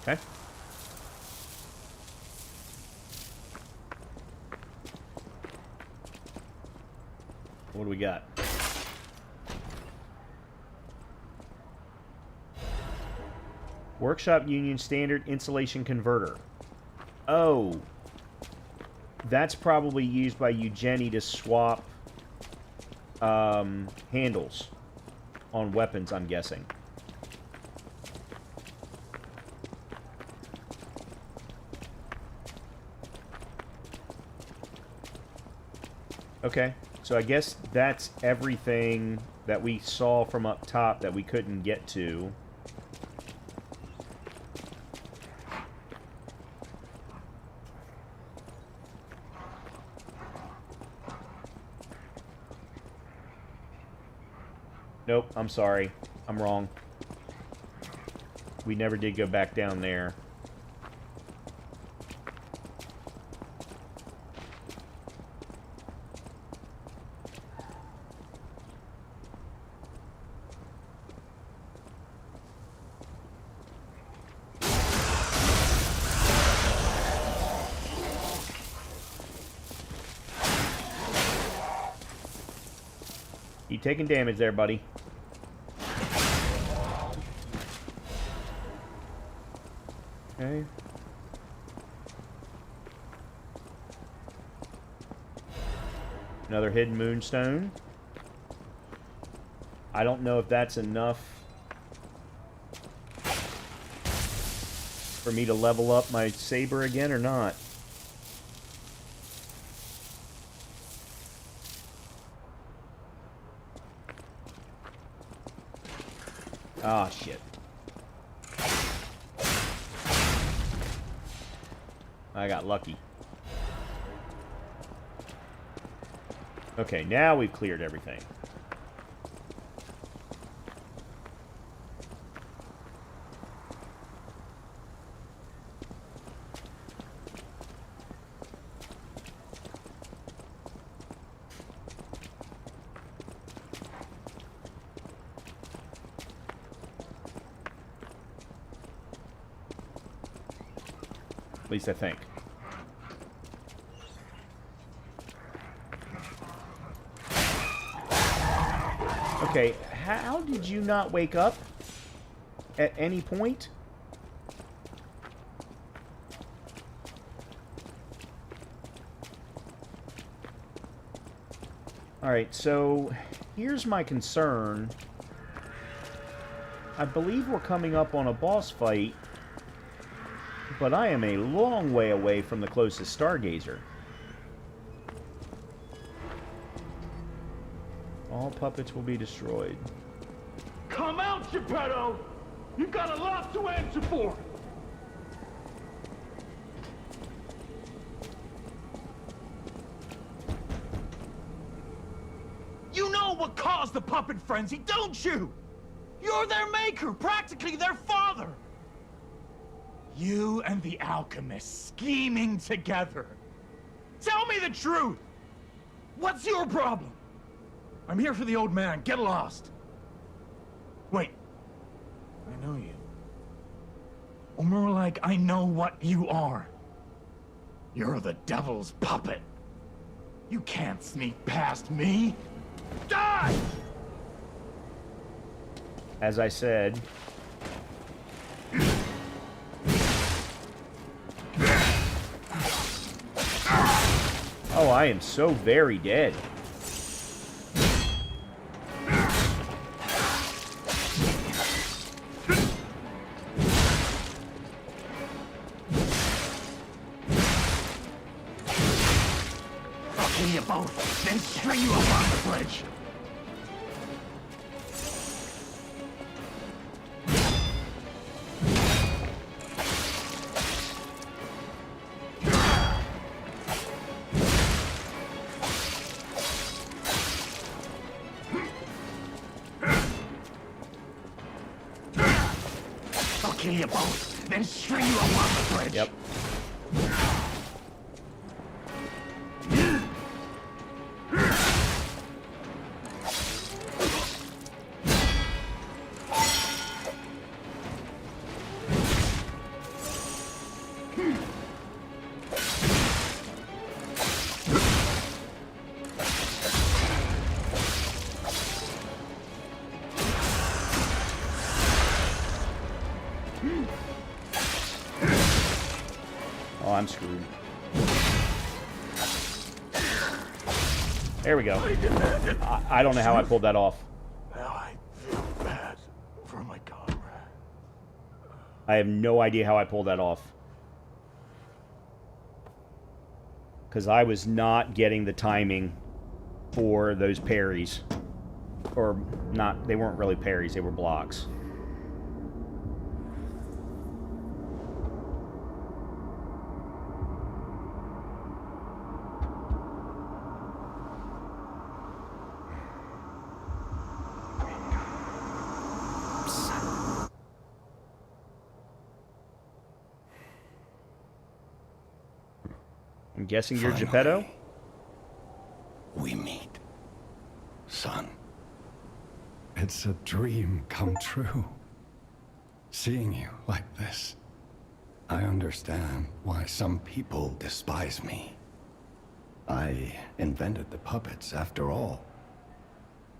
Okay. What do we got? Workshop Union Standard Insulation Converter. Oh. That's probably used by Eugenie to swap handles on weapons, I'm guessing. Okay, so I guess that's everything that we saw from up top that we couldn't get to. Nope, I'm sorry. I'm wrong. We never did go back down there. You taking damage there, buddy. Okay. Another hidden moonstone. I don't know if that's enough for me to level up my saber again or not. Ah, shit. I got lucky. Okay, now we've cleared everything. At least I think. Okay, how did you not wake up at any point? Alright, so here's my concern. I believe we're coming up on a boss fight, but I am a long way away from the closest Stargazer. All puppets will be destroyed. Come out, Geppetto! You've got a lot to answer for! You know what caused the puppet frenzy, don't you? You're their maker, practically their father! You and the alchemist scheming together. Tell me the truth! What's your problem? I'm here for the old man. Get lost. Wait. I know you. Or more like, I know what you are. You're the devil's puppet. You can't sneak past me. Die! As I said... Oh, I am so very dead. kill you both, then string you up on the bridge. I'll kill you both, then string you up on the bridge. Yep. Oh, I'm screwed. There we go. I don't know how I pulled that off. Now I feel bad for my comrade. I have no idea how I pulled that off. Because I was not getting the timing for those parries. Or not, they weren't really parries, they were blocks. I'm guessing you're Geppetto? We meet. Son. It's a dream come true. Seeing you like this. I understand why some people despise me. I invented the puppets after all.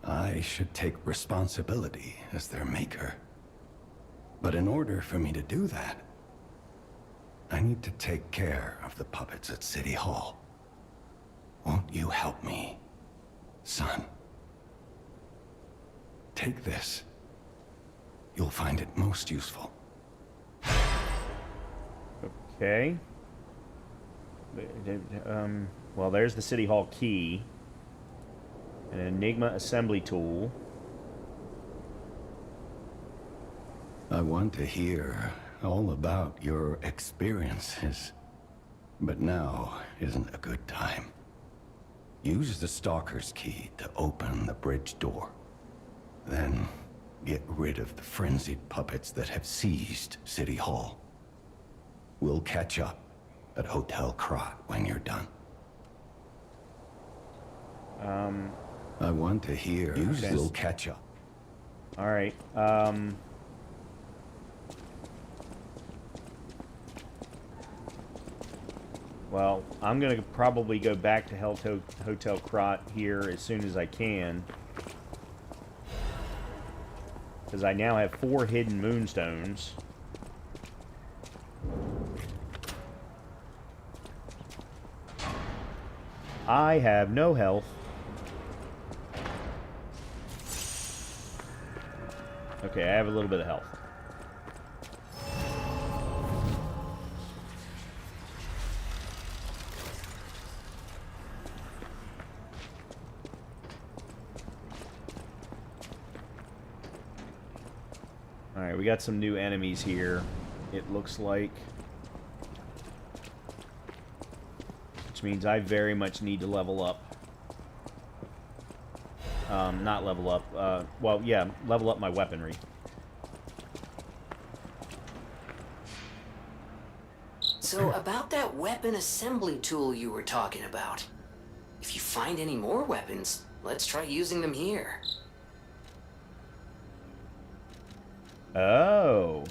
I should take responsibility as their maker. But in order for me to do that, I need to take care of the puppets at City Hall. Won't you help me, son? Take this. You'll find it most useful. Okay. Well, there's the City Hall key. An Enigma assembly tool. I want to hear all about your experiences, but now isn't a good time. Use the Stalker's key to open the bridge door. Then get rid of the frenzied puppets that have seized City Hall. We'll catch up at Hotel Krat when you're done. I want to hear. We'll catch up. All right. Well, I'm going to probably go back to Hotel Krat here as soon as I can. Because I now have 4 hidden moonstones. I have no health. Okay, I have a little bit of health. Alright, we got some new enemies here, it looks like. Which means I very much need to level up. Not level up, well, yeah, level up my weaponry. So, about that weapon assembly tool you were talking about. If you find any more weapons, let's try using them here. Oh.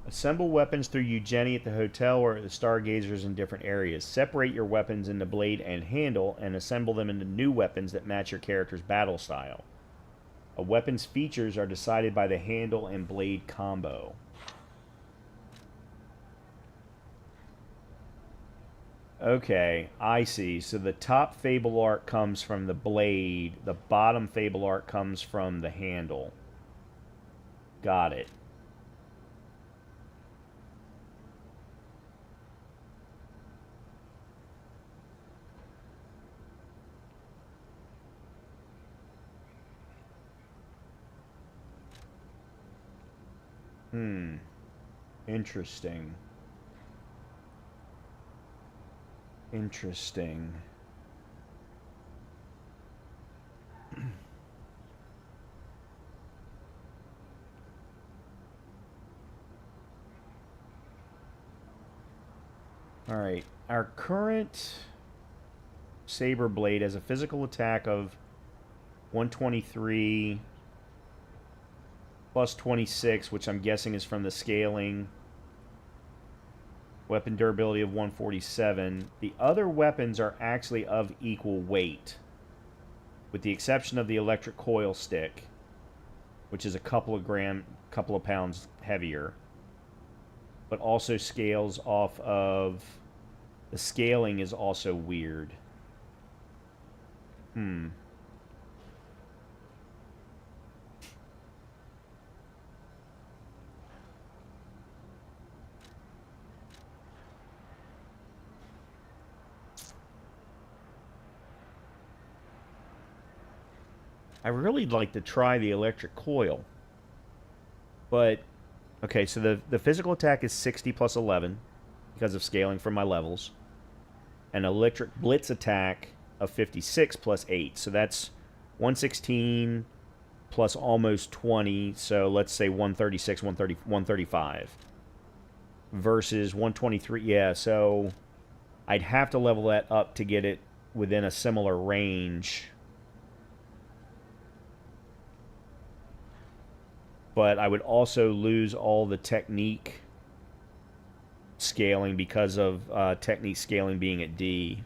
Assemble weapons through Eugenie at the hotel or at the Stargazers in different areas. Separate your weapons into blade and handle and assemble them into new weapons that match your character's battle style. A weapon's features are decided by the handle and blade combo. Okay, I see. So the top Fable Art comes from the blade. The bottom Fable Art comes from the handle. Got it. Interesting. Interesting. Alright, our current saber blade has a physical attack of 123 plus 26, which I'm guessing is from the scaling. Weapon durability of 147. The other weapons are actually of equal weight, with the exception of the electric coil stick, which is a couple of pounds heavier, but also scales off of... The scaling is also weird. I really like to try the electric coil. But, okay, so the physical attack is 60 plus 11 because of scaling from my levels. An electric blitz attack of 56 plus 8. So that's 116 plus almost 20. So let's say 136, 135. Versus 123. Yeah, so I'd have to level that up to get it within a similar range. But I would also lose all the technique scaling because of technique scaling being at D.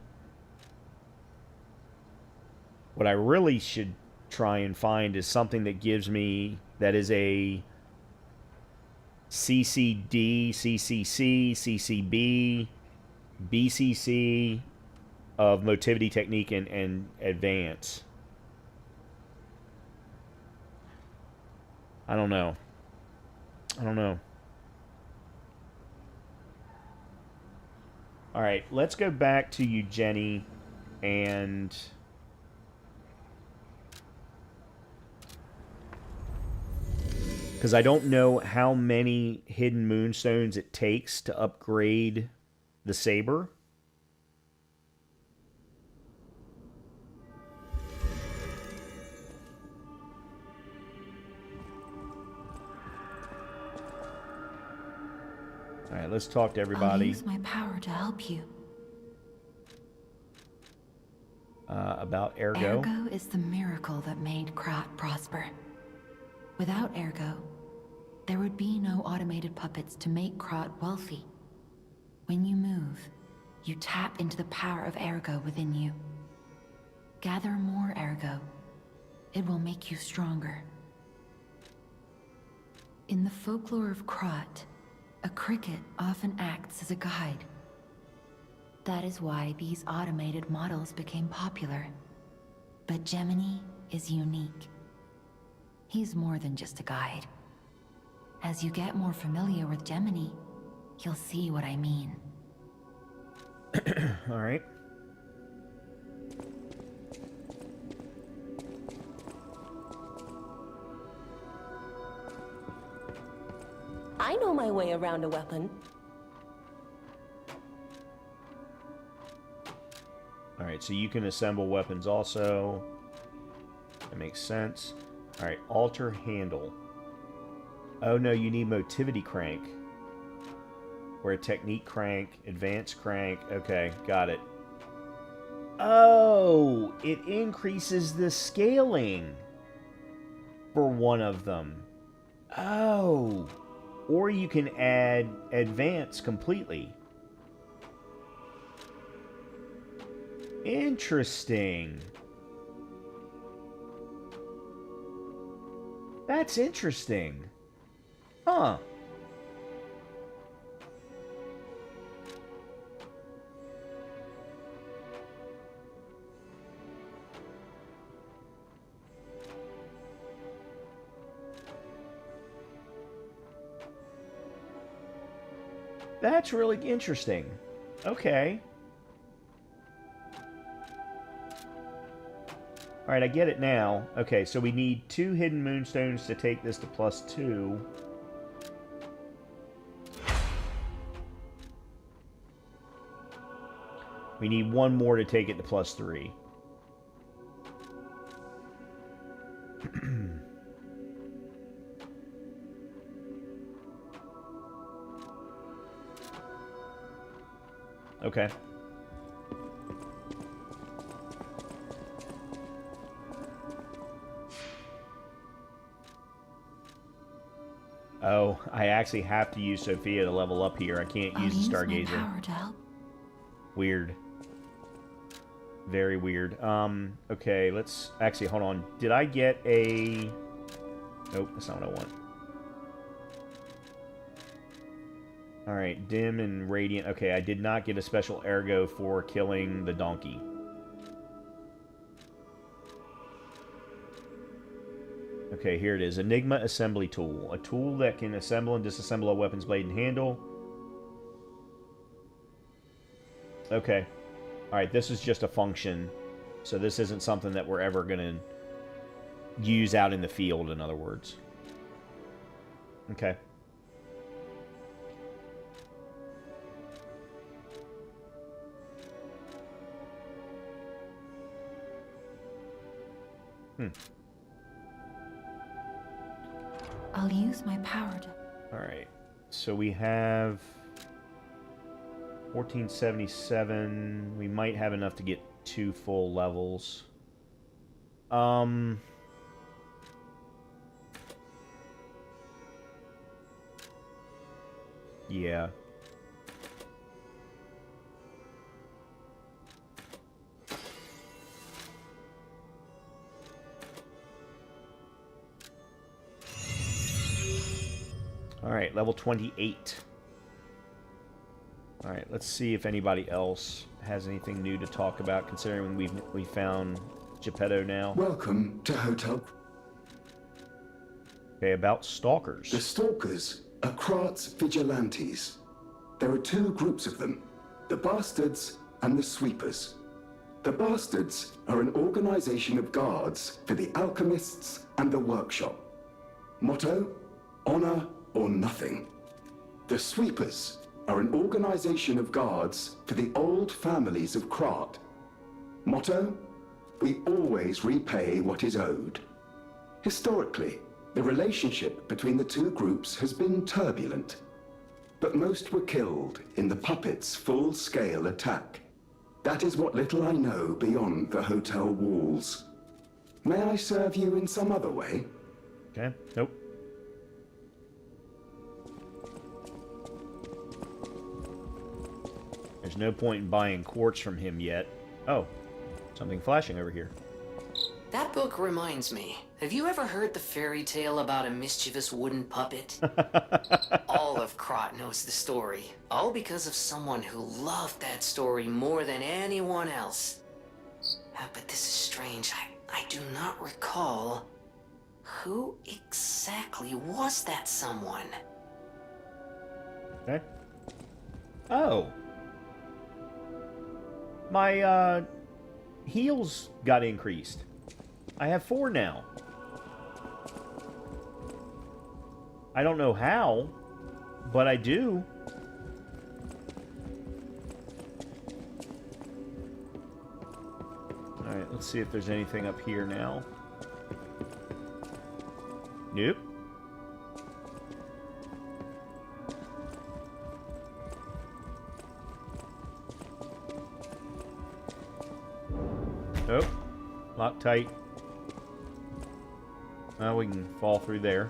What I really should try and find is something that gives me, that is a CCD, CCC, CCB, BCC of motivity, technique, and advance. I don't know. Alright, let's go back to you, Jenny, and... because I don't know how many hidden moonstones it takes to upgrade the saber. Alright, let's talk to everybody. I'll use my power to help you. About Ergo. Ergo is the miracle that made Krat prosper. Without Ergo, there would be no automated puppets to make Krat wealthy. When you move, you tap into the power of Ergo within you. Gather more Ergo. It will make you stronger. In the folklore of Krat, a cricket often acts as a guide. That is why these automated models became popular. But Gemini is unique. He's more than just a guide. As you get more familiar with Gemini, you'll see what I mean. All right. I know my way around a weapon. All right, so you can assemble weapons also. That makes sense. All right, alter handle. Oh no, you need motivity crank. Or a technique crank, advanced crank. Okay, got it. Oh, it increases the scaling for one of them. Oh. Or you can add advance completely. Interesting. That's interesting. Huh. That's really interesting. Okay. Alright, I get it now. Okay, so we need 2 hidden moonstones to take this to +2. We need one more to take it to +3. Okay. Oh, I actually have to use Sophia to level up here. I can't use the Stargazer. My power to help. Weird. Very weird. Okay, let's... Actually, hold on. Did I get a... Nope, that's not what I want. Alright, dim and radiant. Okay, I did not get a special ergo for killing the donkey. Okay, here it is. Enigma Assembly Tool. A tool that can assemble and disassemble a weapon's blade and handle. Okay. Alright, this is just a function. So this isn't something that we're ever going to use out in the field, in other words. Okay. I'll use my power to... Alright. So we have 1477. We might have enough to get 2 full levels. Yeah. Alright, level 28. Alright, let's see if anybody else has anything new to talk about, considering we found Geppetto now. Welcome to Hotel... Okay, about Stalkers. The Stalkers are Krat's vigilantes. There are 2 groups of them, the Bastards and the Sweepers. The Bastards are an organization of guards for the alchemists and the workshop. Motto, honor or nothing. The Sweepers are an organization of guards for the old families of Krat. Motto, we always repay what is owed. Historically, the relationship between the 2 groups has been turbulent, but most were killed in the puppets' full-scale attack. That is what little I know beyond the hotel walls. May I serve you in some other way? Okay, nope. There's no point in buying quartz from him yet. Oh, something flashing over here. That book reminds me. Have you ever heard the fairy tale about a mischievous wooden puppet? All of Krat knows the story. All because of someone who loved that story more than anyone else. But this is strange. I do not recall. Who exactly was that someone? Okay. Oh. My, heals got increased. I have 4 now. I don't know how, but I do. Alright, let's see if there's anything up here now. Nope. Nope. Locked tight. Now we can fall through there.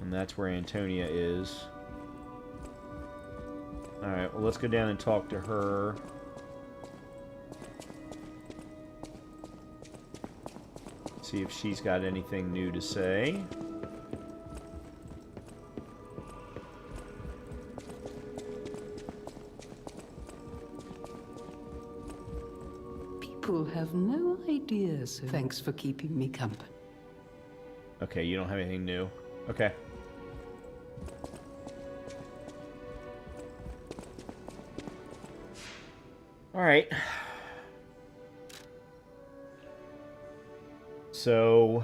And that's where Antonia is. Alright, well, let's go down and talk to her. See if she's got anything new to say. People have no idea, so thanks for keeping me company. Okay, you don't have anything new. Okay. Alright. So...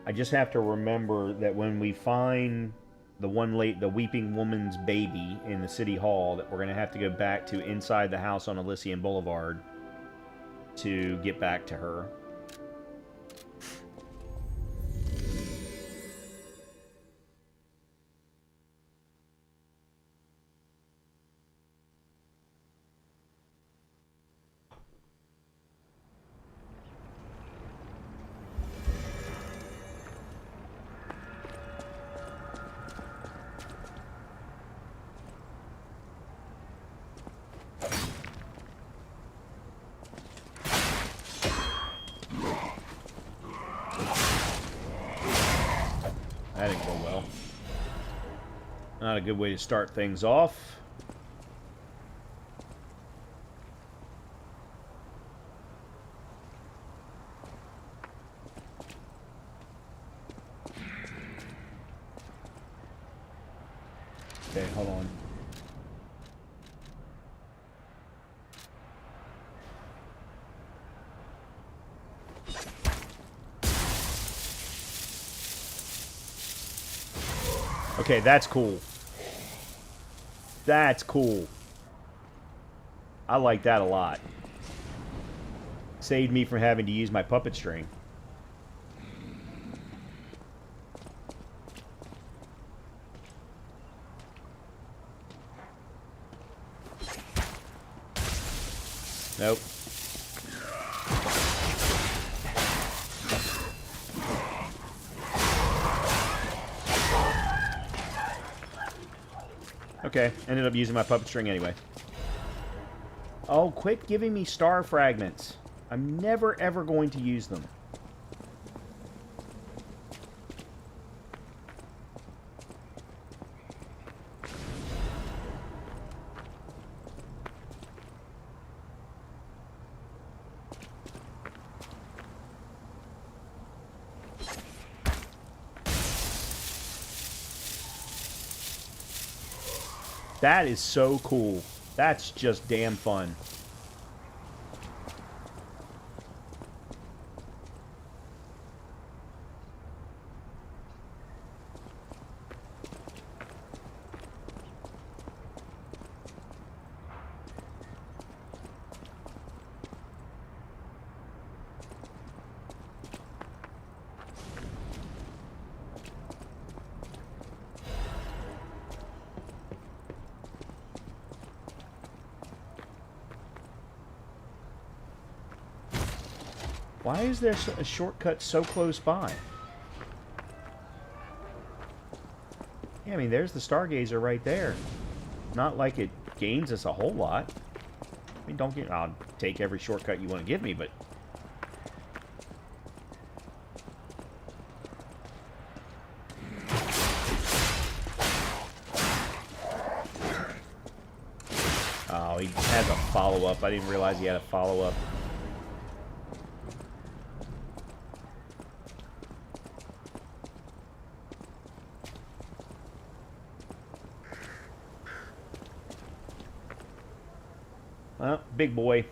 I just have to remember that when we find the weeping woman's baby in the city hall that we're going to have to go back to inside the house on Elysian Boulevard to get back to her. That didn't go well. Not a good way to start things off. Okay, hold on. Okay, that's cool. That's cool. I like that a lot. Saved me from having to use my puppet string. Nope. Okay, ended up using my puppet string anyway. Oh, quit giving me star fragments. I'm never ever going to use them. That is so cool. That's just damn fun. Why is there a shortcut so close by? Yeah, I mean, there's the Stargazer right there. Not like it gains us a whole lot. I mean, don't get... I'll take every shortcut you want to give me, but... Oh, he has a follow-up. I didn't realize he had a follow-up. Well, big boy.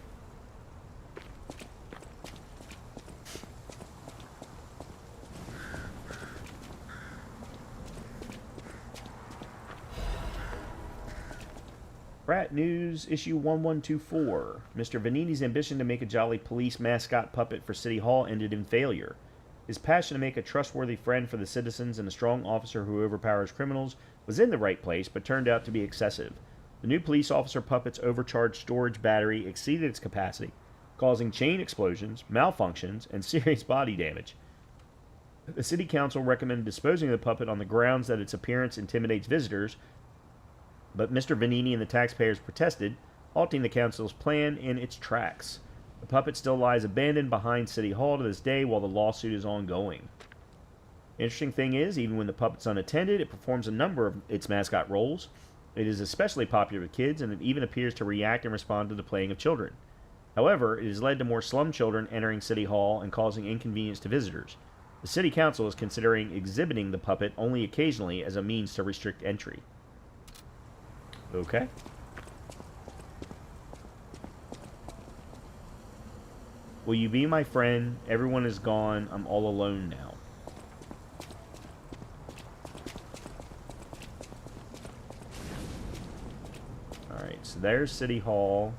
Rat News, issue 1124. Mr. Vanini's ambition to make a jolly police mascot puppet for City Hall ended in failure. His passion to make a trustworthy friend for the citizens and a strong officer who overpowers criminals was in the right place, but turned out to be excessive. The new police officer puppet's overcharged storage battery exceeded its capacity, causing chain explosions, malfunctions, and serious body damage. The city council recommended disposing of the puppet on the grounds that its appearance intimidates visitors, but Mr. Vanini and the taxpayers protested, halting the council's plan in its tracks. The puppet still lies abandoned behind City Hall to this day while the lawsuit is ongoing. The interesting thing is, even when the puppet's unattended, it performs a number of its mascot roles. It is especially popular with kids, and it even appears to react and respond to the playing of children. However, it has led to more slum children entering City Hall and causing inconvenience to visitors. The City Council is considering exhibiting the puppet only occasionally as a means to restrict entry. Okay. Will you be my friend? Everyone is gone. I'm all alone now. so there's City Hall.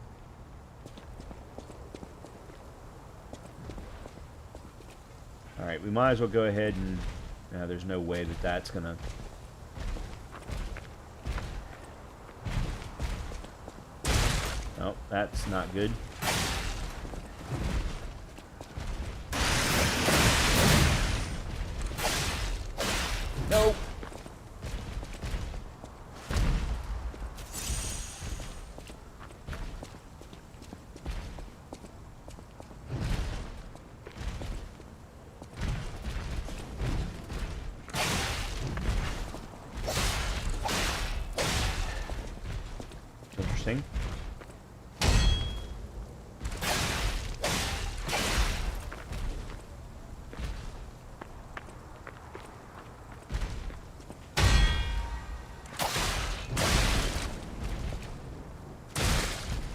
Alright, we might as well go ahead and... there's no way that that's gonna... Oh, that's not good. Nope. Interesting.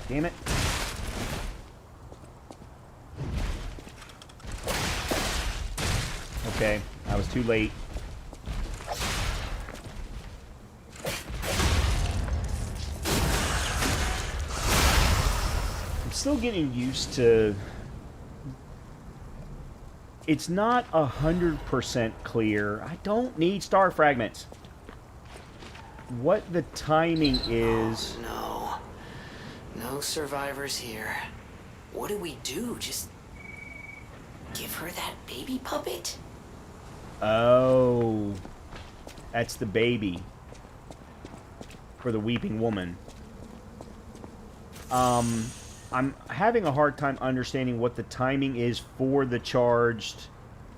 Damn it. Okay, I was too late. I'm still getting used to... It's not 100% clear. I don't need star fragments. What the timing is... Oh, no. No survivors here. What do we do? Just give her that baby puppet? Oh. That's the baby. For the weeping woman. I'm having a hard time understanding what the timing is for the charged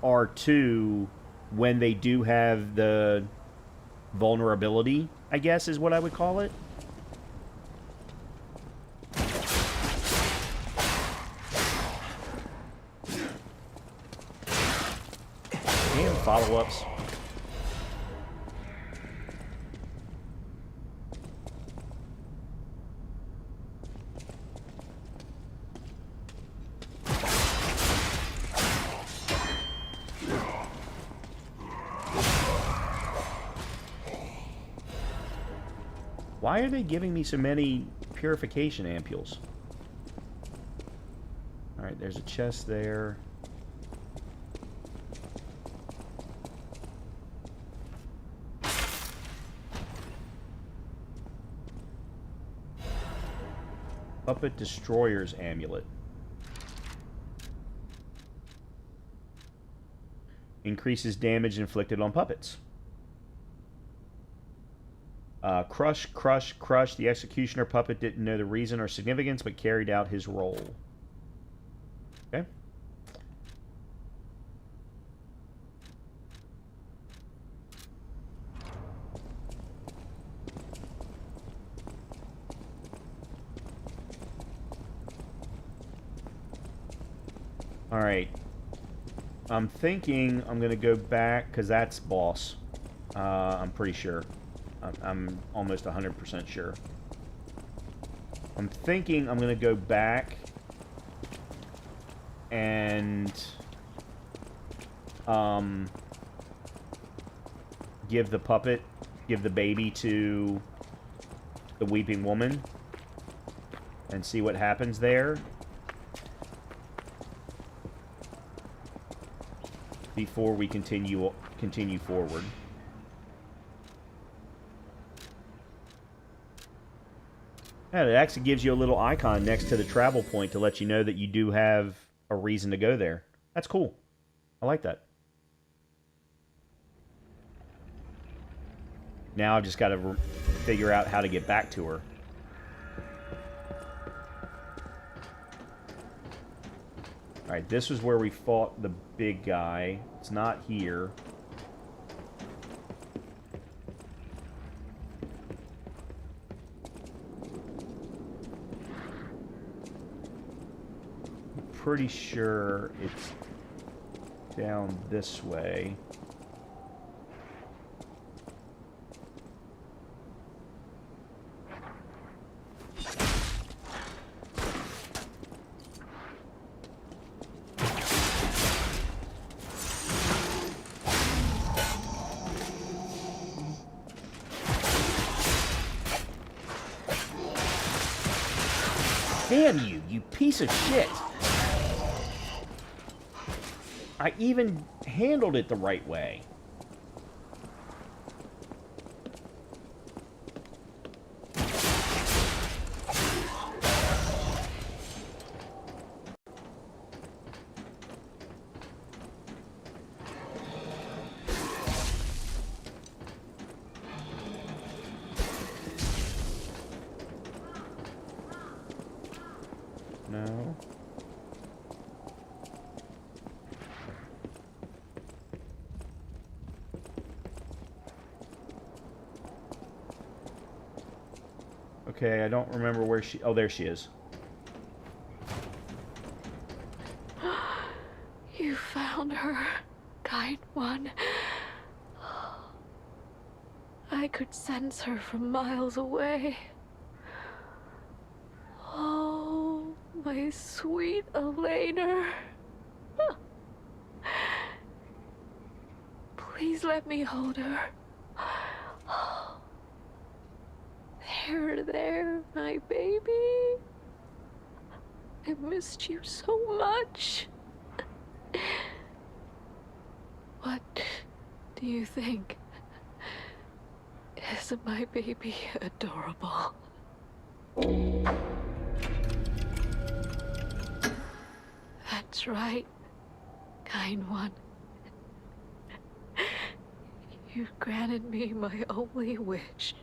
R2 when they do have the vulnerability, I guess is what I would call it. Damn follow-ups. Why are they giving me so many purification ampules? Alright, there's a chest there. Puppet Destroyer's Amulet. Increases damage inflicted on puppets. Crush, crush, crush. The executioner puppet didn't know the reason or significance, but carried out his role. Okay. Alright. I'm thinking I'm going to go back, because that's boss. I'm pretty sure. I'm almost 100% sure. I'm thinking I'm going to go back and give the baby to the weeping woman and see what happens there before we continue forward. Yeah, it actually gives you a little icon next to the travel point to let you know that you do have a reason to go there. That's cool. I like that. Now I've just got to figure out how to get back to her. Alright, this was where we fought the big guy. It's not here. Pretty sure it's down this way. fan of you, you piece of shit. I even handled it the right way. No. Okay, I don't remember where she... Oh, there she is. You found her, kind one. I could sense her from miles away. Oh, my sweet Elena. Please let me hold her. There, my baby. I missed you so much. What do you think? Isn't my baby adorable? That's right, kind one. You've granted me my only wish.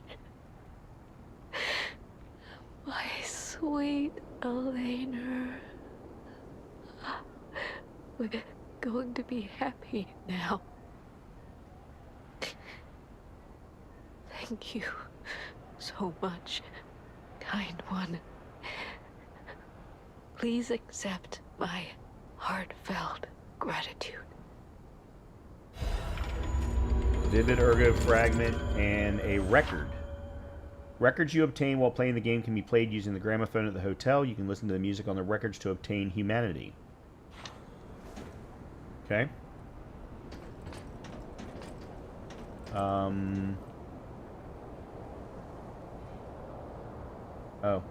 My sweet Elena. We're going to be happy now. Thank you so much, kind one. Please accept my heartfelt gratitude. Vivid Ergo fragment and a record. Records you obtain while playing the game can be played using the gramophone at the hotel. You can listen to the music on the records to obtain humanity. Okay. Oh.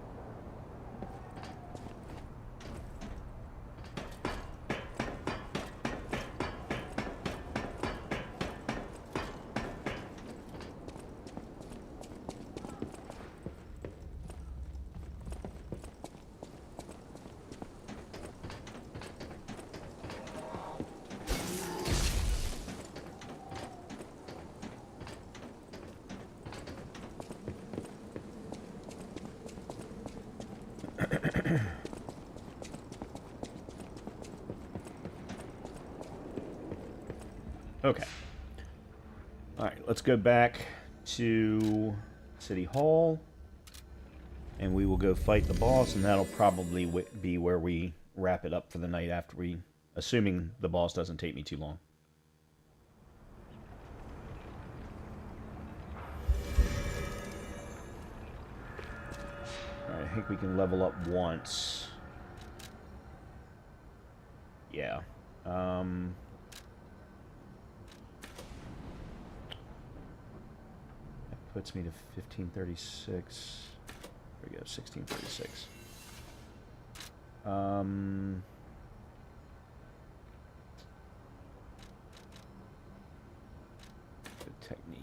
Okay. Alright, let's go back to City Hall. And we will go fight the boss, and that'll probably be where we wrap it up for the night after we... Assuming the boss doesn't take me too long. Alright, I think we can level up once. Yeah. That puts me to 1536. There we go, 1636. Good technique.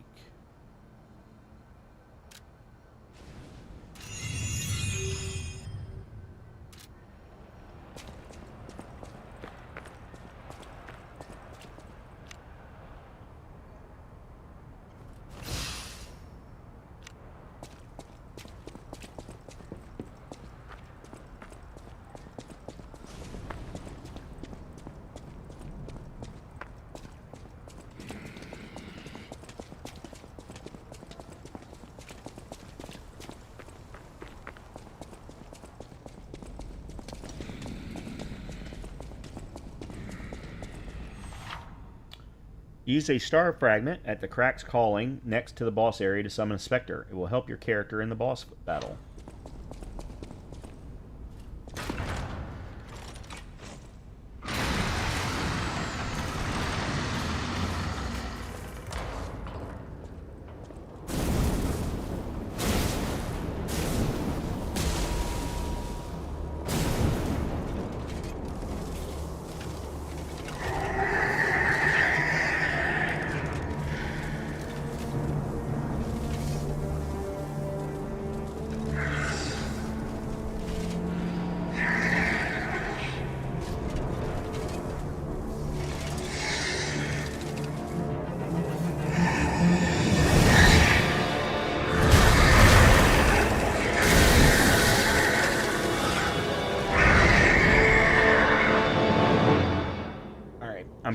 Use a star fragment at the Crack's Calling next to the boss area to summon a specter. It will help your character in the boss battle.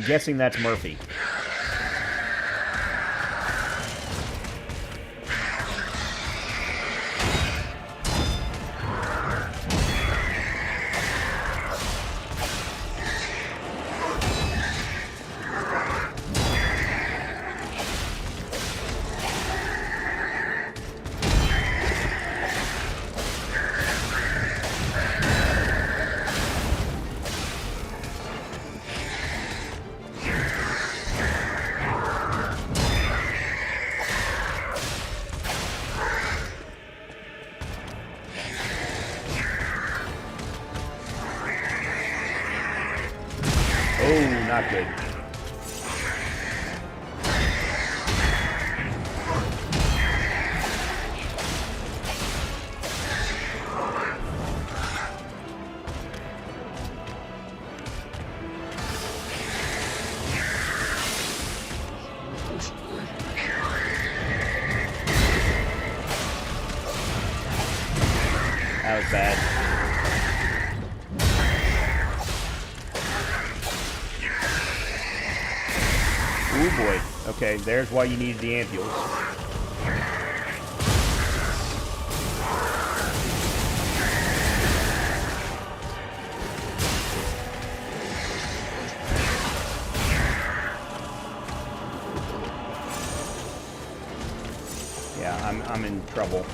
guessing that's Murphy. Oh, not good. That was bad. Oh boy. Okay, there's why you needed the ampules. Yeah, I'm in trouble.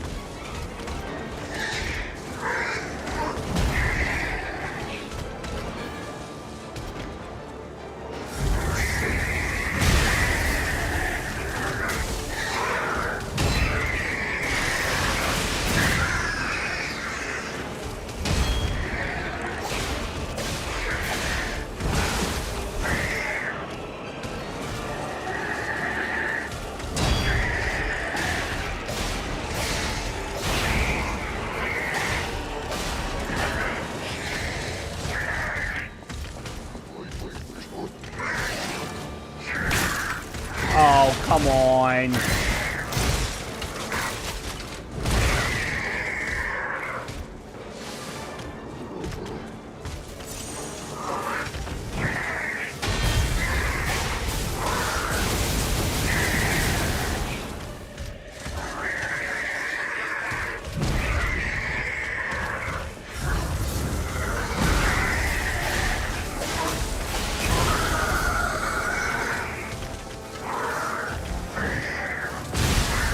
Oh, come on.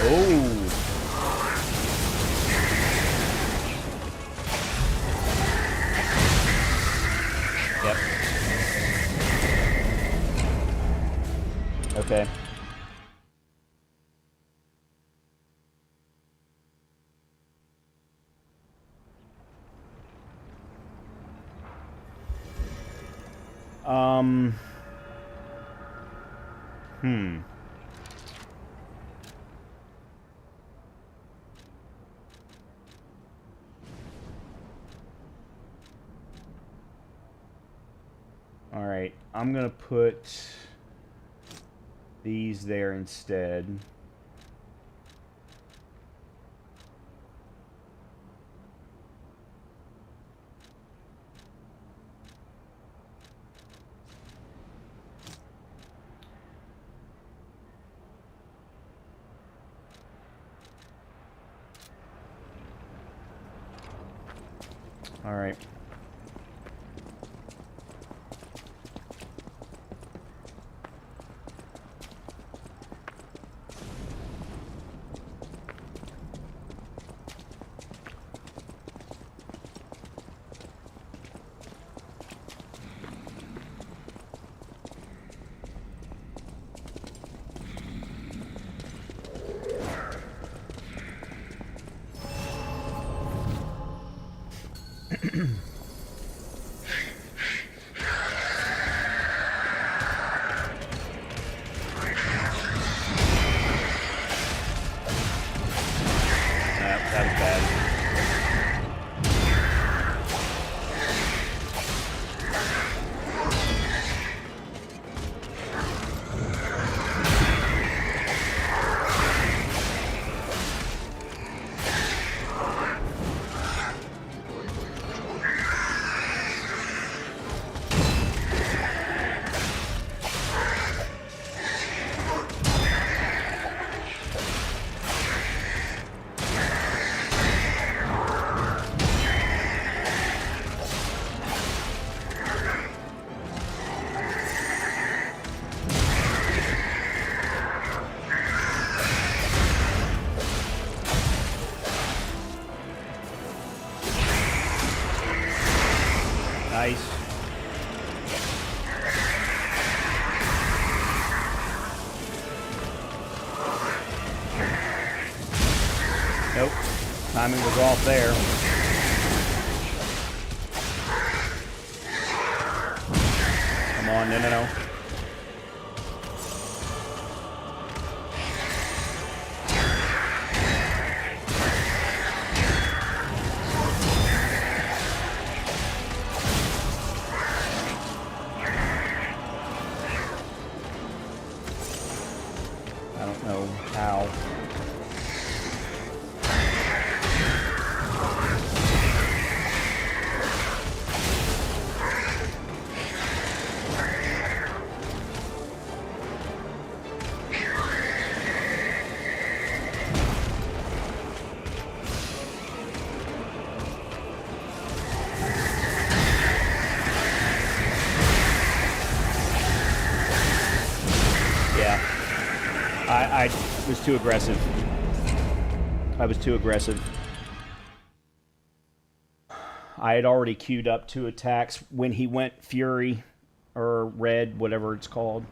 Oh. Yep. Okay. All right, I'm gonna put these there instead. All right. That was bad. Nice. Nope. Timing was off there. Come on, no. I don't know how. I was too aggressive. I was too aggressive. I had already queued up 2 attacks when he went Fury, or Red, whatever it's called.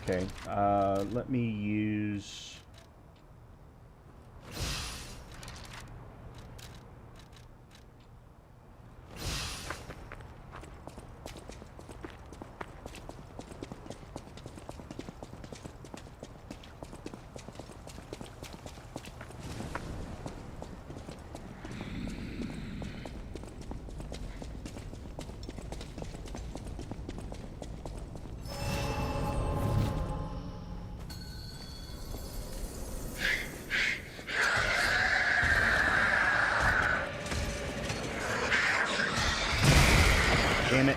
Okay, let me use... Damn it.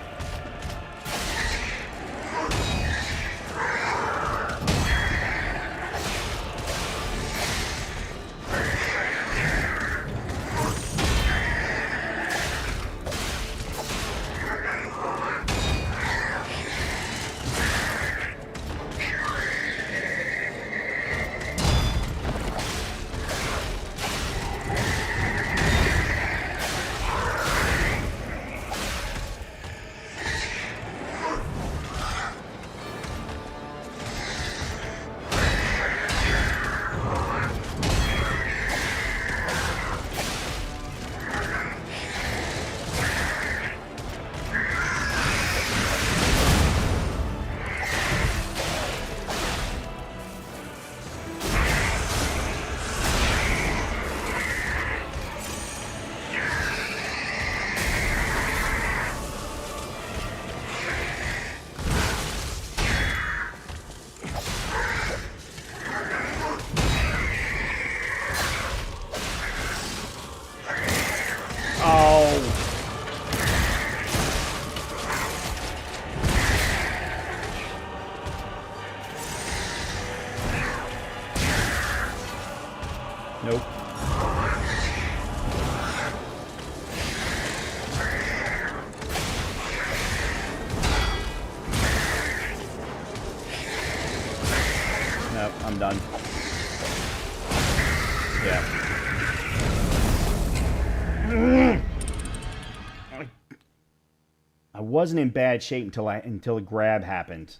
Nope. Nope, I'm done. Yeah. I wasn't in bad shape until a grab happened.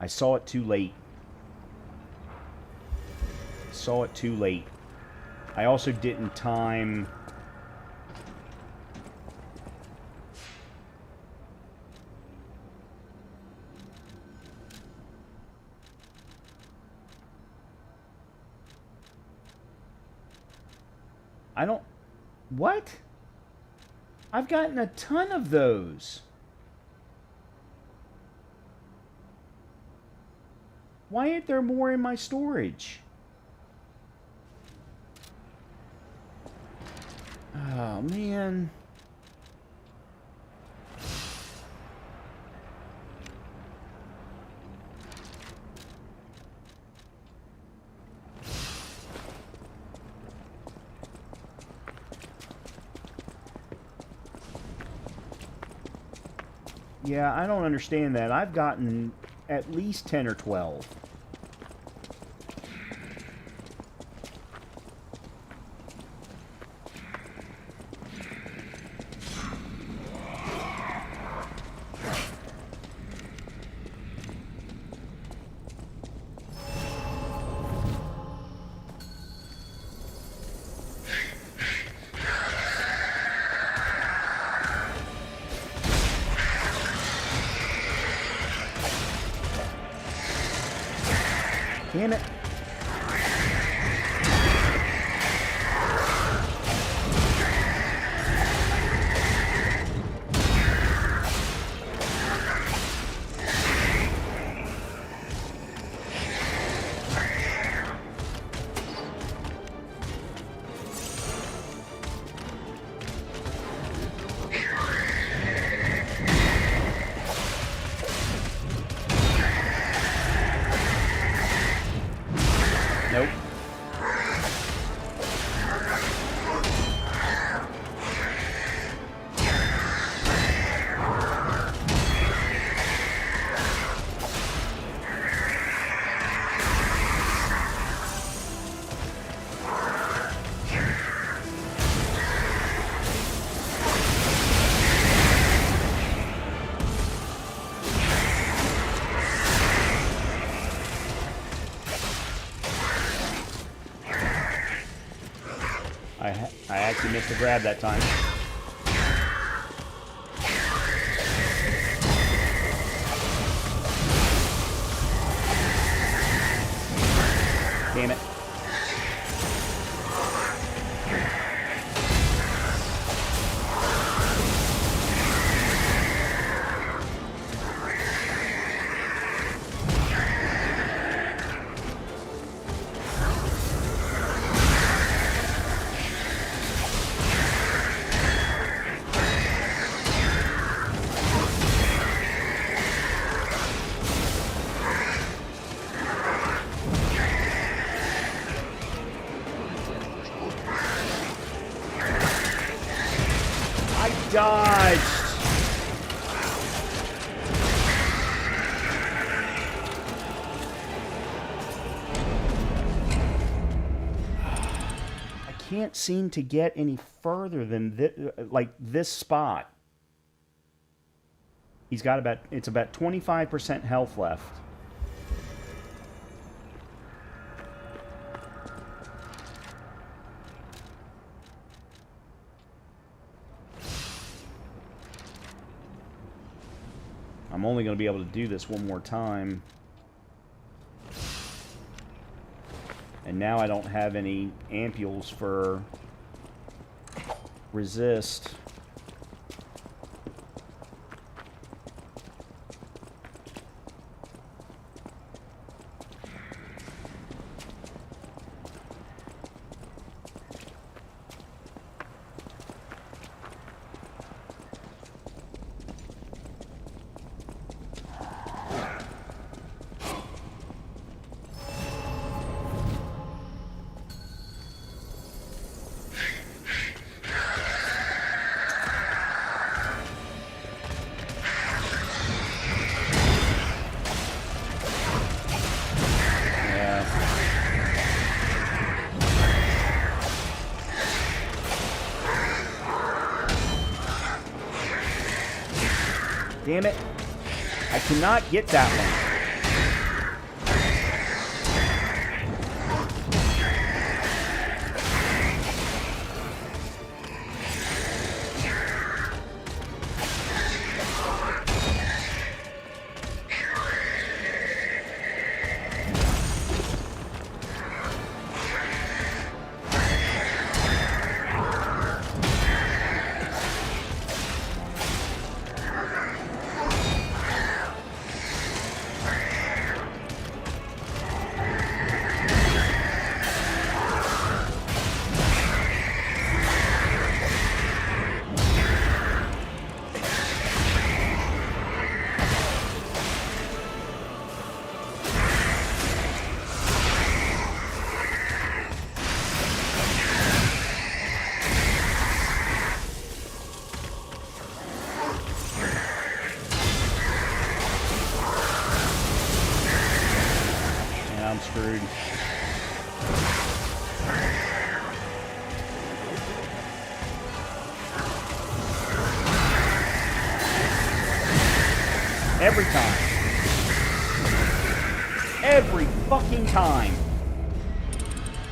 I saw it too late. Saw it too late. I also didn't time... I don't... What? I've gotten a ton of those. Why aren't there more in my storage? Oh, man. Yeah, I don't understand that. I've gotten at least 10 or 12. Damn it. Nope. I actually missed the grab that time. Damn it. Dodged. I can't seem to get any further than this spot. He's got it's about 25% health left. I'm only going to be able to do this one more time. And now I don't have any ampules for resist. Damn it. I cannot get that one. screwed. Every time. Every fucking time.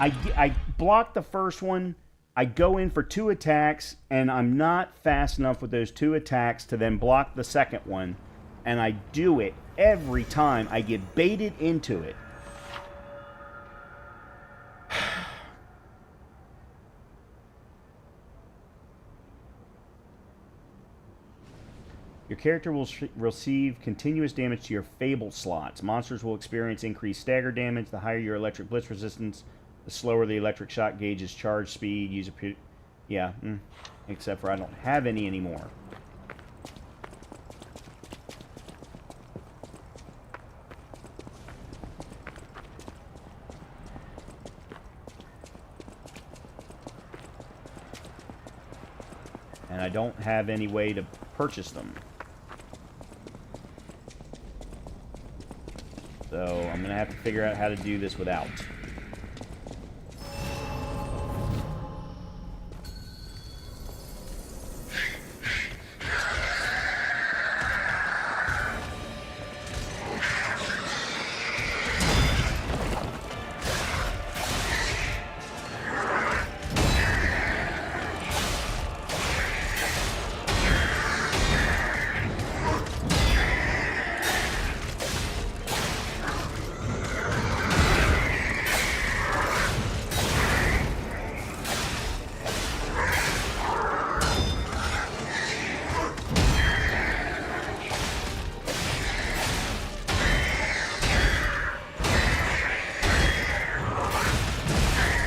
I block the first one. I go in for 2 attacks, and I'm not fast enough with those 2 attacks to then block the second one. And I do it every time. I get baited into it. Your character will receive continuous damage to your Fable slots. Monsters will experience increased stagger damage. The higher your electric blitz resistance, the slower the electric shock gauge's charge speed. Use a... Yeah, except for I don't have any anymore. And I don't have any way to purchase them. So I'm going to have to figure out how to do this without.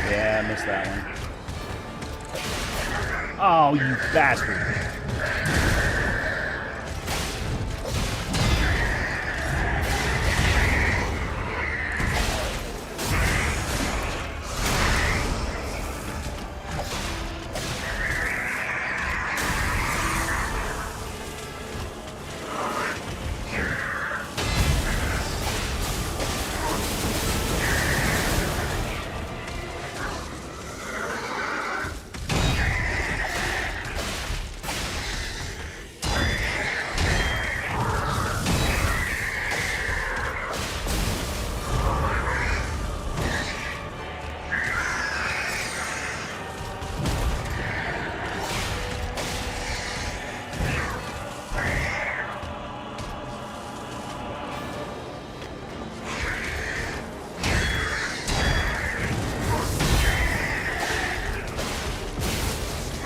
Yeah, I missed that one. Oh, you bastard.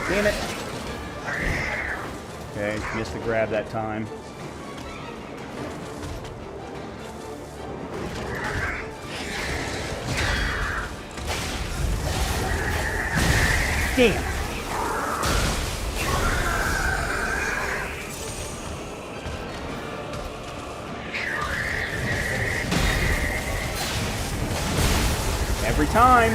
Damn it. Okay, missed the grab that time. Damn. Every time.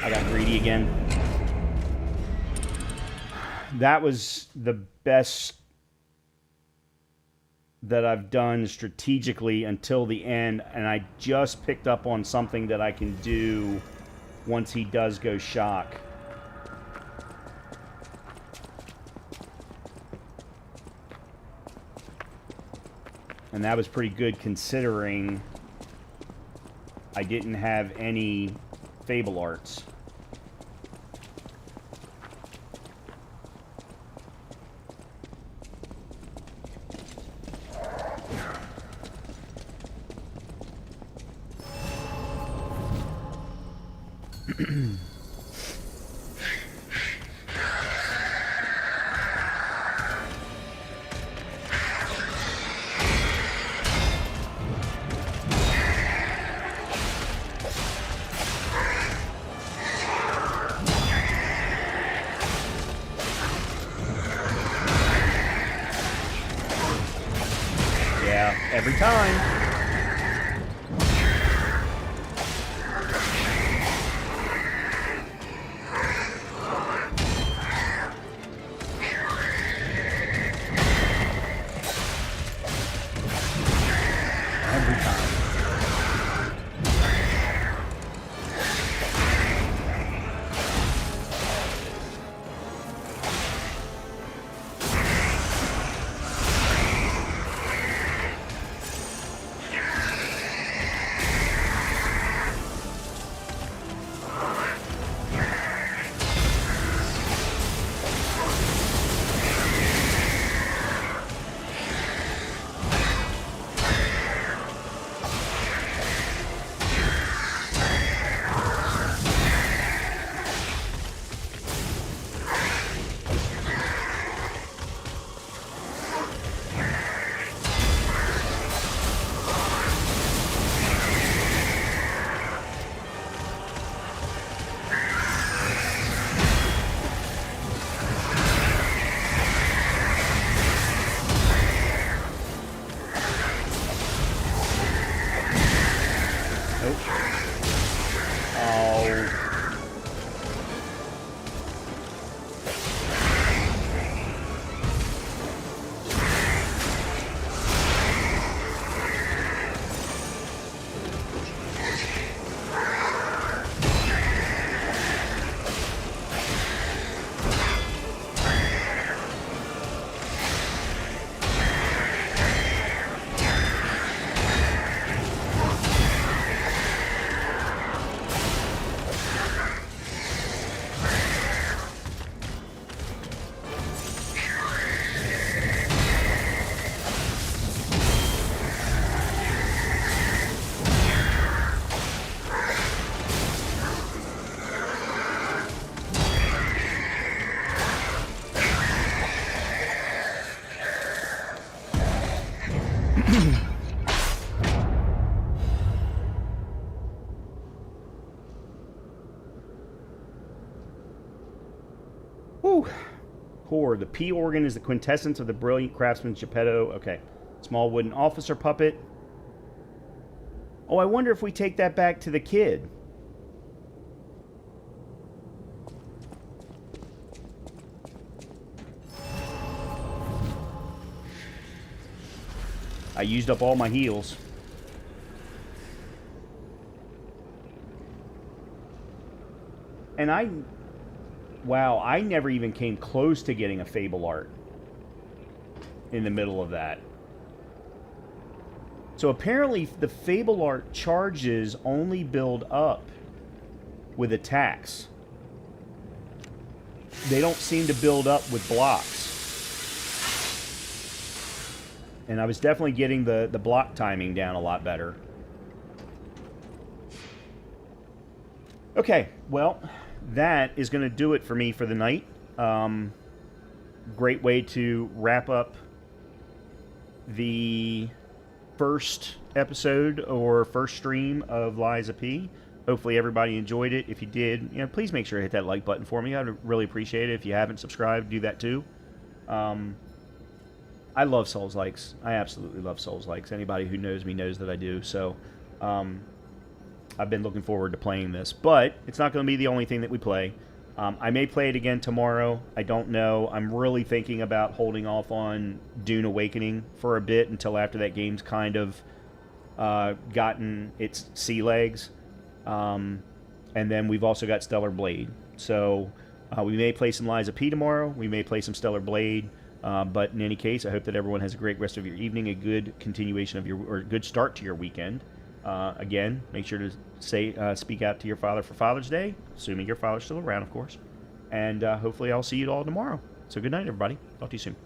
I got greedy again. That was the best that I've done strategically until the end, and I just picked up on something that I can do once he does go shock. And that was pretty good considering I didn't have any Fable arts. Yeah, every time. Every time. Whew. Core. The P organ is the quintessence of the brilliant craftsman Geppetto. Okay. Small wooden officer puppet. Oh, I wonder if we take that back to the kid. I used up all my heals. And wow, I never even came close to getting a Fable art in the middle of that. So apparently the Fable art charges only build up with attacks. They don't seem to build up with blocks. And I was definitely getting the block timing down a lot better. Okay, well, that is going to do it for me for the night. Great way to wrap up the first episode or first stream of Liza P. Hopefully everybody enjoyed it. If you did, please make sure to hit that like button for me. I'd really appreciate it. If you haven't subscribed, do that too. I love Souls-likes. I absolutely love Souls-likes. Anybody who knows me knows that I do. So, I've been looking forward to playing this. But it's not going to be the only thing that we play. I may play it again tomorrow. I don't know. I'm really thinking about holding off on Dune Awakening for a bit until after that game's kind of gotten its sea legs. And then we've also got Stellar Blade. So, we may play some Liza P tomorrow. We may play some Stellar Blade. But in any case, I hope that everyone has a great rest of your evening, a good continuation of or a good start to your weekend. Again, make sure to speak out to your father for Father's Day, assuming your father's still around, of course. And hopefully I'll see you all tomorrow. So good night, everybody. Talk to you soon.